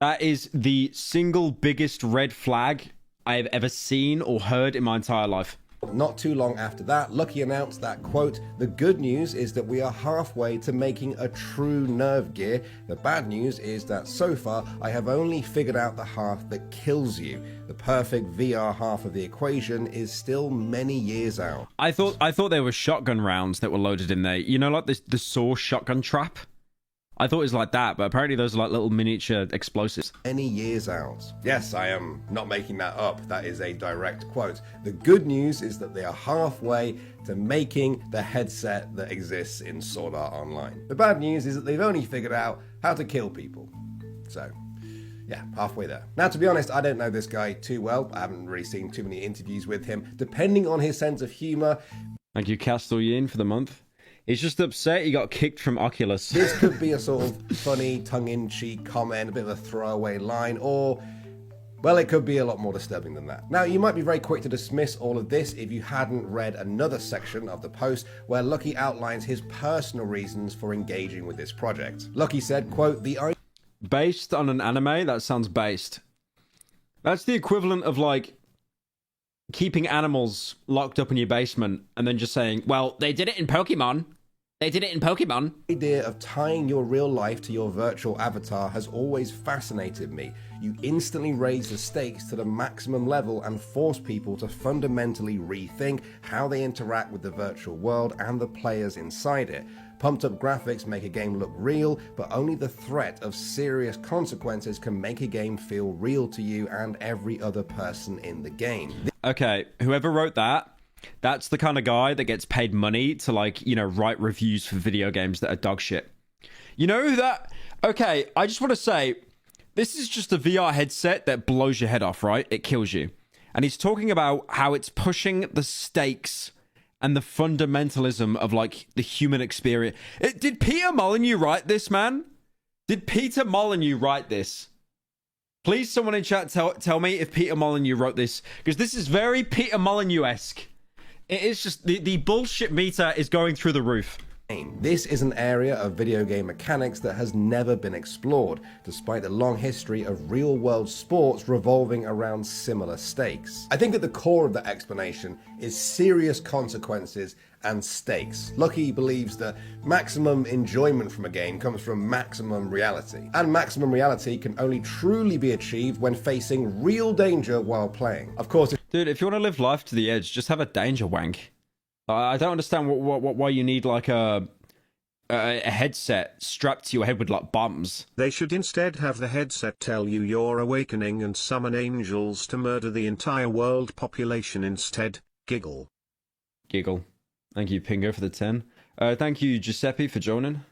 That is the single biggest red flag I have ever seen or heard in my entire life. Not too long after that, Lucky announced that, quote, "The good news is that we are halfway to making a true nerve gear. The bad news is that so far I have only figured out the half that kills you. The perfect VR half of the equation is still many years out." I thought there were shotgun rounds that were loaded in there. You know, like the Saw shotgun trap? I thought it was like that, but apparently those are like little miniature explosives. Many years out. Yes, I am not making that up. That is a direct quote. The good news is that they are halfway to making the headset that exists in Sword Art Online. The bad news is that they've only figured out how to kill people. So, yeah, halfway there. Now, to be honest, I don't know this guy too well. I haven't really seen too many interviews with him. Depending on his sense of humor... Thank you, Castle Yin, for the month. He's just upset he got kicked from Oculus. This could be a sort of funny, tongue-in-cheek comment, a bit of a throwaway line, or, well, it could be a lot more disturbing than that. Now, you might be very quick to dismiss all of this if you hadn't read another section of the post where Lucky outlines his personal reasons for engaging with this project. Lucky said, quote, Based on an anime? That sounds based. That's the equivalent of, like, keeping animals locked up in your basement and then just saying, well, they did it in Pokemon. They did it in Pokemon. The idea of tying your real life to your virtual avatar has always fascinated me. You instantly raise the stakes to the maximum level and force people to fundamentally rethink how they interact with the virtual world and the players inside it. Pumped up graphics make a game look real, but only the threat of serious consequences can make a game feel real to you and every other person in the game. Okay, whoever wrote that, that's the kind of guy that gets paid money to, like, you know, write reviews for video games that are dog shit. You know that? Okay, I just want to say, this is just a VR headset that blows your head off, right? It kills you. And he's talking about how it's pushing the stakes and the fundamentalism of, like, the human experience. Did Peter Molyneux write this, man? Did Peter Molyneux write this? Please, someone in chat, tell me if Peter Molyneux wrote this, because this is very Peter Molyneux-esque. It is just, the bullshit meter is going through the roof. This is an area of video game mechanics that has never been explored, despite the long history of real-world sports revolving around similar stakes. I think at the core of that explanation is serious consequences and stakes. Lucky believes that maximum enjoyment from a game comes from maximum reality, and maximum reality can only truly be achieved when facing real danger while playing. Of course, dude, if you want to live life to the edge, just have a danger wank. I don't understand why you need, like, a headset strapped to your head with, like, bombs. They should instead have the headset tell you you're awakening and summon angels to murder the entire world population instead. Giggle. Giggle. Thank you, Pingo, for the 10. Thank you, Giuseppe, for joining.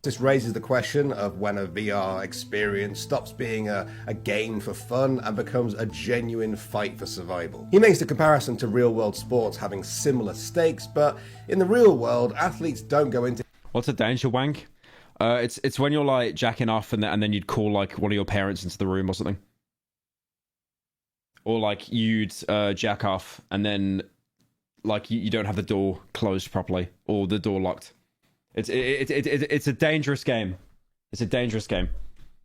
This raises the question of when a VR experience stops being a game for fun and becomes a genuine fight for survival. He makes the comparison to real-world sports having similar stakes, but in the real world, athletes don't go into... What's a danger wank? It's when you're, like, jacking off and then you'd call, like, one of your parents into the room or something. Or, like, you'd jack off and then, like, you don't have the door closed properly or the door locked. It's a dangerous game. It's a dangerous game.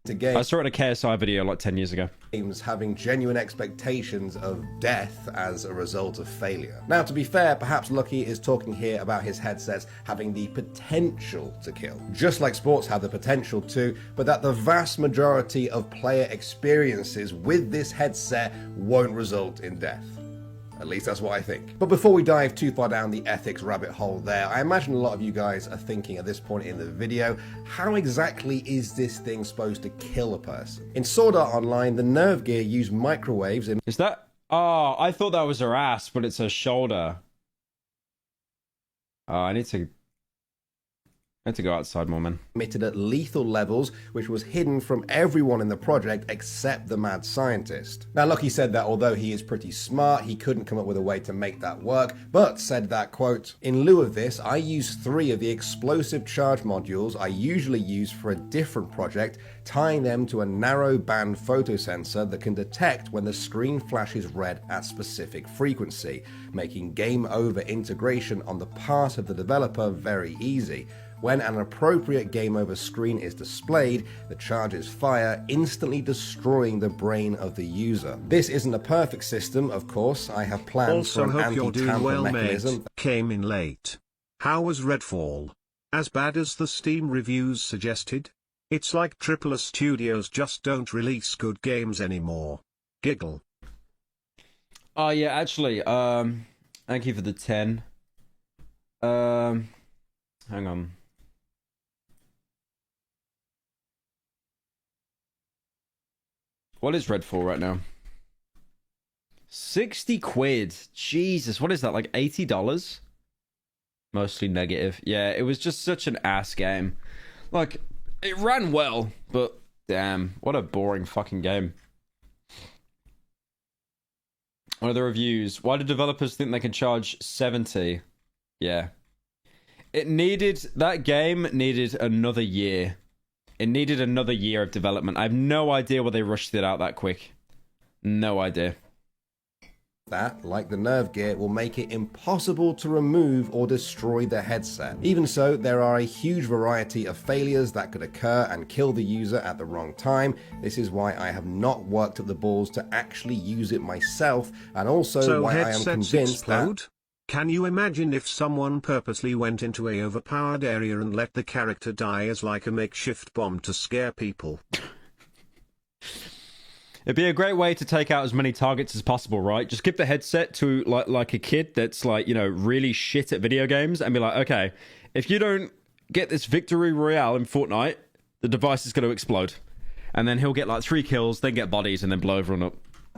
I saw it in a KSI video like 10 years ago. Games having genuine expectations of death as a result of failure. Now, to be fair, perhaps Lucky is talking here about his headsets having the potential to kill. Just like sports have the potential to, but that the vast majority of player experiences with this headset won't result in death. At least that's what I think. But before we dive too far down the ethics rabbit hole there, I imagine a lot of you guys are thinking at this point in the video, how exactly is this thing supposed to kill a person? In Sword Art Online, the nerve gear used microwaves in... Is that... Oh, I thought that was her ass, but it's her shoulder. Oh, I need to... I had to go outside more, man. Emitted at lethal levels, which was hidden from everyone in the project except the mad scientist. Now, Lucky said that although he is pretty smart, he couldn't come up with a way to make that work, but said that, quote, "In lieu of this, I used 3 of the explosive charge modules I usually use for a different project, tying them to a narrow band photosensor that can detect when the screen flashes red at specific frequency, making game over integration on the part of the developer very easy. When an appropriate game over screen is displayed, the charges fire, instantly destroying the brain of the user. This isn't a perfect system, of course. I have plans Also for an hope you're doing anti-tamper well, mechanism." mate. Came in late. How was Redfall? As bad as the Steam reviews suggested? It's like AAA studios just don't release good games anymore. Giggle. Oh yeah, actually, thank you for the 10. Hang on. What is Redfall right now? 60 quid. Jesus, what is that, like $80? Mostly negative. Yeah, it was just such an ass game. Like, it ran well, but damn, what a boring fucking game. What are the reviews? Why do developers think they can charge 70? Yeah. That game needed another year. It needed another year of development. I have no idea why they rushed it out that quick. No idea. That, like the Nerve gear, will make it impossible to remove or destroy the headset. Even so, there are a huge variety of failures that could occur and kill the user at the wrong time. This is why I have not worked up the balls to actually use it myself, and also So why I am headsets convinced explode? that... Can you imagine if someone purposely went into a overpowered area and let the character die as like a makeshift bomb to scare people? It'd be a great way to take out as many targets as possible, right? Just give the headset to like a kid that's like, you know, really shit at video games and be like, okay, if you don't get this victory royale in Fortnite, the device is going to explode. And then he'll get like 3 kills, then get bodies, and then blow everyone up.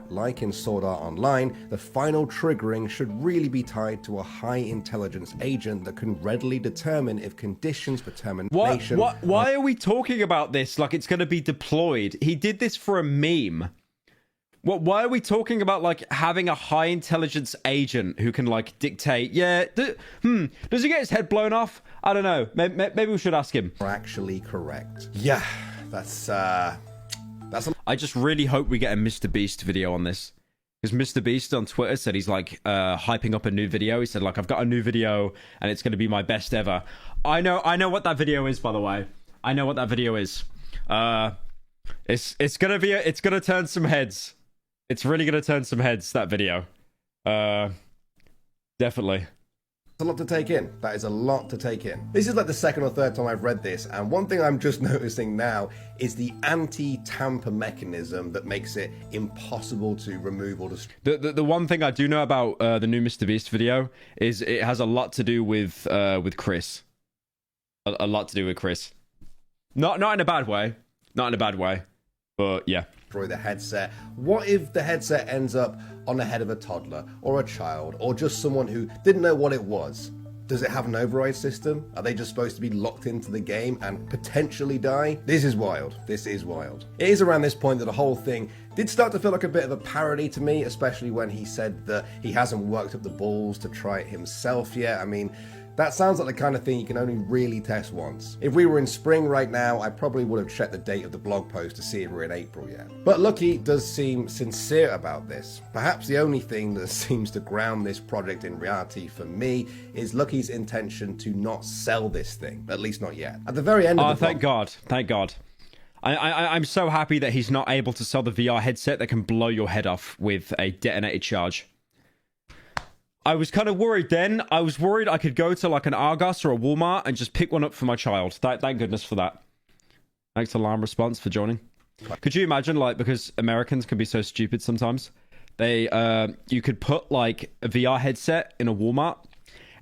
Like in Sword Art Online, the final triggering should really be tied to a high-intelligence agent that can readily determine if conditions for termination... Why are we talking about this like it's going to be deployed? He did this for a meme. Why are we talking about, like, having a high-intelligence agent who can, like, dictate, yeah, does he get his head blown off? I don't know. Maybe we should ask him. ...are actually correct. Yeah, that's I just really hope we get a Mr. Beast video on this. Because Mr. Beast on Twitter said he's like hyping up a new video. He said like, I've got a new video and it's going to be my best ever. I know what that video is, by the way. I know what that video is. It's gonna turn some heads. It's really gonna turn some heads, that video. Definitely. a lot to take in. That is a lot to take in. This is like the second or third time I've read this, and one thing I'm just noticing now is the anti-tamper mechanism that makes it impossible to remove or destroy. The one thing I do know about the new Mr. Beast video is it has a lot to do with Chris. A lot to do with Chris. Not in a bad way. Not in a bad way. But yeah. Destroy the headset. What if the headset ends up on the head of a toddler or a child or just someone who didn't know what it was? Does it have an override system? Are they just supposed to be locked into the game and potentially die? This is wild. This is wild. It is around this point that the whole thing did start to feel like a bit of a parody to me, especially when he said that he hasn't worked up the balls to try it himself yet. I mean, that sounds like the kind of thing you can only really test once. If we were in spring right now, I probably would have checked the date of the blog post to see if we're in April yet. But Lucky does seem sincere about this. Perhaps the only thing that seems to ground this project in reality for me is Lucky's intention to not sell this thing, at least not yet. At the very end of the thank God. Thank God. I'm so happy that he's not able to sell the VR headset that can blow your head off with a detonated charge. I was kind of worried then. I was worried I could go to like an Argos or a Walmart and just pick one up for my child. Thank goodness for that. Thanks, Alarm Response, for joining. Could you imagine, like, because Americans can be so stupid sometimes, you could put like a VR headset in a Walmart,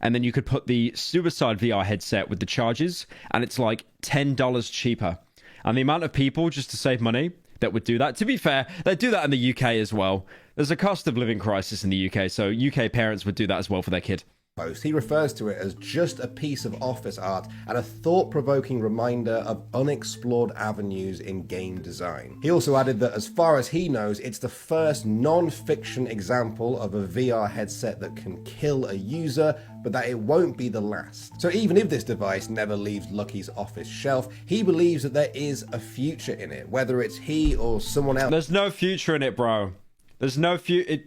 and then you could put the Suicide VR headset with the charges, and it's like $10 cheaper. And the amount of people just to save money that would do that. To be fair, they do that in the UK as well. There's a cost of living crisis in the UK, so UK parents would do that as well for their kid. post, he refers to it as just a piece of office art and a thought-provoking reminder of unexplored avenues in game design. He also added that as far as he knows, it's the first non-fiction example of a VR headset that can kill a user, but that it won't be the last. So even if this device never leaves Lucky's office shelf, he believes that there is a future in it, whether it's he or someone else. There's no future in it, bro. There's no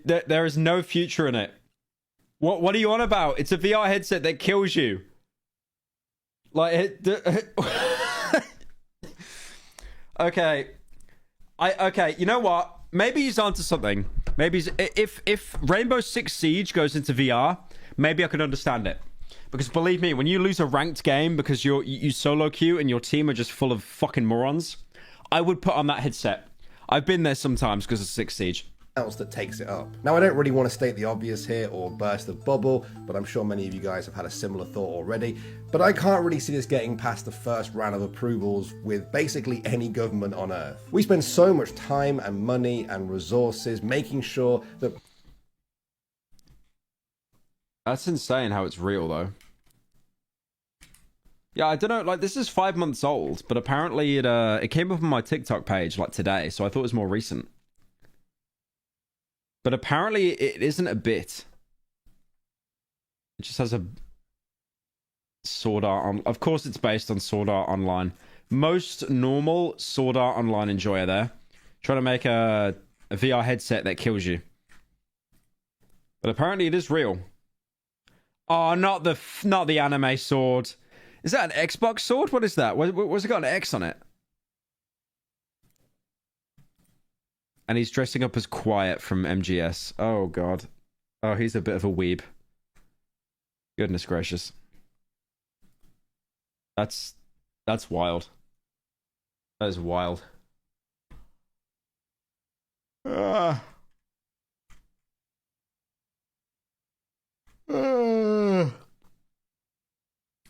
there is no future in it. What are you on about? It's a VR headset that kills you. Like okay. Okay, you know what? Maybe he's onto something. Maybe if Rainbow Six Siege goes into VR, maybe I could understand it. Because believe me, when you lose a ranked game because you solo queue and your team are just full of fucking morons, I would put on that headset. I've been there sometimes because of Six Siege. Else that takes it up. Now, I don't really want to state the obvious here or burst the bubble, but I'm sure many of you guys have had a similar thought already. But I can't really see this getting past the first round of approvals with basically any government on Earth. We spend so much time and money and resources making sure that... That's insane how it's real, though. Yeah, I don't know, like, this is 5 months old, but apparently it came up on my TikTok page, like, today, so I thought it was more recent. But apparently it isn't a bit. It just has a Sword Art on. Of course it's based on Sword Art Online. Most normal Sword Art Online enjoyer there. Trying to make a VR headset that kills you. But apparently it is real. Oh, not the anime sword. Is that an Xbox sword? What is that? What's it got an X on it? And he's dressing up as Quiet from MGS. Oh, God. Oh, he's a bit of a weeb. Goodness gracious. That's wild. That is wild. I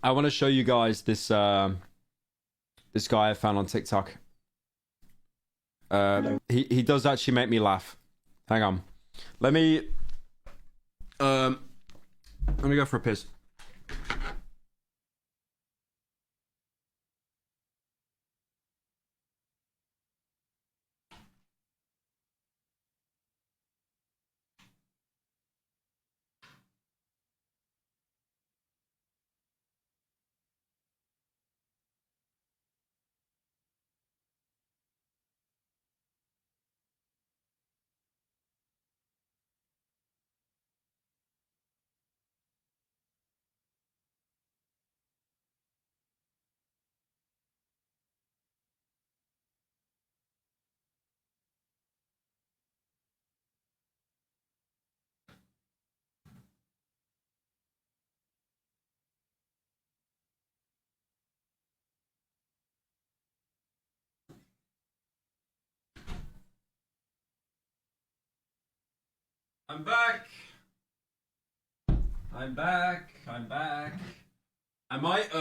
want to show you guys this this guy I found on TikTok. He does actually make me laugh. Hang on. Let me go for a piss. I'm back. I'm back. I might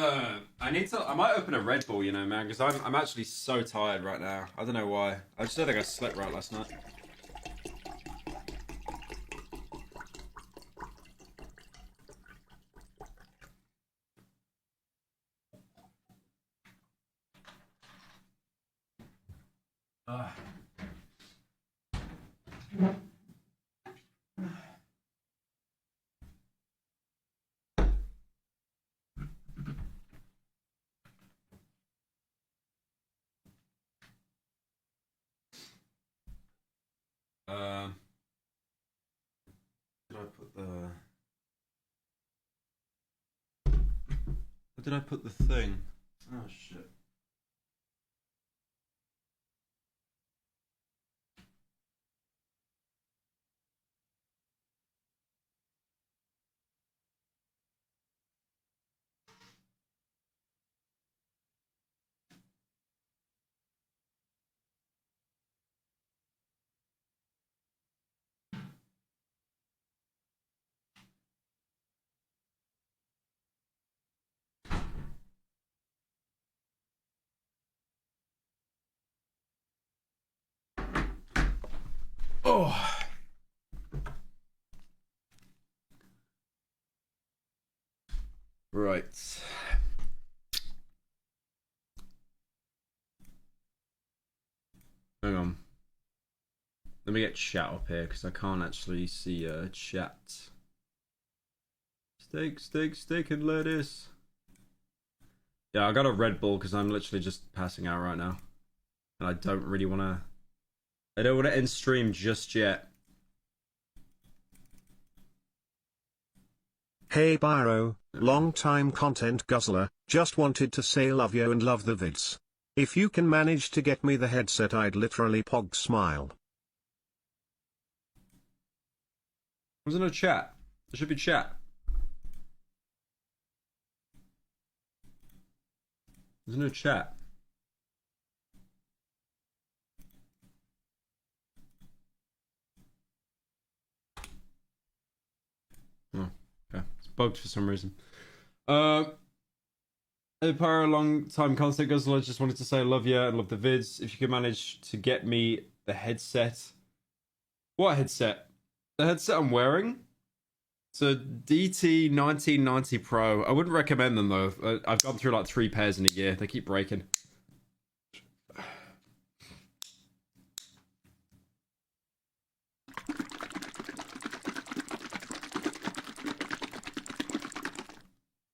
open a Red Bull, you know, man, because I'm actually so tired right now. I don't know why. I just don't think I slept right last night. Where did I put the thing? Oh shit. Oh. Right. Hang on. Let me get chat up here because I can't actually see chat. Steak and lettuce. Yeah, I got a Red Bull because I'm literally just passing out right now. And I don't really want to... I don't want to end stream just yet. Hey Pyro, long-time content guzzler, just wanted to say love you and love the vids. If you can manage to get me the headset, I'd literally pog smile. There's no chat. There should be chat. There's no chat. Oh, okay. It's bugged for some reason. Hey Pyro, long time content guzzler, just wanted to say I love you and love the vids. If you could manage to get me the headset. What headset? The headset I'm wearing? It's a DT 1990 Pro. I wouldn't recommend them though. I've gone through like 3 pairs in a year. They keep breaking.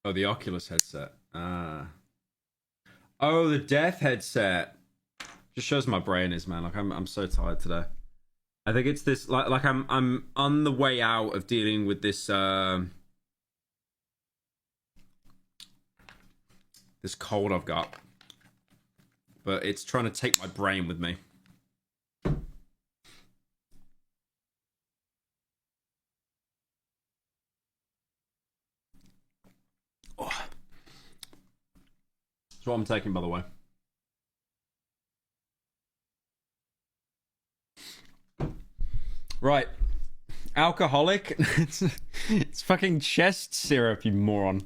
Oh, the Oculus headset. Oh, the Death headset. Just shows my brain is, man. Like I'm so tired today. I think it's this like I'm on the way out of dealing with this this cold I've got. But it's trying to take my brain with me. Oh. That's what I'm taking, by the way. Right. Alcoholic. It's fucking chest syrup, you moron.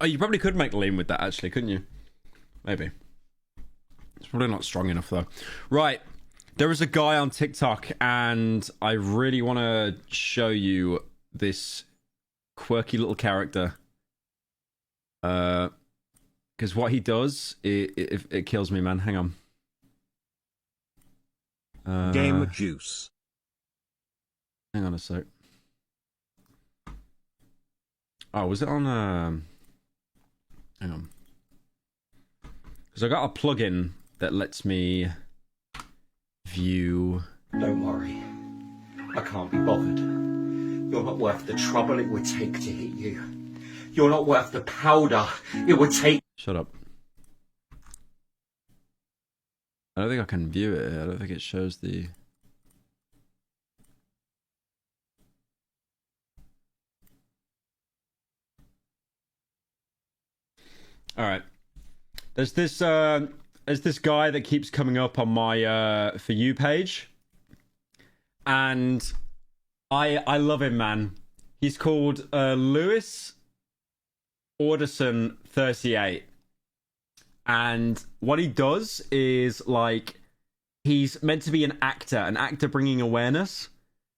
Oh, you probably could make lean with that, actually, couldn't you? Maybe. It's probably not strong enough, though. Right. There is a guy on TikTok, and I really want to show you this quirky little character. Because what he does, it kills me, man. Hang on. Game juice. Hang on a sec. Oh, was it on... Hang on. Because I got a plugin that lets me view... Don't worry. I can't be bothered. You're not worth the trouble it would take to hit you. You're not worth the powder it would take... Shut up. I don't think I can view it. I don't think it shows the... Alright. There's this guy that keeps coming up on my For You page. And I love him, man. He's called Lewis Orderson 38. And what he does is, like, he's meant to be an actor bringing awareness.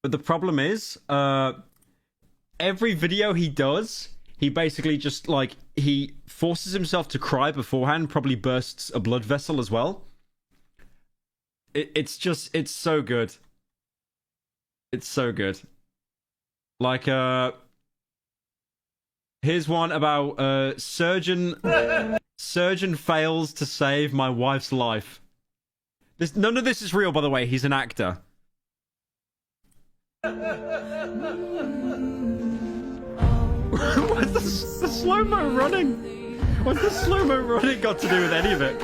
But the problem is, every video he does, he basically just, like, he forces himself to cry beforehand, probably bursts a blood vessel as well. It's so good. It's so good. Like, here's one about, surgeon fails to save my wife's life. None of this is real, by the way. He's an actor. What's the slow-mo running? What's the slow-mo running got to do with any of it?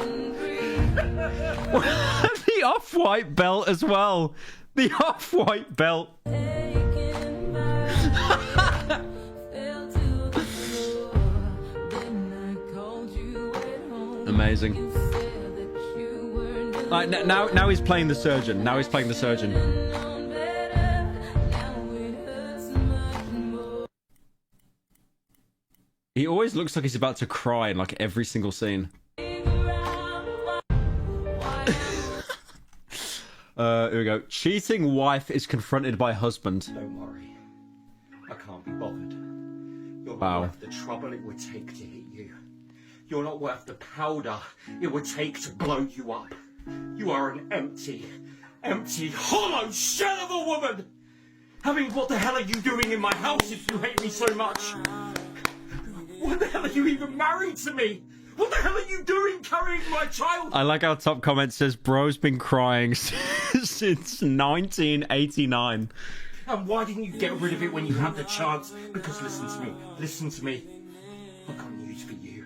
The off-white belt as well. The off-white belt. Amazing. Like, now he's playing the surgeon. Now he's playing the surgeon. He always looks like he's about to cry in like every single scene. Here we go. Cheating wife is confronted by husband. Don't worry. I can't be bothered. You're not Wow. worth the trouble it would take to hit you. You're not worth the powder it would take to blow you up. You are an empty, hollow shell of a woman! I mean, what the hell are you doing in my house if you hate me so much? What the hell are you even married to me? What the hell are you doing carrying my child? I like our top comment says, bro's been crying since 1989. And why didn't you get rid of it when you had the chance? Because listen to me. I got news for you.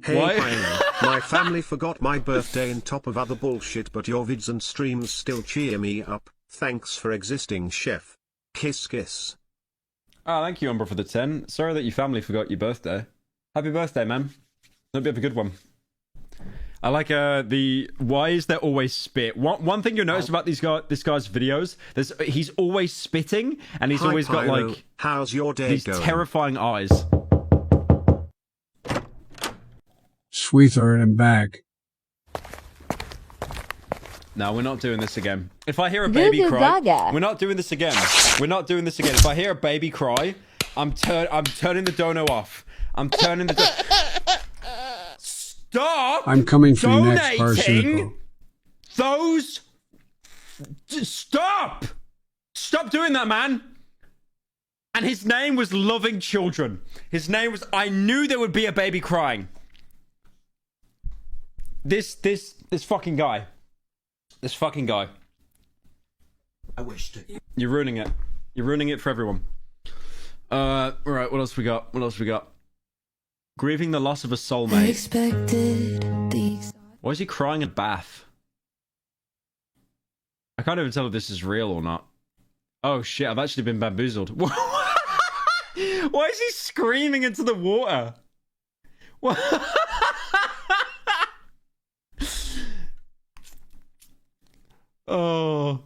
Hey, Why? Brian, my family forgot my birthday on top of other bullshit, but your vids and streams still cheer me up. Thanks for existing, chef. Kiss kiss. Oh, thank you, Umbra, for the 10. Sorry that your family forgot your birthday. Happy birthday, man. That'd be a good one. I like the why is there always spit? One thing you'll notice about this guy's videos, he's always spitting, and he's Hi, always got Pyro. like How's your day these going? terrifying eyes. Sweetheart, I'm back. No, we're not doing this again. If I hear a baby cry, we're not doing this again. We're not doing this again. If I hear a baby cry, I'm turning the dono off. I'm turning the Stop! I'm coming for you next, donating pyrocynical. those. Stop! Stop doing that, man. And his name was Loving Children. His name was. I knew there would be a baby crying. This fucking guy. This fucking guy. I wished it. You're ruining it. You're ruining it for everyone. Right, what else we got? What else we got? Grieving the loss of a soulmate. Why is he crying in a bath? I can't even tell if this is real or not. Oh shit, I've actually been bamboozled. Why is he screaming into the water? What? Oh.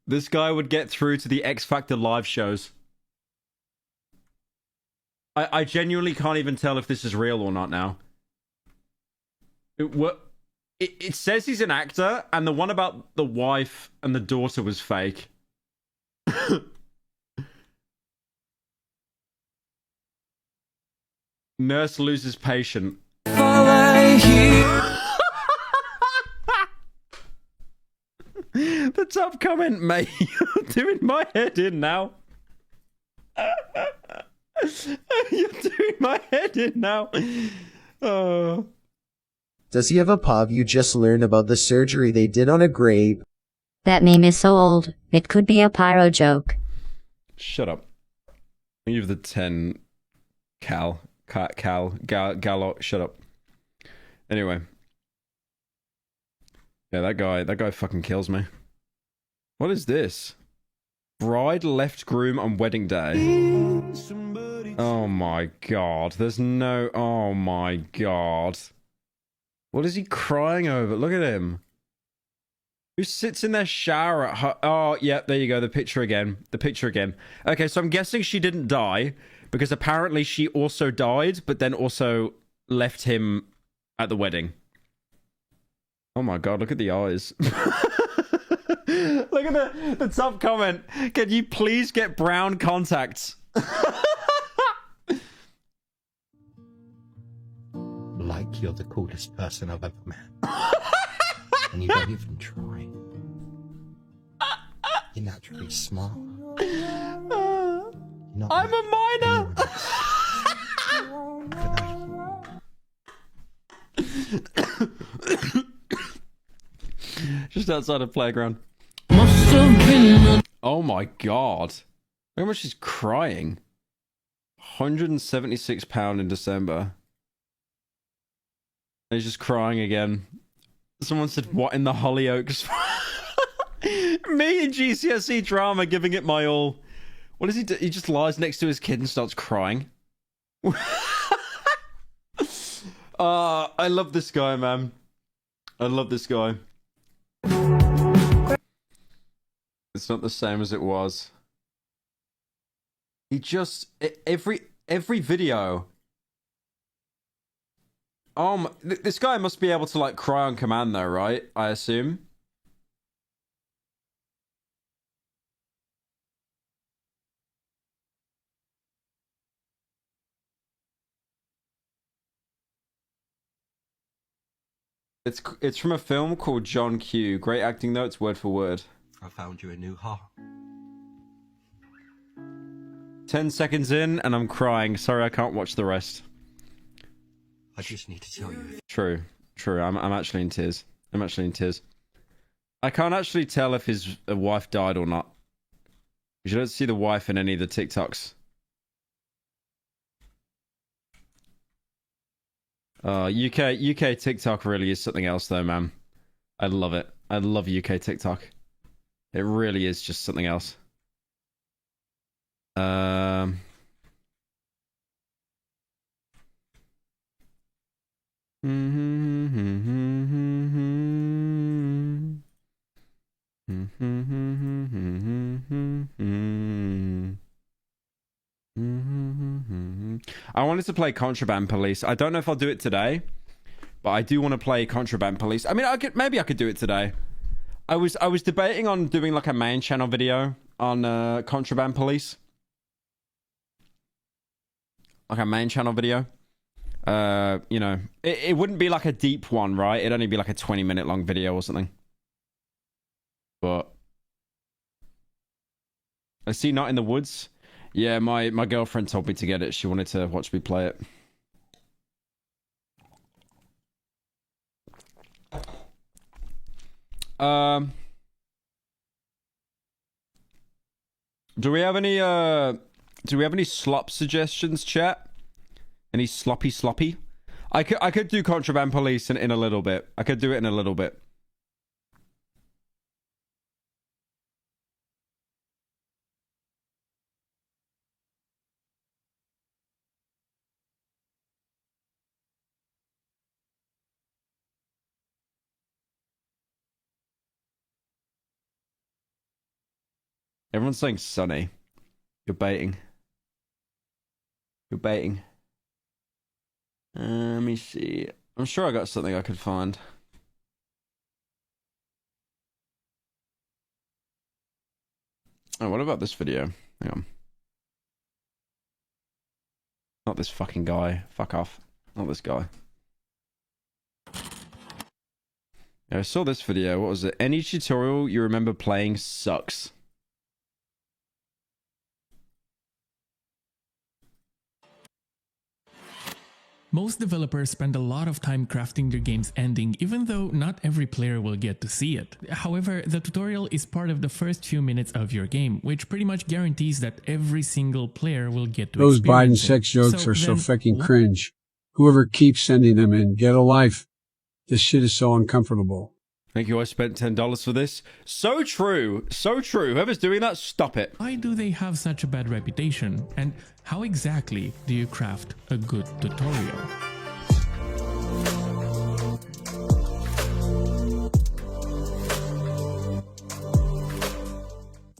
This guy would get through to the X Factor live shows. I genuinely can't even tell if this is real or not now. It says he's an actor, and the one about the wife and the daughter was fake. Nurse loses patient. The top comment, mate. You're doing my head in now. You're doing my head in now. Oh. Does he have a pub? You just learned about the surgery they did on a grape. That meme is so old, it could be a pyro joke. Shut up. I'll give the 10 Gallo. Shut up. Anyway. Yeah, that guy fucking kills me. What is this? Bride left groom on wedding day. Oh my god. There's no... Oh my god. What is he crying over? Look at him. Who sits in their shower at her... Oh, yeah, there you go. The picture again. The picture again. Okay, so I'm guessing she didn't die, because apparently she also died, but then also left him at the wedding. Oh my god, look at the eyes. Look at the top comment. Can you please get brown contacts? Like you're the coolest person I've ever met. And you don't even try. You're naturally smart. I'm a minor! Just outside a playground. Oh my god. Look how much she's crying. £176 in December. And he's just crying again. Someone said, what in the Hollyoaks? Me in GCSE drama giving it my all. What does he do? He just lies next to his kid and starts crying. I love this guy, man. I love this guy. It's not the same as it was. He just... Every video... This guy must be able to like cry on command though, right? I assume. It's from a film called John Q. Great acting though, it's word for word. I found you a new heart. 10 seconds in and I'm crying. Sorry, I can't watch the rest. I just need to tell you. True. I'm actually in tears. I can't actually tell if his wife died or not. You don't see the wife in any of the TikToks. UK TikTok really is something else though, man. I love it. I love UK TikTok. It really is just something else. I wanted to play Contraband Police. I don't know if I'll do it today, but I do want to play Contraband Police. I mean, maybe I could do it today. I was debating on doing like a main channel video on Contraband Police. Like a main channel video. You know, it wouldn't be like a deep one, right? It'd only be like a 20-minute long video or something. But I see Not in the Woods. Yeah, my girlfriend told me to get it. She wanted to watch me play it. Do we have any slop suggestions, chat? Any sloppy? I could do Contraband Police in a little bit. I could do it in a little bit. Everyone's saying Sunny. You're baiting. Let me see. I'm sure I got something I could find. Oh, what about this video? Hang on. Not this fucking guy. Fuck off. Not this guy. Yeah, I saw this video. What was it? Any tutorial you remember playing sucks. Most developers spend a lot of time crafting their game's ending, even though not every player will get to see it. However, the tutorial is part of the first few minutes of your game, which pretty much guarantees that every single player will get to Those Biden experience it. sex jokes So are so then fucking cringe. Whoever keeps sending them in, get a life. This shit is so uncomfortable. Thank you, I spent $10 for this. So true. Whoever's doing that, stop it. Why do they have such a bad reputation? And how exactly do you craft a good tutorial?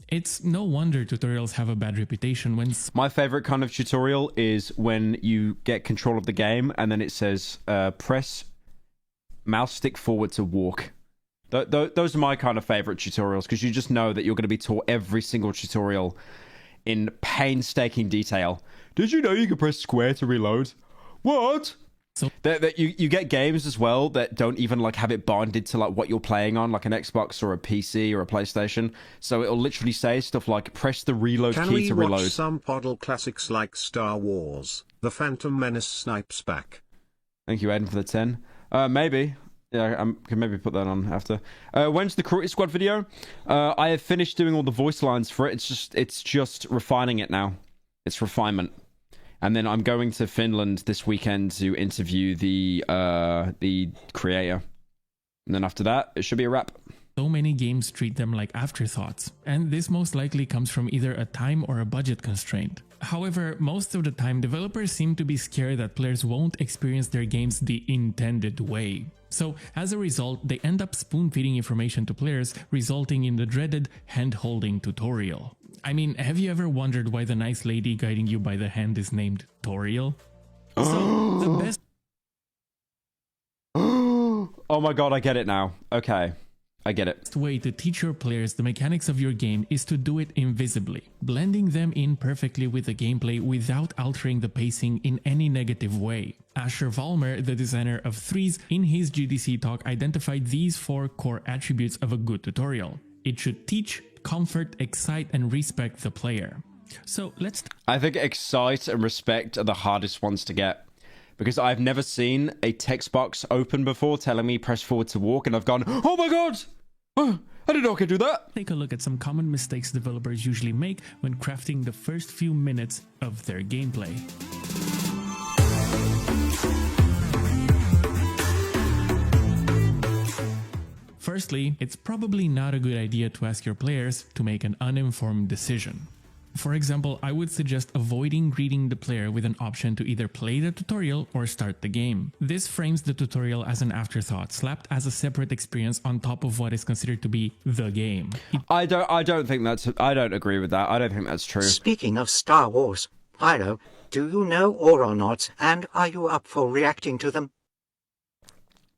It's no wonder tutorials have a bad reputation when... My favorite kind of tutorial is when you get control of the game and then it says, press mouse stick forward to walk. Those are my kind of favorite tutorials because you just know that you're going to be taught every single tutorial in painstaking detail. Did you know you can press square to reload? What? So that you get games as well that don't even like have it bonded to like what you're playing on, like an Xbox or a PC or a PlayStation. So it'll literally say stuff like press the reload key to reload. Can we watch some Poddle classics like Star Wars? The Phantom Menace snipes back. Thank you, Aiden, for the 10. Maybe. Yeah, I can maybe put that on after. When's the Cruelty Squad video? I have finished doing all the voice lines for it. It's just refining it now. It's refinement. And then I'm going to Finland this weekend to interview the creator. And then after that, it should be a wrap. So many games treat them like afterthoughts, and this most likely comes from either a time or a budget constraint. However, most of the time, developers seem to be scared that players won't experience their games the intended way. So, as a result, they end up spoon-feeding information to players, resulting in the dreaded hand-holding tutorial. I mean, have you ever wondered why the nice lady guiding you by the hand is named Toriel? So, the best Oh my god, I get it now. Okay. I get it. The way to teach your players the mechanics of your game is to do it invisibly, blending them in perfectly with the gameplay without altering the pacing in any negative way. Asher Vollmer, the designer of Threes, in his GDC talk identified these 4 core attributes of a good tutorial. It should teach, comfort, excite, and respect the player. So let's... I think excite and respect are the hardest ones to get. Because I've never seen a text box open before telling me press forward to walk, and I've gone, oh my god! Oh, I didn't know I could do that! Take a look at some common mistakes developers usually make when crafting the first few minutes of their gameplay. Firstly, it's probably not a good idea to ask your players to make an uninformed decision. For example, I would suggest avoiding greeting the player with an option to either play the tutorial or start the game. This frames the tutorial as an afterthought, slapped as a separate experience on top of what is considered to be the game. I don't agree with that. I don't think that's true. Speaking of Star Wars, Pyro, do you know Aeronauts, and are you up for reacting to them?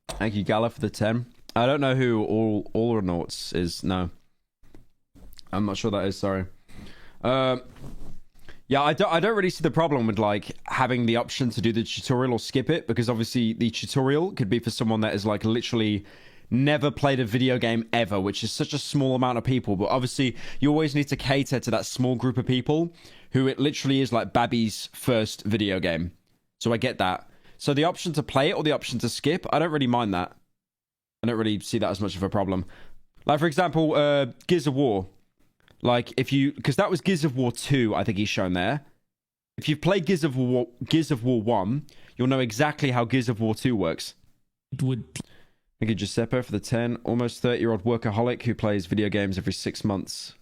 Thank you, Gala, for the 10. I don't know who Aeronauts is. No. I'm not sure that is, sorry. Yeah, I don't really see the problem with like having the option to do the tutorial or skip it, because obviously the tutorial could be for someone that is like literally never played a video game ever, which is such a small amount of people. But obviously you always need to cater to that small group of people who it literally is like Babby's first video game. So I get that. So the option to play it or the option to skip, I don't really mind that. I don't really see that as much of a problem. Like, for example, Gears of War. Like, if you... Because that was Gears of War 2, I think he's shown there. If you've played Gears of War 1, you'll know exactly how Gears of War 2 works. It would... Thank you, Giuseppe, for the 10. Almost 30-year-old workaholic who plays video games every 6 months.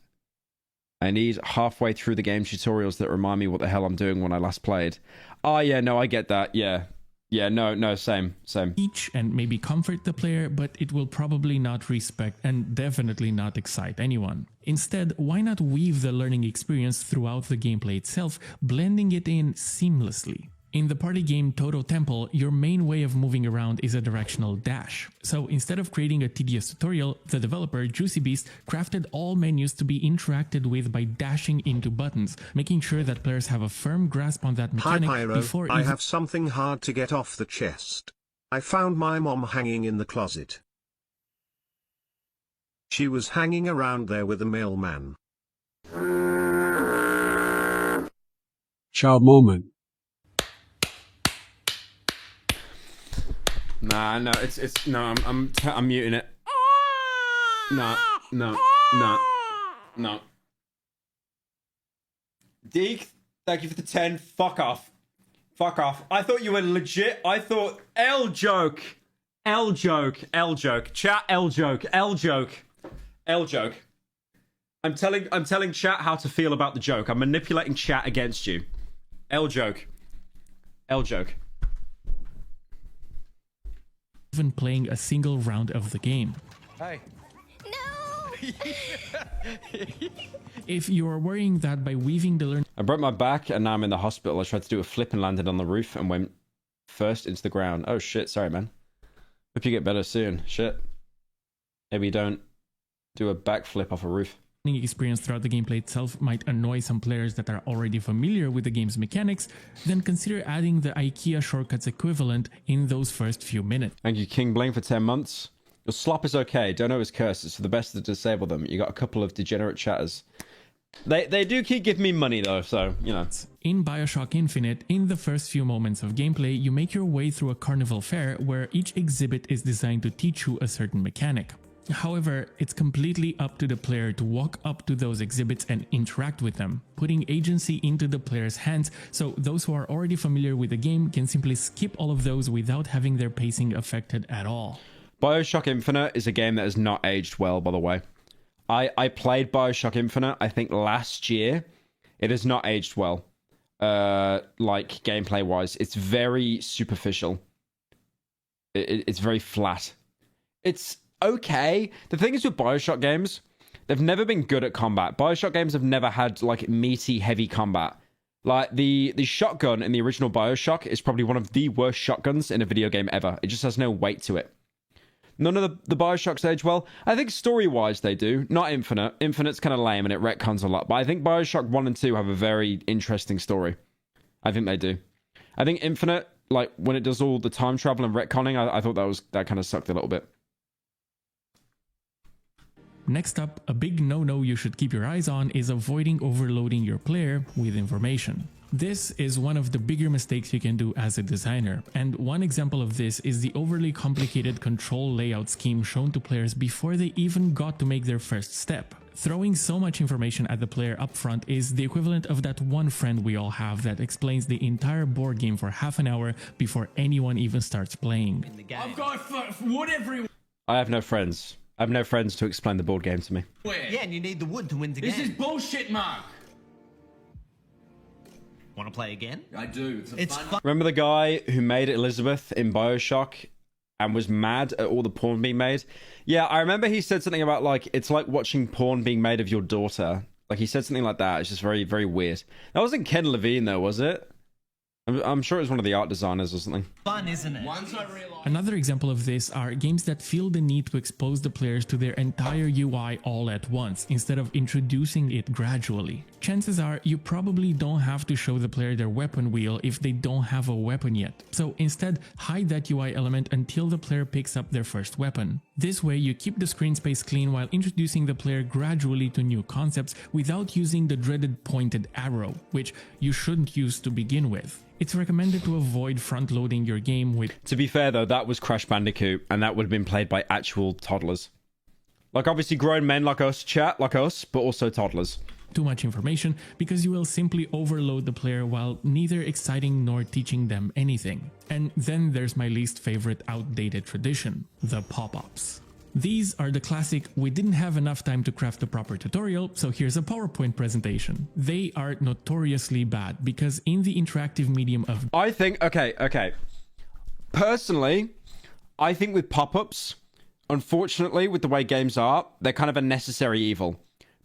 I need halfway through the game tutorials that remind me what the hell I'm doing when I last played. Oh, yeah, no, I get that. Yeah. Yeah, no, same. Teach and maybe comfort the player, but it will probably not respect and definitely not excite anyone. Instead, why not weave the learning experience throughout the gameplay itself, blending it in seamlessly? In the party game Toto Temple, your main way of moving around is a directional dash. So instead of creating a tedious tutorial, the developer, Juicy Beast, crafted all menus to be interacted with by dashing into buttons, making sure that players have a firm grasp on that mechanic. Hi Pyro, before I have something hard to get off the chest. I found my mom hanging in the closet. She was hanging around there with a mailman. Child moment. Nah, no, no, I'm muting it. No. Deke, thank you for the 10. Fuck off. I thought you were legit. I thought L joke. Chat L joke. I'm telling chat how to feel about the joke. I'm manipulating chat against you. L joke. Even playing a single round of the game. Hey. No! If you are worrying that by weaving the learning... I broke my back and now I'm in the hospital. I tried to do a flip and landed on the roof and went first into the ground. Oh shit, sorry man. Hope you get better soon. Shit. Maybe you don't do a backflip off a roof. Experience throughout the gameplay itself might annoy some players that are already familiar with the game's mechanics, then consider adding the IKEA shortcuts equivalent in those first few minutes. Thank you, King Bling, for 10 months. Your slop is okay. Don't know his curses. For the best to disable them. You got a couple of degenerate chatters. They do keep giving me money though, so, you know. In Bioshock Infinite, in the first few moments of gameplay, you make your way through a carnival fair where each exhibit is designed to teach you a certain mechanic. However, it's completely up to the player to walk up to those exhibits and interact with them, putting agency into the player's hands, so those who are already familiar with the game can simply skip all of those without having their pacing affected at all. Bioshock Infinite is a game that has not aged well, by the way. I played Bioshock Infinite, I think last year. It has not aged well, like gameplay-wise. It's very superficial. It's very flat. It's okay. The thing is with Bioshock games, they've never been good at combat. Bioshock games have never had like meaty, heavy combat. Like the shotgun in the original Bioshock is probably one of the worst shotguns in a video game ever. It just has no weight to it. None of the Bioshocks age well. I think story-wise they do. Not Infinite. Infinite's kind of lame and it retcons a lot. But I think Bioshock 1 and 2 have a very interesting story. I think they do. I think Infinite, like, when it does all the time travel and retconning, I thought that kind of sucked a little bit. Next up, a big no-no you should keep your eyes on is avoiding overloading your player with information. This is one of the bigger mistakes you can do as a designer, and one example of this is the overly complicated control layout scheme shown to players before they even got to make their first step. Throwing so much information at the player up front is the equivalent of that one friend we all have that explains the entire board game for half an hour before anyone even starts playing. I've got wood everywhere. I have no friends. I have no friends to explain the board game to me. Yeah, and you need the wood to win the game. This is bullshit, Mark. Want to play again? I do. It's fun. Remember the guy who made Elizabeth in Bioshock and was mad at all the porn being made? Yeah, I remember he said something about, like, it's like watching porn being made of your daughter. Like, he said something like that. It's just very, very weird. That wasn't Ken Levine, though, was it? I'm sure it was one of the art designers or something. Fun, isn't it? Once I realized... Another example of this are games that feel the need to expose the players to their entire UI all at once, instead of introducing it gradually. Chances are you probably don't have to show the player their weapon wheel if they don't have a weapon yet, so instead hide that UI element until the player picks up their first weapon. This way you keep the screen space clean while introducing the player gradually to new concepts without using the dreaded pointed arrow, which you shouldn't use to begin with. It's recommended to avoid front-loading your game with... To be fair, though, that was Crash Bandicoot, and that would have been played by actual toddlers. Like, obviously grown men like us, chat like us, but also toddlers. Too much information, because you will simply overload the player while neither exciting nor teaching them anything. And then there's my least favorite outdated tradition, the pop-ups. These are the classic, we didn't have enough time to craft the proper tutorial, so here's a PowerPoint presentation. They are notoriously bad, because in the interactive medium of... I think, okay. Personally, I think with pop-ups, unfortunately, with the way games are, they're kind of a necessary evil.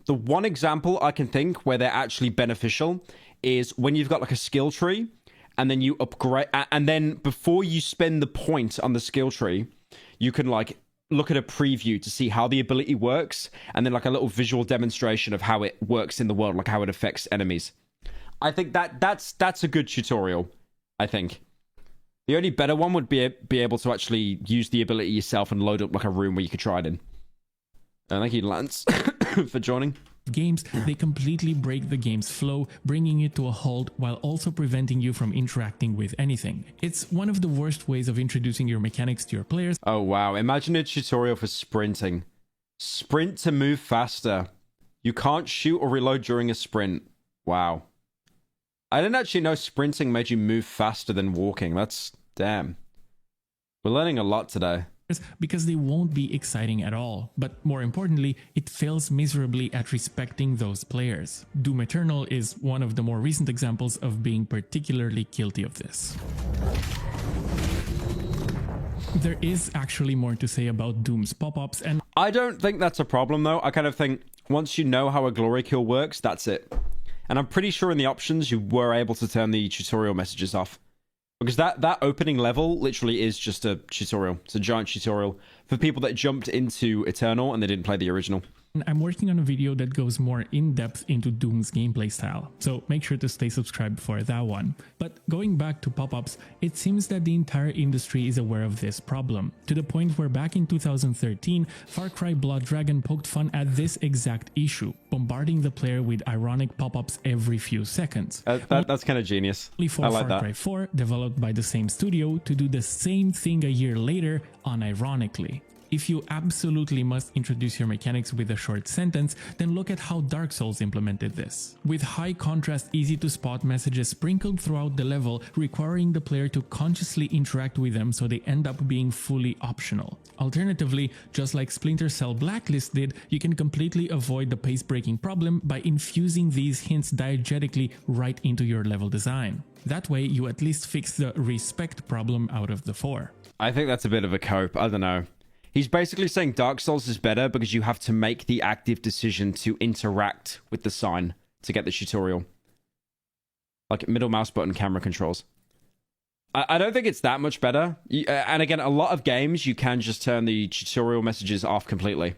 The one example I can think where they're actually beneficial is when you've got like a skill tree, and then you upgrade, and then before you spend the point on the skill tree, you can like look at a preview to see how the ability works, and then like a little visual demonstration of how it works in the world, like how it affects enemies. I think that's a good tutorial, I think. The only better one would be able to actually use the ability yourself and load up like a room where you could try it in. Thank you, Lance, for joining. Games, they completely break the game's flow, bringing it to a halt while also preventing you from interacting with anything. It's one of the worst ways of introducing your mechanics to your players. Oh wow, imagine a tutorial for sprinting. Sprint to move faster. You can't shoot or reload during a sprint. Wow. I didn't actually know sprinting made you move faster than walking. That's... damn. We're learning a lot today. Because they won't be exciting at all, but more importantly, it fails miserably at respecting those players. Doom Eternal is one of the more recent examples of being particularly guilty of this. There is actually more to say about Doom's pop-ups, and I don't think that's a problem though. I kind of think once you know how a glory kill works, that's it. And I'm pretty sure in the options you were able to turn the tutorial messages off. Because that opening level literally is just a tutorial. It's a giant tutorial for people that jumped into Eternal and they didn't play the original. I'm working on a video that goes more in-depth into Doom's gameplay style, so make sure to stay subscribed for that one. But going back to pop-ups, it seems that the entire industry is aware of this problem, to the point where back in 2013, Far Cry Blood Dragon poked fun at this exact issue, bombarding the player with ironic pop-ups every few seconds. That's kind of genius. Only for I like Far Cry 4, developed by the same studio, to do the same thing a year later, unironically. If you absolutely must introduce your mechanics with a short sentence, then look at how Dark Souls implemented this. With high contrast, easy to spot messages sprinkled throughout the level, requiring the player to consciously interact with them so they end up being fully optional. Alternatively, just like Splinter Cell Blacklist did, you can completely avoid the pace-breaking problem by infusing these hints diegetically right into your level design. That way, you at least fix the respect problem out of the four. I think that's a bit of a cope. I don't know. He's basically saying Dark Souls is better because you have to make the active decision to interact with the sign to get the tutorial. Like middle mouse button camera controls. I don't think it's that much better. And again, a lot of games, you can just turn the tutorial messages off completely.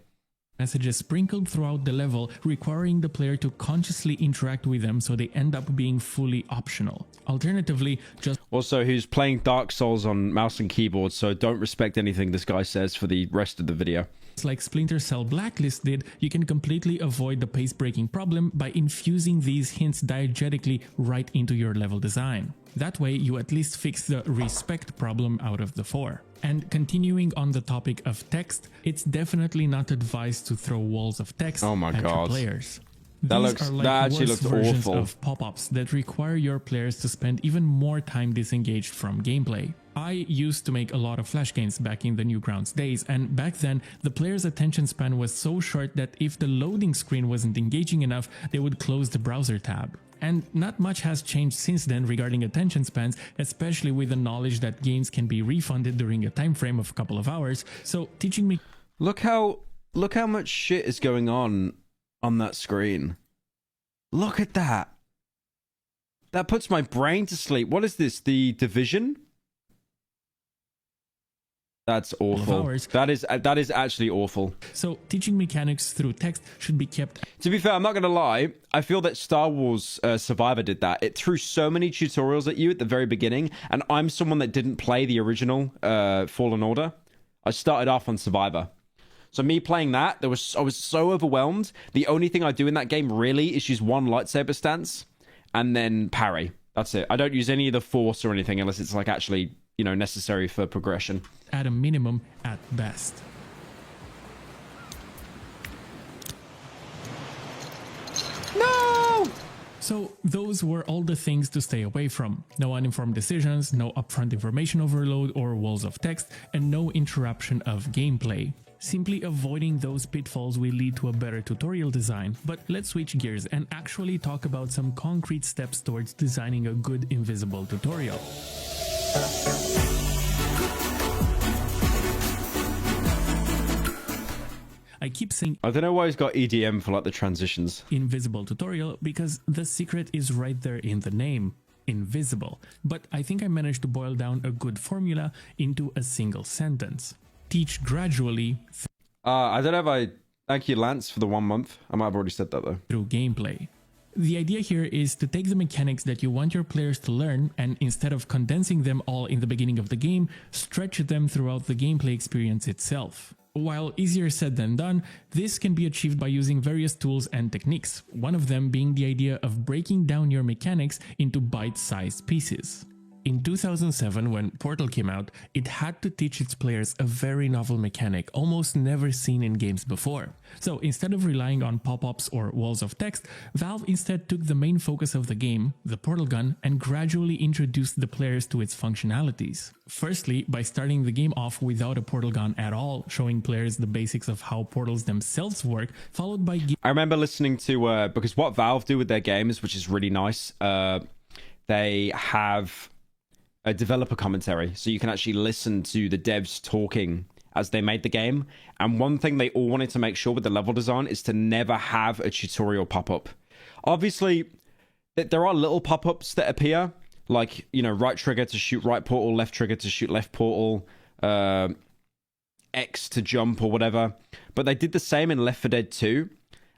Messages sprinkled throughout the level, requiring the player to consciously interact with them so they end up being fully optional. Alternatively, just... Also, who's playing Dark Souls on mouse and keyboard, so don't respect anything this guy says for the rest of the video. like Splinter Cell Blacklist did, you can completely avoid the pace-breaking problem by infusing these hints diegetically right into your level design. That way, you at least fix the respect problem out of the four. And continuing on the topic of text, it's definitely not advised to throw walls of text at your players. These are like actually worse looks versions awful. of pop-ups that require your players to spend even more time disengaged from gameplay. I used to make a lot of Flash games back in the Newgrounds days, and back then the player's attention span was so short that if the loading screen wasn't engaging enough, they would close the browser tab. And not much has changed since then regarding attention spans, especially with the knowledge that games can be refunded during a time frame of a couple of hours. So teaching me... Look how much shit is going on that screen. Look at that. That puts my brain to sleep. What is this? The Division? That's awful. That is actually awful. So teaching mechanics through text should be kept... To be fair, I'm not going to lie. I feel that Star Wars Survivor did that. It threw so many tutorials at you at the very beginning, and I'm someone that didn't play the original Fallen Order. I started off on Survivor. So me playing that, I was so overwhelmed. The only thing I do in that game really is use one lightsaber stance and then parry. That's it. I don't use any of the force or anything unless it's like actually, you know, necessary for progression. At a minimum, at best. No! So those were all the things to stay away from. No uninformed decisions, no upfront information overload or walls of text, and no interruption of gameplay. Simply avoiding those pitfalls will lead to a better tutorial design, but let's switch gears and actually talk about some concrete steps towards designing a good invisible tutorial. I keep saying I don't know why he's got EDM for like the transitions. Invisible tutorial because the secret is right there in the name. Invisible. But I think I managed to boil down a good formula into a single sentence. Teach gradually. I don't know if I... Thank you, Lance, for the 1 month. I might have already said that, though. Through gameplay. The idea here is to take the mechanics that you want your players to learn and instead of condensing them all in the beginning of the game, stretch them throughout the gameplay experience itself. While easier said than done, this can be achieved by using various tools and techniques, one of them being the idea of breaking down your mechanics into bite-sized pieces. In 2007, when Portal came out, it had to teach its players a very novel mechanic, almost never seen in games before. So instead of relying on pop-ups or walls of text, Valve instead took the main focus of the game, the portal gun, and gradually introduced the players to its functionalities. Firstly, by starting the game off without a portal gun at all, showing players the basics of how portals themselves work, followed by... I remember listening to, because what Valve do with their games, which is really nice, they have a developer commentary, so you can actually listen to the devs talking as they made the game. And one thing they all wanted to make sure with the level design is to never have a tutorial pop-up. Obviously, there are little pop-ups that appear, like, you know, right trigger to shoot right portal, left trigger to shoot left portal, X to jump or whatever. But they did the same in Left 4 Dead 2.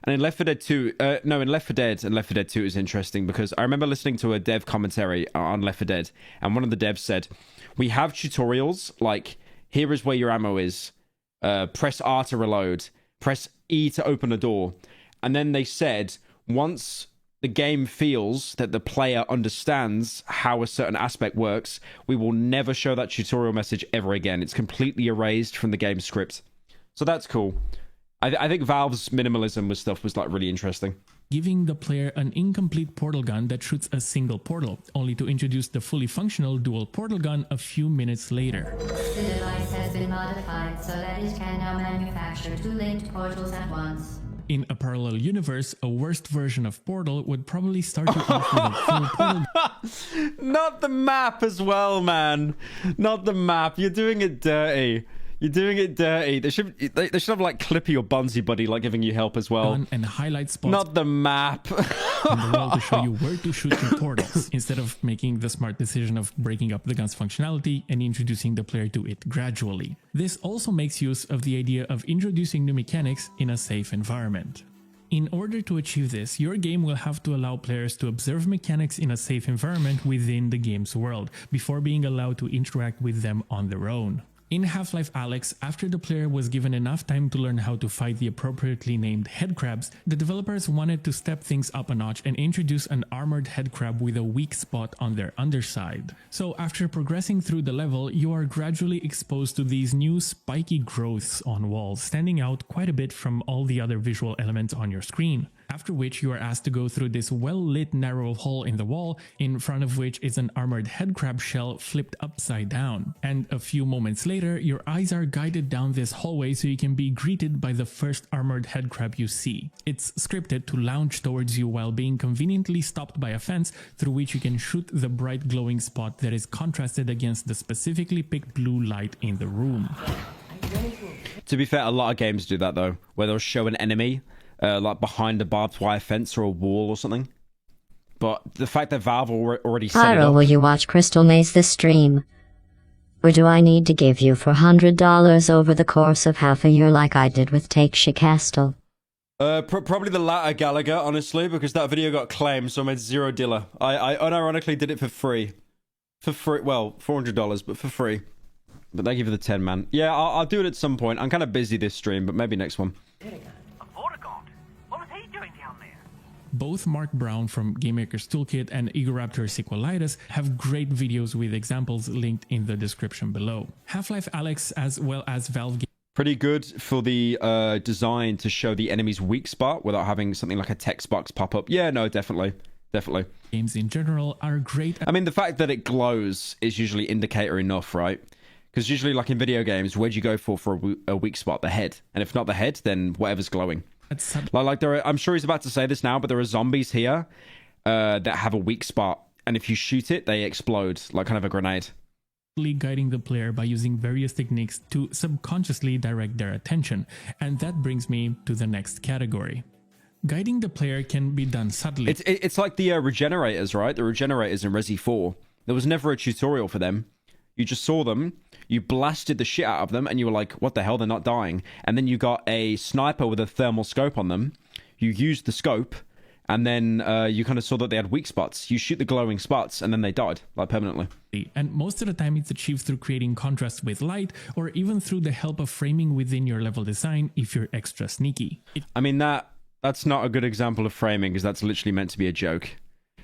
And in Left 4 Dead 2, in Left 4 Dead and Left 4 Dead 2 is interesting because I remember listening to a dev commentary on Left 4 Dead, and one of the devs said, we have tutorials, like, here is where your ammo is, press R to reload, press E to open a door. And then they said, once the game feels that the player understands how a certain aspect works, we will never show that tutorial message ever again. It's completely erased from the game script. So that's cool. I think Valve's minimalism with stuff was like really interesting. Giving the player an incomplete portal gun that shoots a single portal, only to introduce the fully functional dual portal gun a few minutes later. The device has been modified so that it can now manufacture two linked portals at once. In a parallel universe, a worst version of Portal would probably start you off with a full portal. Not the map as well, man. Not the map. You're doing it dirty. You're doing it dirty. They should have like Clippy or Bunsy Buddy like giving you help as well. And highlight spots. Not the map. On the wall to show you where to shoot your portals, instead of making the smart decision of breaking up the gun's functionality and introducing the player to it gradually. This also makes use of the idea of introducing new mechanics in a safe environment. In order to achieve this, your game will have to allow players to observe mechanics in a safe environment within the game's world, before being allowed to interact with them on their own. In Half-Life Alyx, after the player was given enough time to learn how to fight the appropriately named headcrabs, the developers wanted to step things up a notch and introduce an armored headcrab with a weak spot on their underside. So after progressing through the level, you are gradually exposed to these new spiky growths on walls, standing out quite a bit from all the other visual elements on your screen. After which you are asked to go through this well-lit narrow hole in the wall, in front of which is an armored headcrab shell flipped upside down. And a few moments later, your eyes are guided down this hallway so you can be greeted by the first armored headcrab you see. It's scripted to lounge towards you while being conveniently stopped by a fence through which you can shoot the bright glowing spot that is contrasted against the specifically picked blue light in the room. To be fair, a lot of games do that though, where they'll show an enemy like behind a barbed wire fence or a wall or something. But the fact that Valve already set it Pyro, up... will you watch Crystal Maze this stream? Or do I need to give you $400 over the course of half a year like I did with Take Castle? Probably the latter, Gallagher, honestly, because that video got claimed, so I made $0. I unironically did it for free. For free, well, $400, but for free. But they give you the 10, man. Yeah, I'll do it at some point. I'm kind of busy this stream, but maybe next one. Both Mark Brown from GameMaker's Toolkit and Egoraptor Sequelitis have great videos with examples linked in the description below. Half-Life Alyx, as well as Valve... Pretty good for the design to show the enemy's weak spot without having something like a text box pop up. Yeah, no, definitely. Definitely. Games in general are great. I mean, the fact that it glows is usually indicator enough, right? Because usually, like in video games, where'd you go for a weak spot? The head. And if not the head, then whatever's glowing. Like there are, I'm sure he's about to say this now, but there are zombies here that have a weak spot. And if you shoot it, they explode, like kind of a grenade. Guiding the player by using various techniques to subconsciously direct their attention. And that brings me to the next category. Guiding the player can be done subtly. It's like the regenerators, right? The regenerators in Resi 4. There was never a tutorial for them. You just saw them, you blasted the shit out of them, and you were like, what the hell, they're not dying. And then you got a sniper with a thermal scope on them. You used the scope, and then you kind of saw that they had weak spots. You shoot the glowing spots, and then they died, like permanently. And most of the time it's achieved through creating contrast with light, or even through the help of framing within your level design if you're extra sneaky. I mean, that's not a good example of framing, because that's literally meant to be a joke.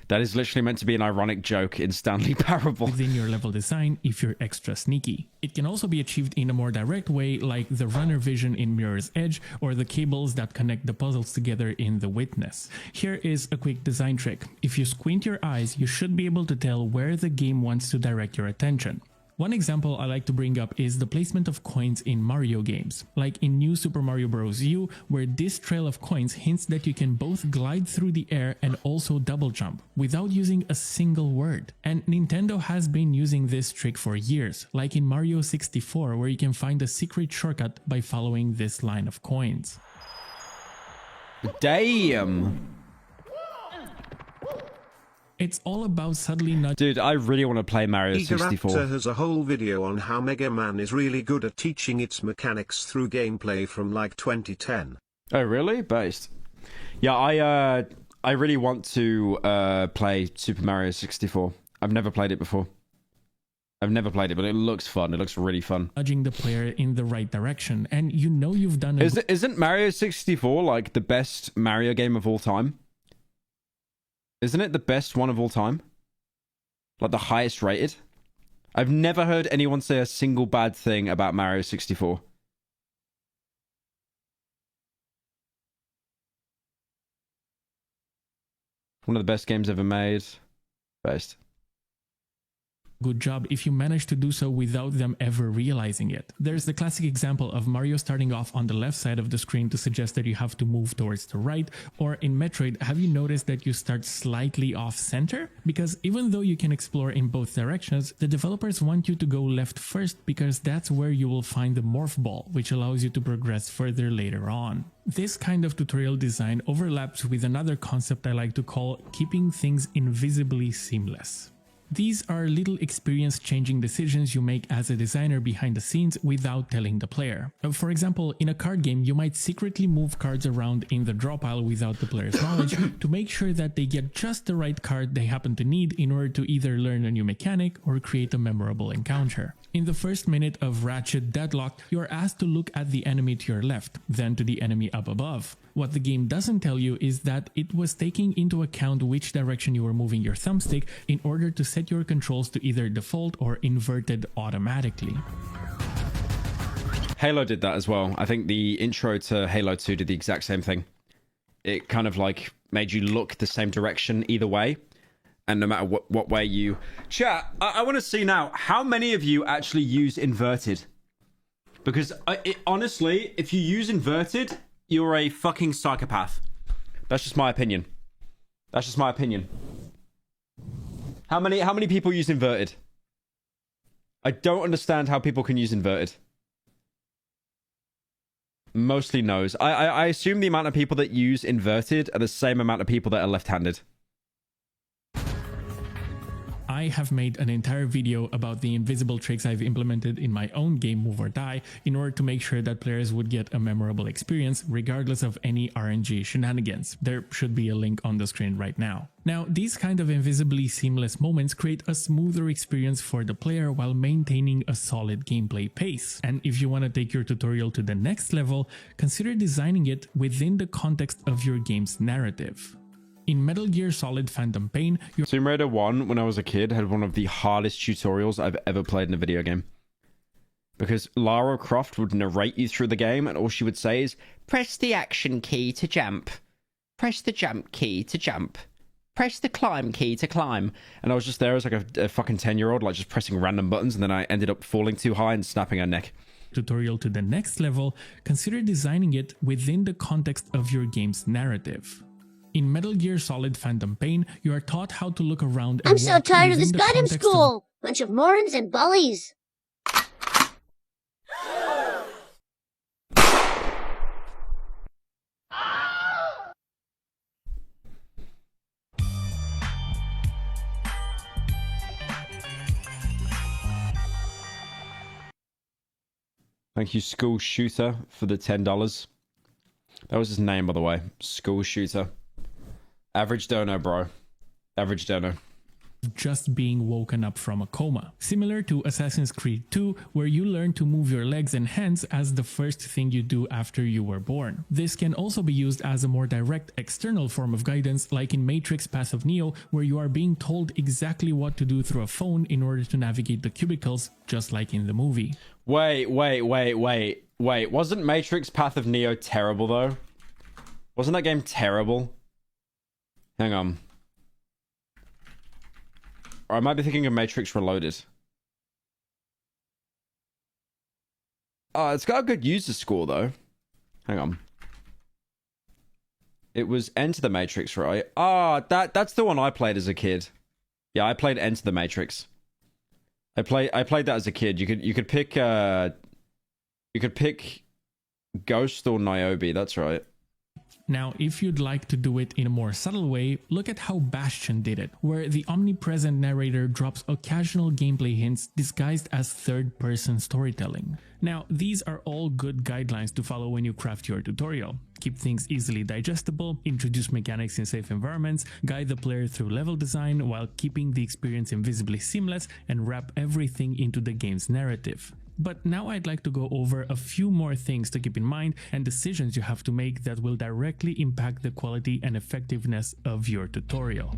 That is literally meant to be an ironic joke in Stanley Parable. Within your level design if you're extra sneaky. It can also be achieved in a more direct way, like the runner vision in Mirror's Edge or the cables that connect the puzzles together in The Witness. Here is a quick design trick. If you squint your eyes, you should be able to tell where the game wants to direct your attention. One example I like to bring up is the placement of coins in Mario games, like in New Super Mario Bros. U, where this trail of coins hints that you can both glide through the air and also double jump, without using a single word. And Nintendo has been using this trick for years, like in Mario 64, where you can find a secret shortcut by following this line of coins. Damn! It's all about subtly nudging. Dude, I really want to play Mario 64. Egoraptor has a whole video on how Mega Man is really good at teaching its mechanics through gameplay from like 2010. Oh, really? Based. Yeah, I really want to play Super Mario 64. I've never played it before. I've never played it, but it looks fun. It looks really fun. Nudging the player in the right direction, and you know you've done it. Isn't Mario 64 like the best Mario game of all time? Isn't it the best one of all time? Like the highest rated? I've never heard anyone say a single bad thing about Mario 64. One of the best games ever made. Best. good job if you manage to do so without them ever realizing it. There's the classic example of Mario starting off on the left side of the screen to suggest that you have to move towards the right, or in Metroid, have you noticed that you start slightly off center? Because even though you can explore in both directions, the developers want you to go left first because that's where you will find the morph ball, which allows you to progress further later on. This kind of tutorial design overlaps with another concept I like to call keeping things invisibly seamless. These are little experience-changing decisions you make as a designer behind the scenes without telling the player. For example, in a card game, you might secretly move cards around in the draw pile without the player's knowledge to make sure that they get just the right card they happen to need in order to either learn a new mechanic or create a memorable encounter. In the first minute of Ratchet Deadlock, you are asked to look at the enemy to your left, then to the enemy up above. What the game doesn't tell you is that it was taking into account which direction you were moving your thumbstick in order to set your controls to either default or inverted automatically. Halo did that as well. I think the intro to Halo 2 did the exact same thing. It kind of like made you look the same direction either way. And no matter what way you... Chat, I want to see now, how many of you actually use inverted? Because honestly, if you use inverted, you're a fucking psychopath. That's just my opinion. That's just my opinion. How many people use inverted? I don't understand how people can use inverted. Mostly no's. I assume the amount of people that use inverted are the same amount of people that are left-handed. I have made an entire video about the invisible tricks I've implemented in my own game Move or Die in order to make sure that players would get a memorable experience regardless of any RNG shenanigans. There should be a link on the screen right now. Now, these kind of invisibly seamless moments create a smoother experience for the player while maintaining a solid gameplay pace. And if you want to take your tutorial to the next level, consider designing it within the context of your game's narrative. In Metal Gear Solid Phantom Pain, Tomb Raider 1, when I was a kid, had one of the hardest tutorials I've ever played in a video game. Because Lara Croft would narrate you through the game, and all she would say is, press the action key to jump. Press the jump key to jump. Press the climb key to climb. And I was just there as like a fucking 10-year-old, like just pressing random buttons, and then I ended up falling too high and snapping her neck. Tutorial to the next level, consider designing it within the context of your game's narrative. In Metal Gear Solid Phantom Pain, you are taught how to look around and I'm so tired of this within the goddamn context school! Bunch of morons and bullies! Thank you, School Shooter, for the $10. That was his name, by the way. School Shooter. Average dono, bro. Average dono. Just being woken up from a coma. Similar to Assassin's Creed 2, where you learn to move your legs and hands as the first thing you do after you were born. This can also be used as a more direct external form of guidance, like in Matrix Path of Neo, where you are being told exactly what to do through a phone in order to navigate the cubicles, just like in the movie. Wait. Wasn't Matrix Path of Neo terrible, though? Wasn't that game terrible? Hang on. Or I might be thinking of Matrix Reloaded. Oh, it's got a good user score, though. Hang on. It was Enter the Matrix, right? Ah, that's the one I played as a kid. Yeah, I played Enter the Matrix. I played that as a kid. You could pick Ghost or Niobe, that's right. Now, if you'd like to do it in a more subtle way, look at how Bastion did it, where the omnipresent narrator drops occasional gameplay hints disguised as third-person storytelling. Now, these are all good guidelines to follow when you craft your tutorial. Keep things easily digestible, introduce mechanics in safe environments, guide the player through level design while keeping the experience invisibly seamless, and wrap everything into the game's narrative. But now I'd like to go over a few more things to keep in mind and decisions you have to make that will directly impact the quality and effectiveness of your tutorial.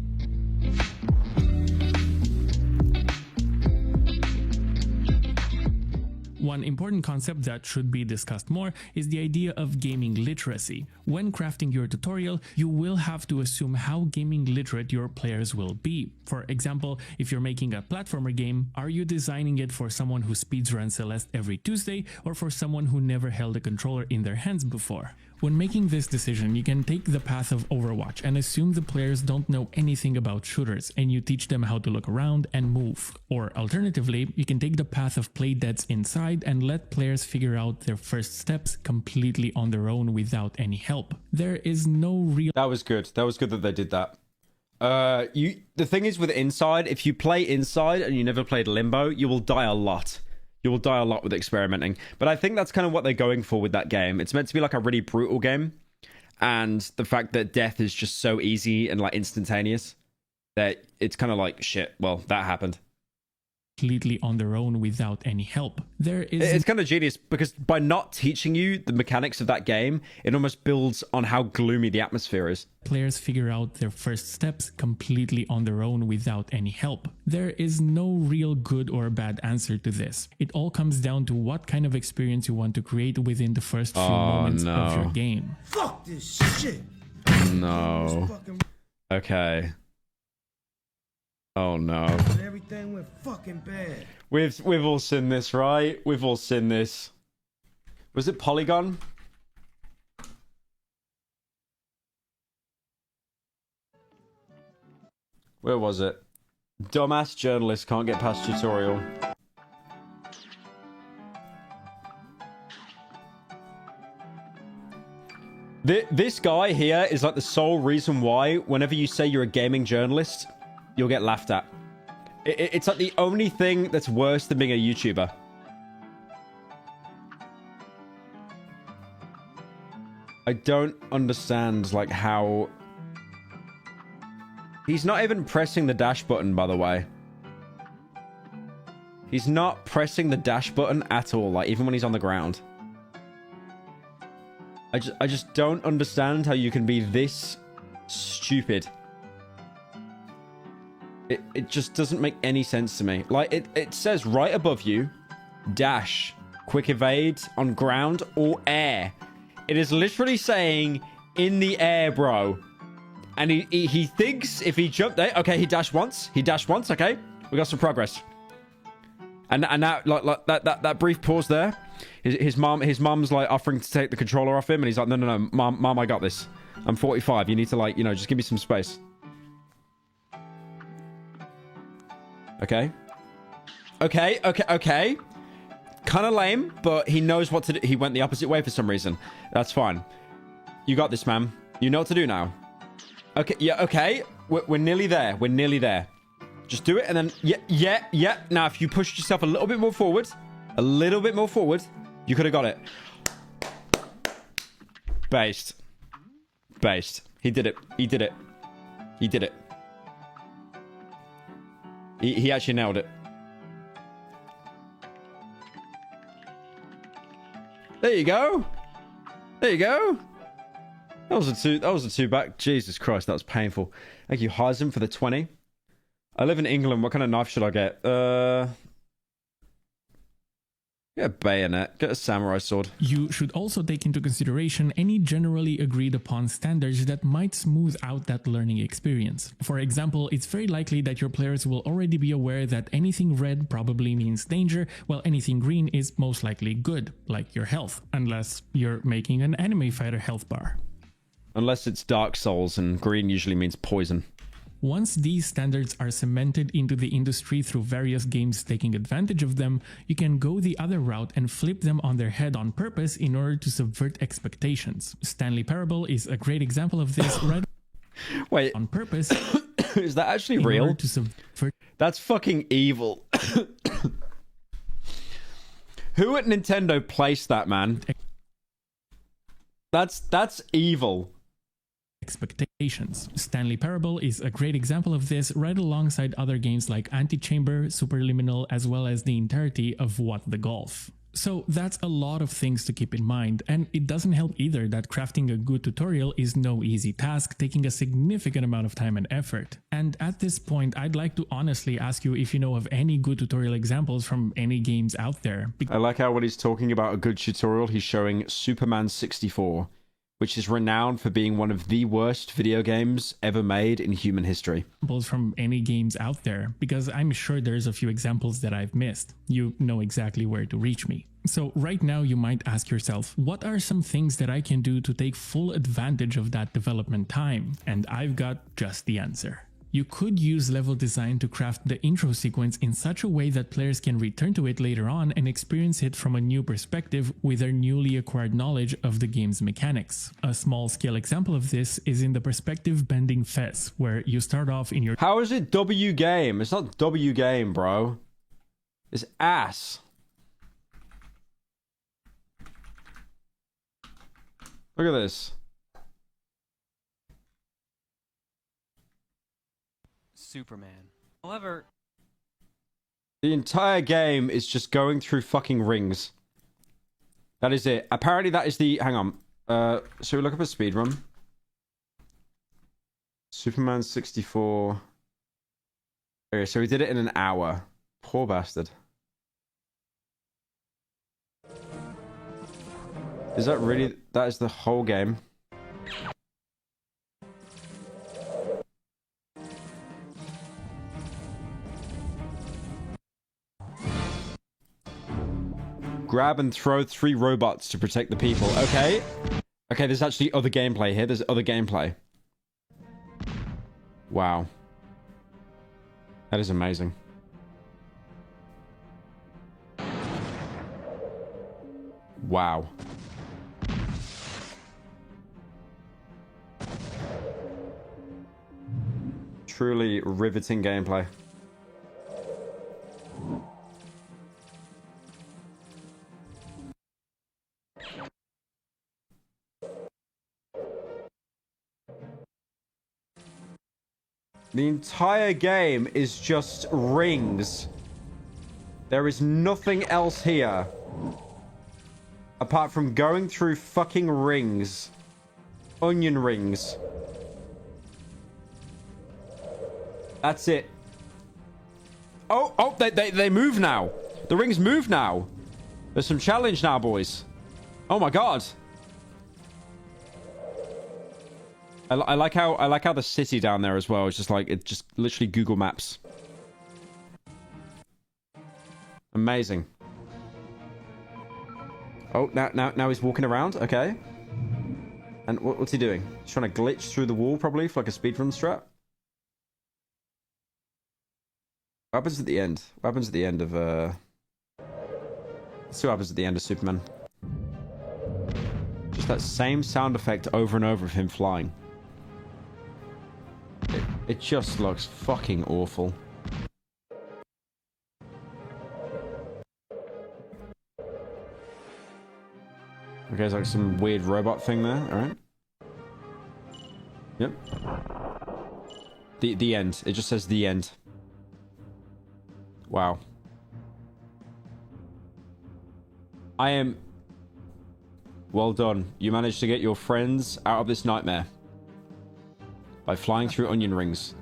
One important concept that should be discussed more is the idea of gaming literacy. When crafting your tutorial, you will have to assume how gaming literate your players will be. For example, if you're making a platformer game, are you designing it for someone who speedruns Celeste every Tuesday or for someone who never held a controller in their hands before? When making this decision, you can take the path of Overwatch and assume the players don't know anything about shooters and you teach them how to look around and move. Or alternatively, you can take the path of Playdead's Inside and let players figure out their first steps completely on their own without any help. There is no real... That was good. That was good that they did that. The thing is with Inside, if you play Inside and you never played Limbo, you will die a lot. You will die a lot with experimenting. But I think that's kind of what they're going for with that game. It's meant to be like a really brutal game. And the fact that death is just so easy and like instantaneous that it's kind of like, shit, well, that happened. Completely on their own without any help. It's kind of genius because by not teaching you the mechanics of that game, it almost builds on how gloomy the atmosphere is. Players figure out their first steps completely on their own without any help. There is no real good or bad answer to this. It all comes down to what kind of experience you want to create within the first few moments of your game. Fuck this shit! No. Okay. Oh no. Everything went fucking bad. We've all seen this, right? We've all seen this. Was it Polygon? Where was it? Dumbass journalist can't get past tutorial. This guy here is like the sole reason why whenever you say you're a gaming journalist, you'll get laughed at. It's like the only thing that's worse than being a YouTuber. I don't understand, like, how... He's not even pressing the dash button, by the way. He's not pressing the dash button at all, like, even when he's on the ground. I just don't understand how you can be this stupid. It just doesn't make any sense to me. Like, it says right above you, dash, quick evade, on ground, or air. It is literally saying, in the air, bro. And he thinks if he jumped there, okay, he dashed once, okay, we got some progress. And now, like that brief pause there, his mom's like offering to take the controller off him, and he's like, no, mom, I got this. I'm 45, you need to, like, you know, just give me some space. Okay. Kind of lame, but he knows what to do. He went the opposite way for some reason. That's fine. You got this, ma'am. You know what to do now. Okay, yeah, okay. We're nearly there. We're nearly there. Just do it, and then... Yeah. Now, if you pushed yourself a little bit more forward, you could have got it. Based. He did it. He actually nailed it. There you go. That was a two back. Jesus Christ, that was painful. Thank you, Heisen, for the 20. I live in England. What kind of knife should I get? Get a bayonet. Get a samurai sword. You should also take into consideration any generally agreed upon standards that might smooth out that learning experience. For example, it's very likely that your players will already be aware that anything red probably means danger, while anything green is most likely good, like your health, unless you're making an anime fighter health bar. Unless it's Dark Souls, and green usually means poison. Once these standards are cemented into the industry through various games taking advantage of them, you can go the other route and flip them on their head on purpose in order to subvert expectations. Stanley Parable is a great example of this. Wait, on purpose. Is that actually real? That's fucking evil. Who at Nintendo placed that, man? That's evil. Expectations. Stanley Parable is a great example of this, right alongside other games like Antichamber, Superliminal, as well as the entirety of What the Golf. So that's a lot of things to keep in mind, and it doesn't help either that crafting a good tutorial is no easy task, taking a significant amount of time and effort. And at this point, I'd like to honestly ask you if you know of any good tutorial examples from any games out there. I like how when he's talking about a good tutorial, he's showing Superman 64, which is renowned for being one of the worst video games ever made in human history. From any games out there, because I'm sure there's a few examples that I've missed. You know exactly where to reach me. So right now you might ask yourself, what are some things that I can do to take full advantage of that development time? And I've got just the answer. You could use level design to craft the intro sequence in such a way that players can return to it later on and experience it from a new perspective with their newly acquired knowledge of the game's mechanics. A small-scale example of this is in the perspective bending fez, where you start off in your— How is it W game? It's not W game, bro. It's ass. Look at this. Superman. However, the entire game is just going through fucking rings. That is it. Apparently that is the... Hang on. Should we look up a speedrun? Superman 64. Okay, so we did it in an hour. Poor bastard. Is that really... That is the whole game? Grab and throw 3 robots to protect the people. Okay. Okay, there's actually other gameplay here. There's other gameplay. Wow. That is amazing. Wow. Truly riveting gameplay. The entire game is just rings. There is nothing else here. Apart from going through fucking rings. Onion rings. That's it. Oh, they move now. The rings move now. There's some challenge now, boys. Oh my god. I like how the city down there as well is just like, it's just literally Google Maps. Amazing. Oh, now he's walking around. Okay. And what's he doing? He's trying to glitch through the wall probably for like a speedrun strat. What happens at the end? What happens at the end of let's see what happens at the end of Superman. Just that same sound effect over and over of him flying. It just looks fucking awful. Okay, there's like some weird robot thing there, alright. Yep. The end. It just says the end. Wow. I am... Well done. You managed to get your friends out of this nightmare. By flying through onion rings.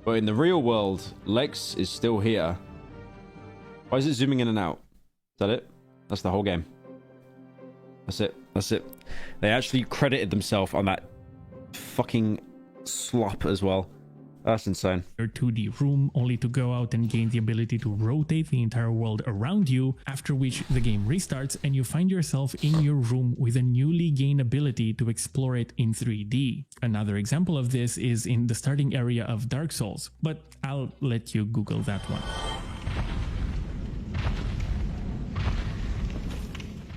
But in the real world, Lex is still here. Why is it zooming in and out? Is that it? That's the whole game. That's it. That's it. They actually credited themselves on that fucking slop as well. That's insane. Your 2D room, only to go out and gain the ability to rotate the entire world around you, after which the game restarts and you find yourself in your room with a newly gained ability to explore it in 3D. Another example of this is in the starting area of Dark Souls, but I'll let you Google that one.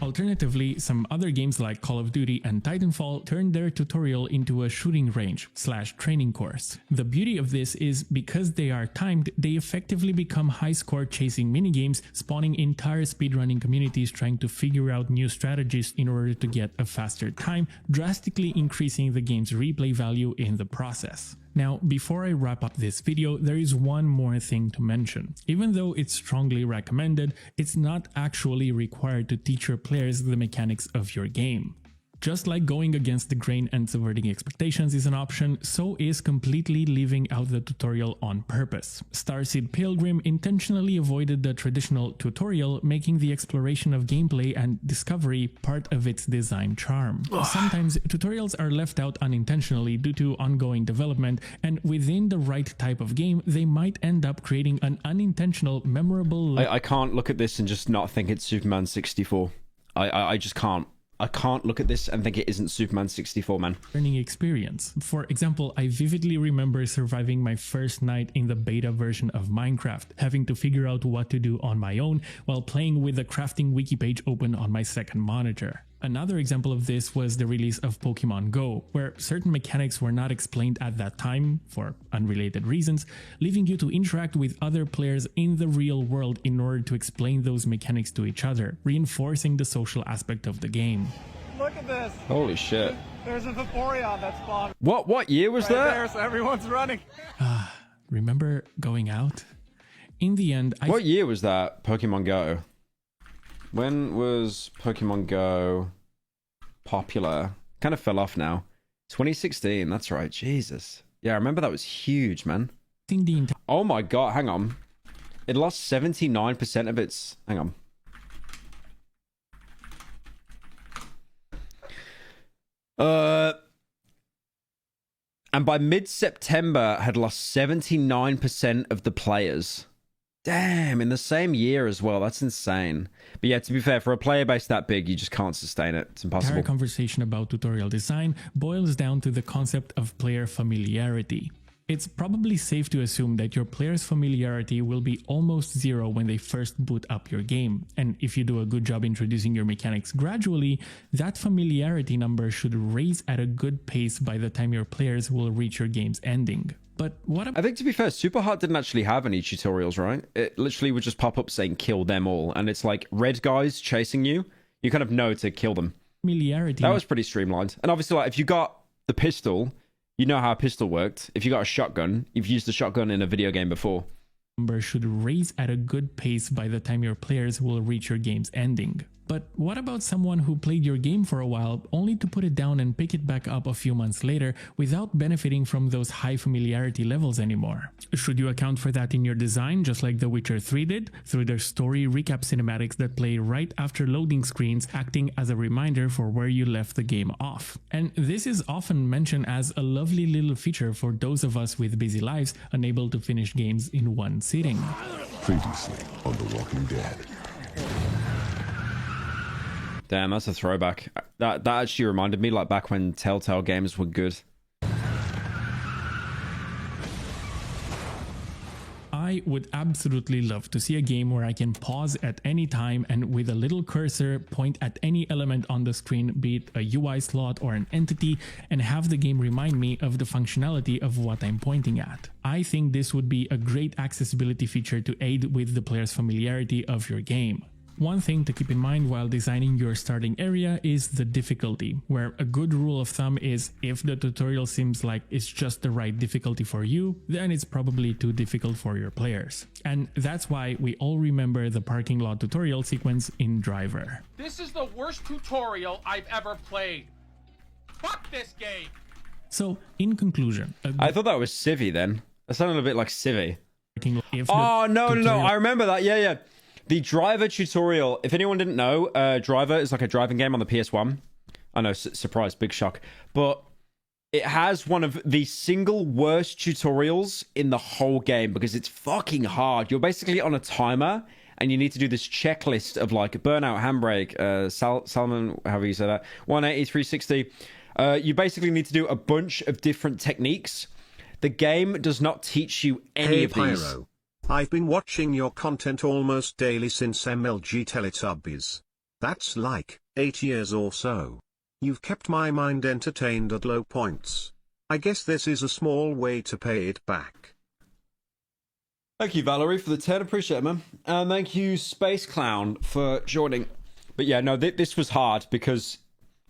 Alternatively, some other games like Call of Duty and Titanfall turned their tutorial into a shooting range / training course. The beauty of this is because they are timed, they effectively become high score chasing minigames, spawning entire speedrunning communities trying to figure out new strategies in order to get a faster time, drastically increasing the game's replay value in the process. Now, before I wrap up this video, there is one more thing to mention. Even though it's strongly recommended, it's not actually required to teach your players the mechanics of your game. Just like going against the grain and subverting expectations is an option, so is completely leaving out the tutorial on purpose. Starseed Pilgrim intentionally avoided the traditional tutorial, making the exploration of gameplay and discovery part of its design charm. Sometimes tutorials are left out unintentionally due to ongoing development, and within the right type of game, they might end up creating an unintentional, memorable... I can't look at this and just not think it's Superman 64. I just can't. I can't look at this and think it isn't Superman 64, man. Learning experience. For example, I vividly remember surviving my first night in the beta version of Minecraft, having to figure out what to do on my own while playing with the crafting wiki page open on my second monitor. Another example of this was the release of Pokemon Go, where certain mechanics were not explained at that time, for unrelated reasons, leaving you to interact with other players in the real world in order to explain those mechanics to each other, reinforcing the social aspect of the game. Look at this! Holy shit. There's a Vaporeon that spawned. What year was right that? There, so everyone's running. Remember going out? In the end, What year was that, Pokemon Go? When was Pokemon Go popular? Kind of fell off now. 2016, that's right. Jesus. Yeah, I remember that was huge, man. Oh my god, hang on. It lost 79% of its... Hang on. And by mid-September had lost 79% of the players. Damn, in the same year as well. That's insane. But yeah, to be fair, for a player base that big, you just can't sustain it. It's impossible. Entire conversation about tutorial design boils down to the concept of player familiarity. It's probably safe to assume that your player's familiarity will be almost zero when they first boot up your game, and if you do a good job introducing your mechanics gradually, that familiarity number should raise at a good pace by the time your players will reach your game's ending. But what I think, to be fair, Superheart didn't actually have any tutorials, right? It literally would just pop up saying kill them all, and it's like red guys chasing you. You kind of know to kill them. Familiarity. That was pretty streamlined. And obviously, like, if you got the pistol, you know how a pistol worked. If you got a shotgun, you've used the shotgun in a video game before. Number should raise at a good pace by the time your players will reach your game's ending. But what about someone who played your game for a while only to put it down and pick it back up a few months later without benefiting from those high familiarity levels anymore? Should you account for that in your design, just like The Witcher 3 did, through their story recap cinematics that play right after loading screens, acting as a reminder for where you left the game off? And this is often mentioned as a lovely little feature for those of us with busy lives unable to finish games in one sitting. Previously on The Walking Dead. Damn, that's a throwback. That actually reminded me, like, back when Telltale games were good. I would absolutely love to see a game where I can pause at any time and with a little cursor point at any element on the screen, be it a UI slot or an entity, and have the game remind me of the functionality of what I'm pointing at. I think this would be a great accessibility feature to aid with the player's familiarity of your game. One thing to keep in mind while designing your starting area is the difficulty, where a good rule of thumb is if the tutorial seems like it's just the right difficulty for you, then it's probably too difficult for your players. And that's why we all remember the parking lot tutorial sequence in Driver. This is the worst tutorial I've ever played. Fuck this game! So, in conclusion... I thought that was Civvy then. That sounded a bit like Civvy. Oh, no, I remember that. Yeah. The Driver tutorial, if anyone didn't know, Driver is like a driving game on the PS1. I know, surprise, big shock. But it has one of the single worst tutorials in the whole game because it's fucking hard. You're basically on a timer and you need to do this checklist of like burnout, handbrake, Salmon, however you say that, 180, 360. You basically need to do a bunch of different techniques. The game does not teach you any of these. Pyro. I've been watching your content almost daily since MLG Teletubbies. That's like 8 years or so. You've kept my mind entertained at low points. I guess this is a small way to pay it back. Thank you, Valerie, for the 10. Appreciate it, man. And thank you, Space Clown, for joining. But yeah, no, this was hard because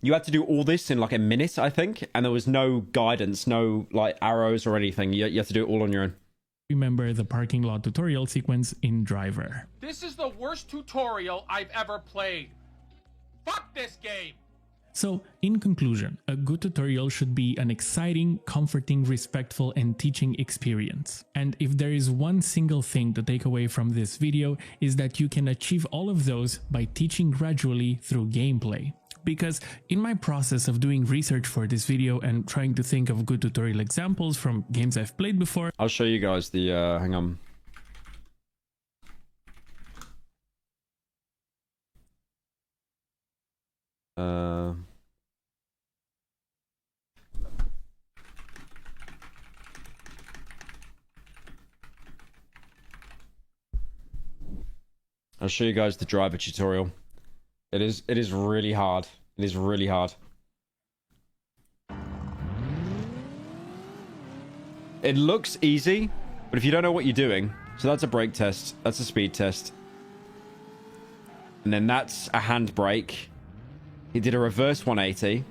You had to do all this in like a minute, I think, and there was no guidance, no like arrows or anything. You have to do it all on your own. Remember the parking lot tutorial sequence in Driver. This is the worst tutorial I've ever played. Fuck this game! So, in conclusion, a good tutorial should be an exciting, comforting, respectful, and teaching experience. And if there is one single thing to take away from this video, is that you can achieve all of those by teaching gradually through gameplay. Because in my process of doing research for this video and trying to think of good tutorial examples from games I've played before, I'll show you guys the, hang on. I'll show you guys the driver tutorial. It is really hard. It is really hard. It looks easy, but if you don't know what you're doing, so that's a brake test, that's a speed test. And then that's a handbrake. He did a reverse 180.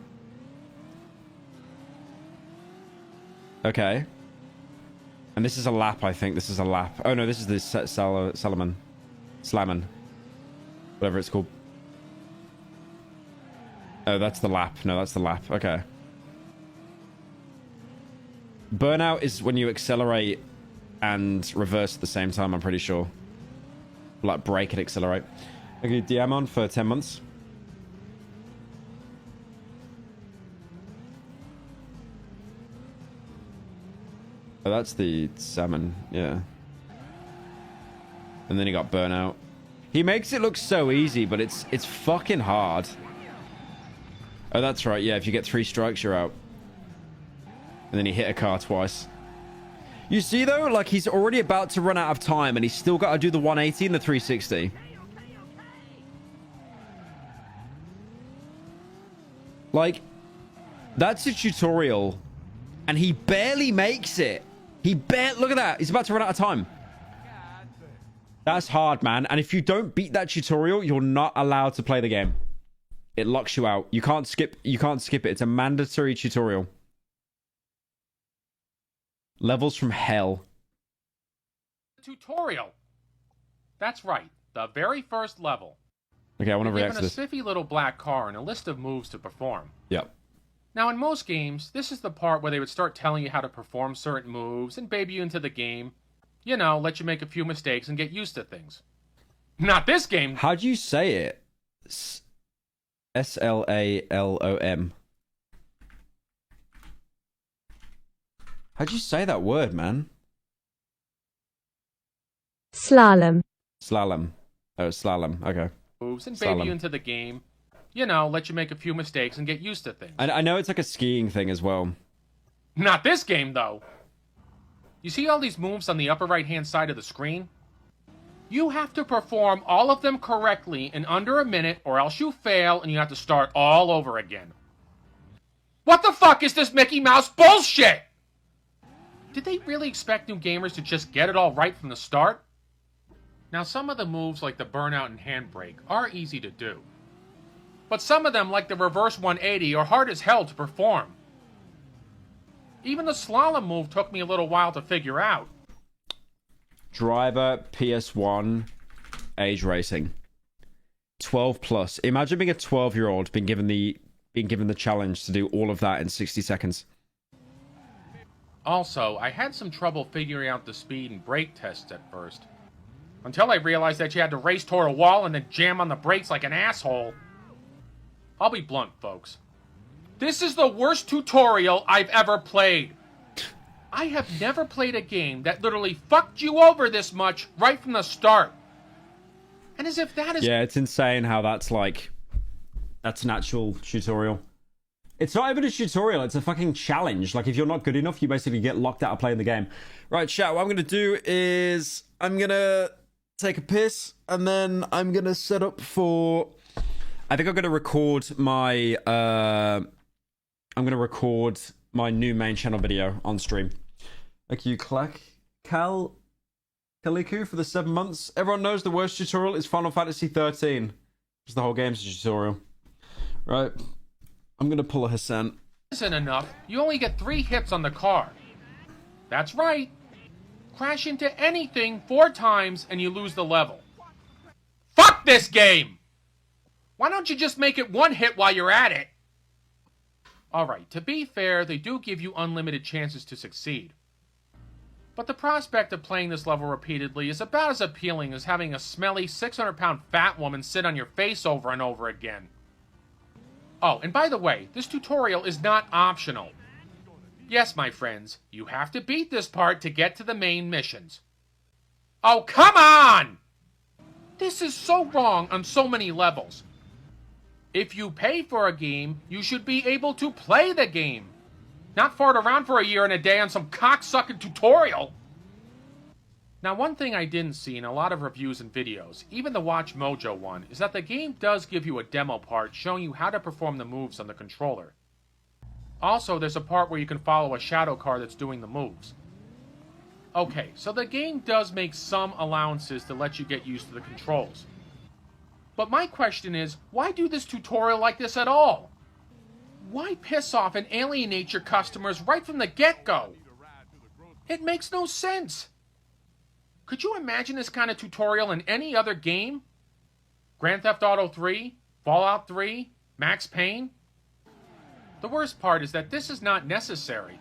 Okay. And this is a lap, I think. This is a lap. Oh no, this is the Slammin. Whatever it's called. Oh, that's the lap. No, that's the lap. Okay. Burnout is when you accelerate and reverse at the same time, I'm pretty sure. Like brake and accelerate. Okay, DM on for 10 months. Oh, that's the salmon, yeah. And then he got burnout. He makes it look so easy, but it's fucking hard. Oh, that's right, yeah, if you get 3 strikes, you're out. And then he hit a car twice. You see, though, like, he's already about to run out of time, and he's still got to do the 180 and the 360. Like, that's a tutorial, and he barely makes it. Look at that. He's about to run out of time. That's hard, man. And if you don't beat that tutorial, you're not allowed to play the game. It locks you out. You can't skip it. It's a mandatory tutorial. Levels from hell. Tutorial. That's right. The very first level. Okay, I want to react to Given a this. spiffy little black car and a list of moves to perform. Yep. Now, in most games, this is the part where they would start telling you how to perform certain moves and baby you into the game. You know, let you make a few mistakes and get used to things. Not this game. How do you say it? S-L-A-L-O-M. How do you say that word, man? Slalom. Slalom. Oh, slalom. Okay. Moves and baby you into the game. You know, let you make a few mistakes and get used to things. I know it's like a skiing thing as well. Not this game, though. You see all these moves on the upper right-hand side of the screen? You have to perform all of them correctly in under a minute, or else you fail and you have to start all over again. What the fuck is this Mickey Mouse bullshit? Did they really expect new gamers to just get it all right from the start? Now, some of the moves, like the burnout and handbrake, are easy to do. But some of them, like the reverse 180, are hard as hell to perform. Even the slalom move took me a little while to figure out. Driver, PS1, age racing. 12 plus. Imagine being a 12-year-old being given the challenge to do all of that in 60 seconds. Also, I had some trouble figuring out the speed and brake tests at first. Until I realized that you had to race toward a wall and then jam on the brakes like an asshole. I'll be blunt, folks. This is the worst tutorial I've ever played. I have never played a game that literally fucked you over this much right from the start. And as if that is... Yeah, it's insane how that's like... That's an actual tutorial. It's not even a tutorial, it's a fucking challenge. Like, if you're not good enough, you basically get locked out of playing the game. Right, chat, what I'm going to do is... I'm going to take a piss, and then I'm going to set up for... I think I'm going to record my... I'm going to record my new main channel video on stream. Thank you, Kaliku for the 7 months. Everyone knows the worst tutorial is Final Fantasy 13. Because the whole game's a tutorial. Right. I'm gonna pull a Hassan. Isn't enough, you only get 3 hits on the car. That's right. Crash into anything 4 times and you lose the level. Fuck this game! Why don't you just make it 1 hit while you're at it? Alright, to be fair, they do give you unlimited chances to succeed. But the prospect of playing this level repeatedly is about as appealing as having a smelly 600-pound fat woman sit on your face over and over again. Oh, and by the way, this tutorial is not optional. Yes, my friends, you have to beat this part to get to the main missions. Oh, come on! This is so wrong on so many levels. If you pay for a game, you should be able to play the game. Not fart around for a year and a day on some cocksucking tutorial. Now, one thing I didn't see in a lot of reviews and videos, even the Watch Mojo one, is that the game does give you a demo part showing you how to perform the moves on the controller. Also, there's a part where you can follow a shadow car that's doing the moves. Okay, so the game does make some allowances to let you get used to the controls. But my question is, why do this tutorial like this at all? Why piss off and alienate your customers right from the get-go? It makes no sense. Could you imagine this kind of tutorial in any other game? Grand Theft Auto 3? Fallout 3? Max Payne? The worst part is that this is not necessary.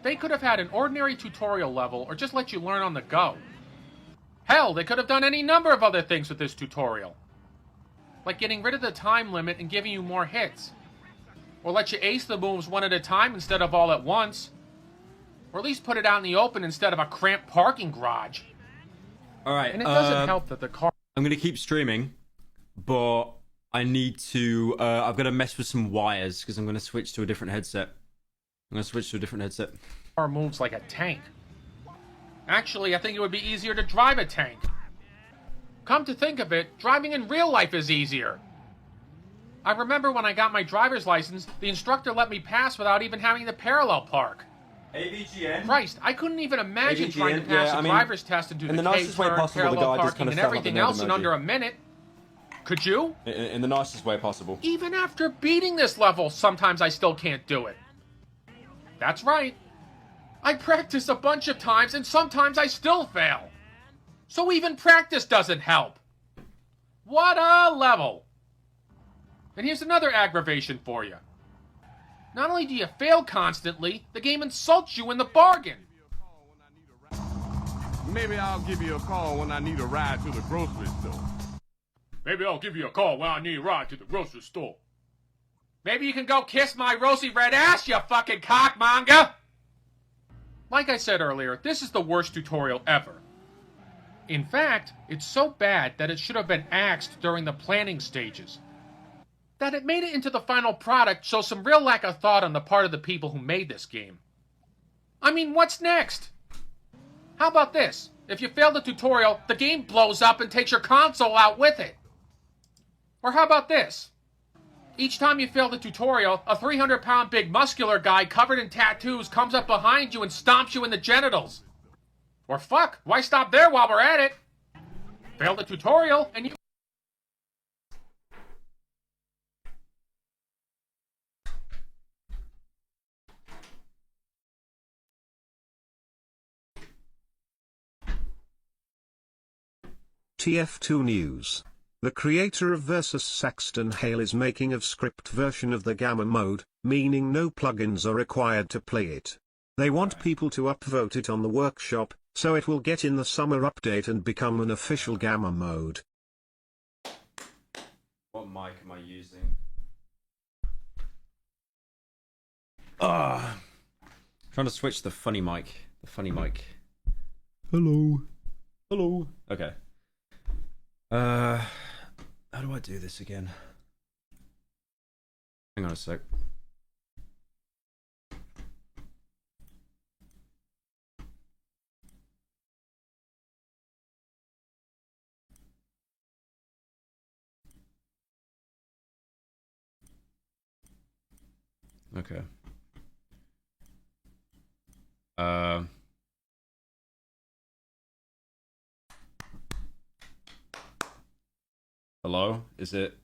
They could have had an ordinary tutorial level or just let you learn on the go. Hell, they could have done any number of other things with this tutorial. Like getting rid of the time limit and giving you more hits. Or let you ace the moves 1 at a time instead of all at once. Or at least put it out in the open instead of a cramped parking garage. Alright, and it doesn't help that the car... I'm gonna keep streaming, but I need to, I've got to mess with some wires, because I'm going to switch to a different headset. Car moves like a tank. Actually, I think it would be easier to drive a tank. Come to think of it, driving in real life is easier. I remember when I got my driver's license, the instructor let me pass without even having to parallel park. AVGN? Christ, I couldn't even imagine AVGN, trying to pass yeah, a driver's test and do in the the nicest way K-turn, possible, the parallel guy just parking, kind of and sat up everything the nerd else in emoji. under a minute. Could you? In the nicest way possible. Even after beating this level, sometimes I still can't do it. That's right. I practice a bunch of times, and sometimes I still fail. So even practice doesn't help. What a level. And here's another aggravation for you. Not only do you fail constantly, the game insults you in the bargain. Maybe I'll give you a call when I need a ride to the grocery store. Maybe I'll give you a call when I need a ride to the grocery store. Maybe you can go kiss my rosy red ass, you fucking cockmonger! Like I said earlier, this is the worst tutorial ever. In fact, it's so bad that it should have been axed during the planning stages. That it made it into the final product shows some real lack of thought on the part of the people who made this game. I mean, what's next? How about this? If you fail the tutorial, the game blows up and takes your console out with it. Or how about this? Each time you fail the tutorial, a 300-pound big muscular guy covered in tattoos comes up behind you and stomps you in the genitals. Or fuck, why stop there while we're at it? Fail the tutorial and you... TF2 News. The creator of Versus Saxton Hale is making a script version of the Gamma mode, meaning no plugins are required to play it. They want people to upvote it on the workshop, so it will get in the summer update and become an official Gamma mode. What mic am I using? Trying to switch the funny mic. Hello. Okay. How do I do this again? Hang on a sec. Okay. Hello? Is it?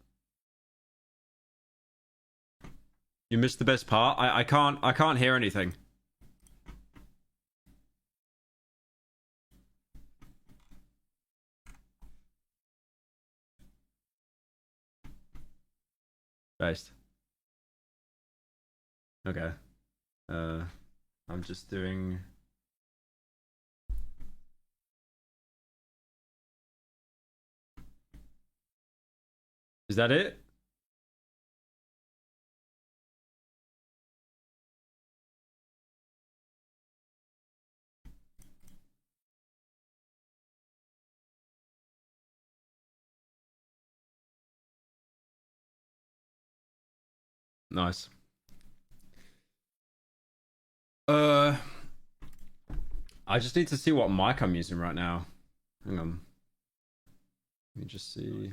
You missed the best part. I can't hear anything. Based. Okay. I'm just doing. Is that it? Nice. I just need to see what mic I'm using right now. Hang on. Let me just see.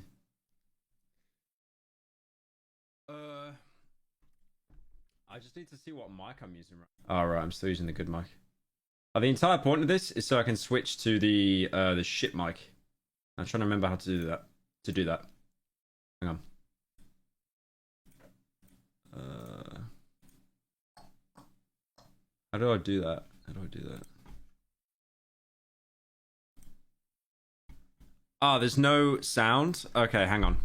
I just need to see what mic I'm using right now. Oh, right, I'm still using the good mic. The entire point of this is so I can switch to the shit mic. I'm trying to remember how to do that. Hang on. How do I do that? Ah, there's no sound? Okay, hang on.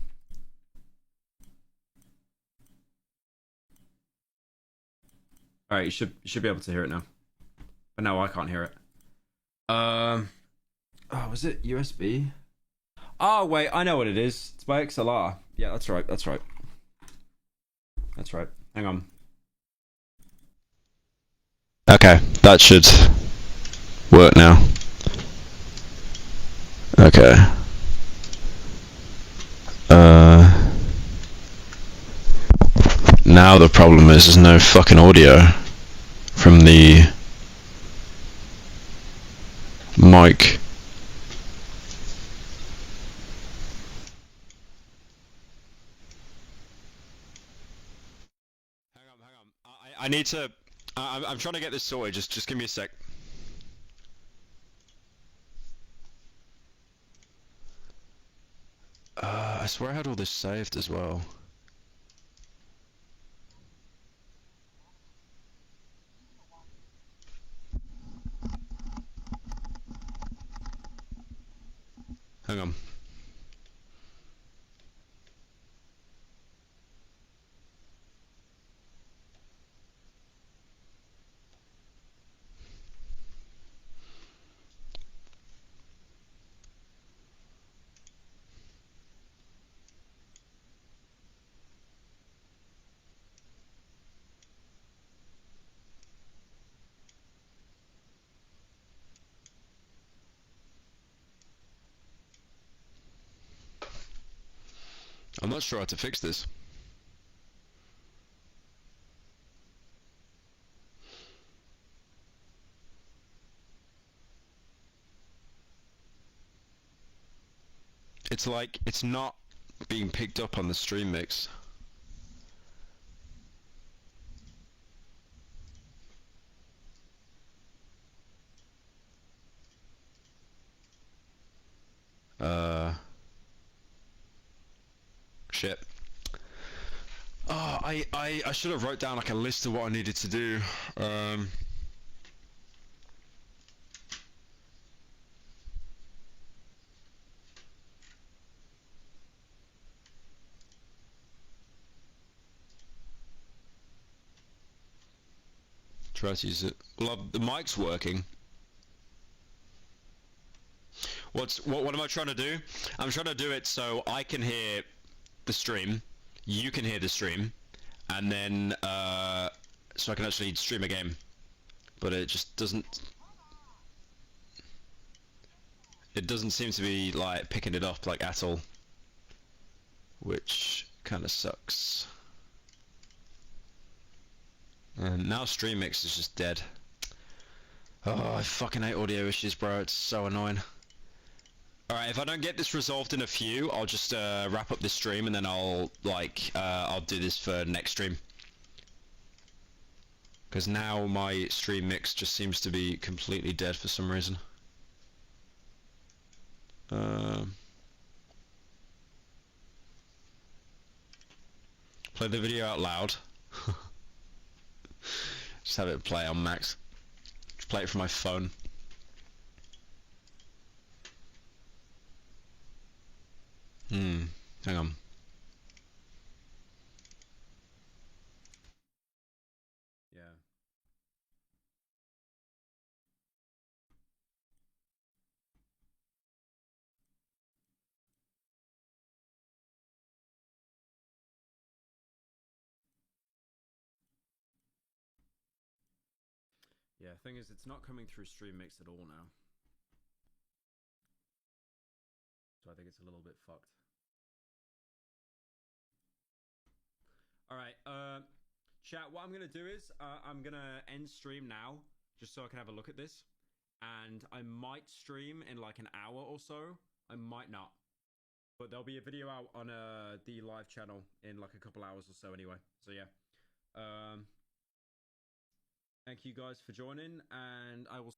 Alright, you should be able to hear it now. But no, I can't hear it. Oh, was it USB? Oh, wait, I know what it is. It's by XLR. Yeah, that's right. Hang on. Okay, that should work now. Okay. Now the problem is there's no fucking audio from the mic. Hang on. I need to. I'm trying to get this sorted. Just give me a sec. I swear I had all this saved as well. Hang on. I'm not sure how to fix this. It's like, it's not being picked up on the stream mix. Shit. Oh, I should have wrote down like a list of what I needed to do. Try to use it. Well, the mic's working. What am I trying to do? I'm trying to do it so I can hear the stream, you can hear the stream, and then so I can actually stream a game. But it just doesn't. It doesn't seem to be like picking it up like at all, which kind of sucks. And now StreamMix is just dead. Oh, I fucking hate audio issues, bro. It's so annoying. Alright, if I don't get this resolved in a few, I'll just wrap up this stream and then I'll I'll do this for next stream. Because now my stream mix just seems to be completely dead for some reason. Play the video out loud. Just have it play on max. Just play it from my phone. Hang on. Yeah. Yeah, thing is, it's not coming through Stream Mix at all now. So I think it's a little bit fucked. Alright, chat, what I'm gonna do is, I'm gonna end stream now, just so I can have a look at this. And I might stream in like an hour or so. I might not. But there'll be a video out on the live channel in like a couple hours or so anyway. So yeah. Thank you guys for joining, and I will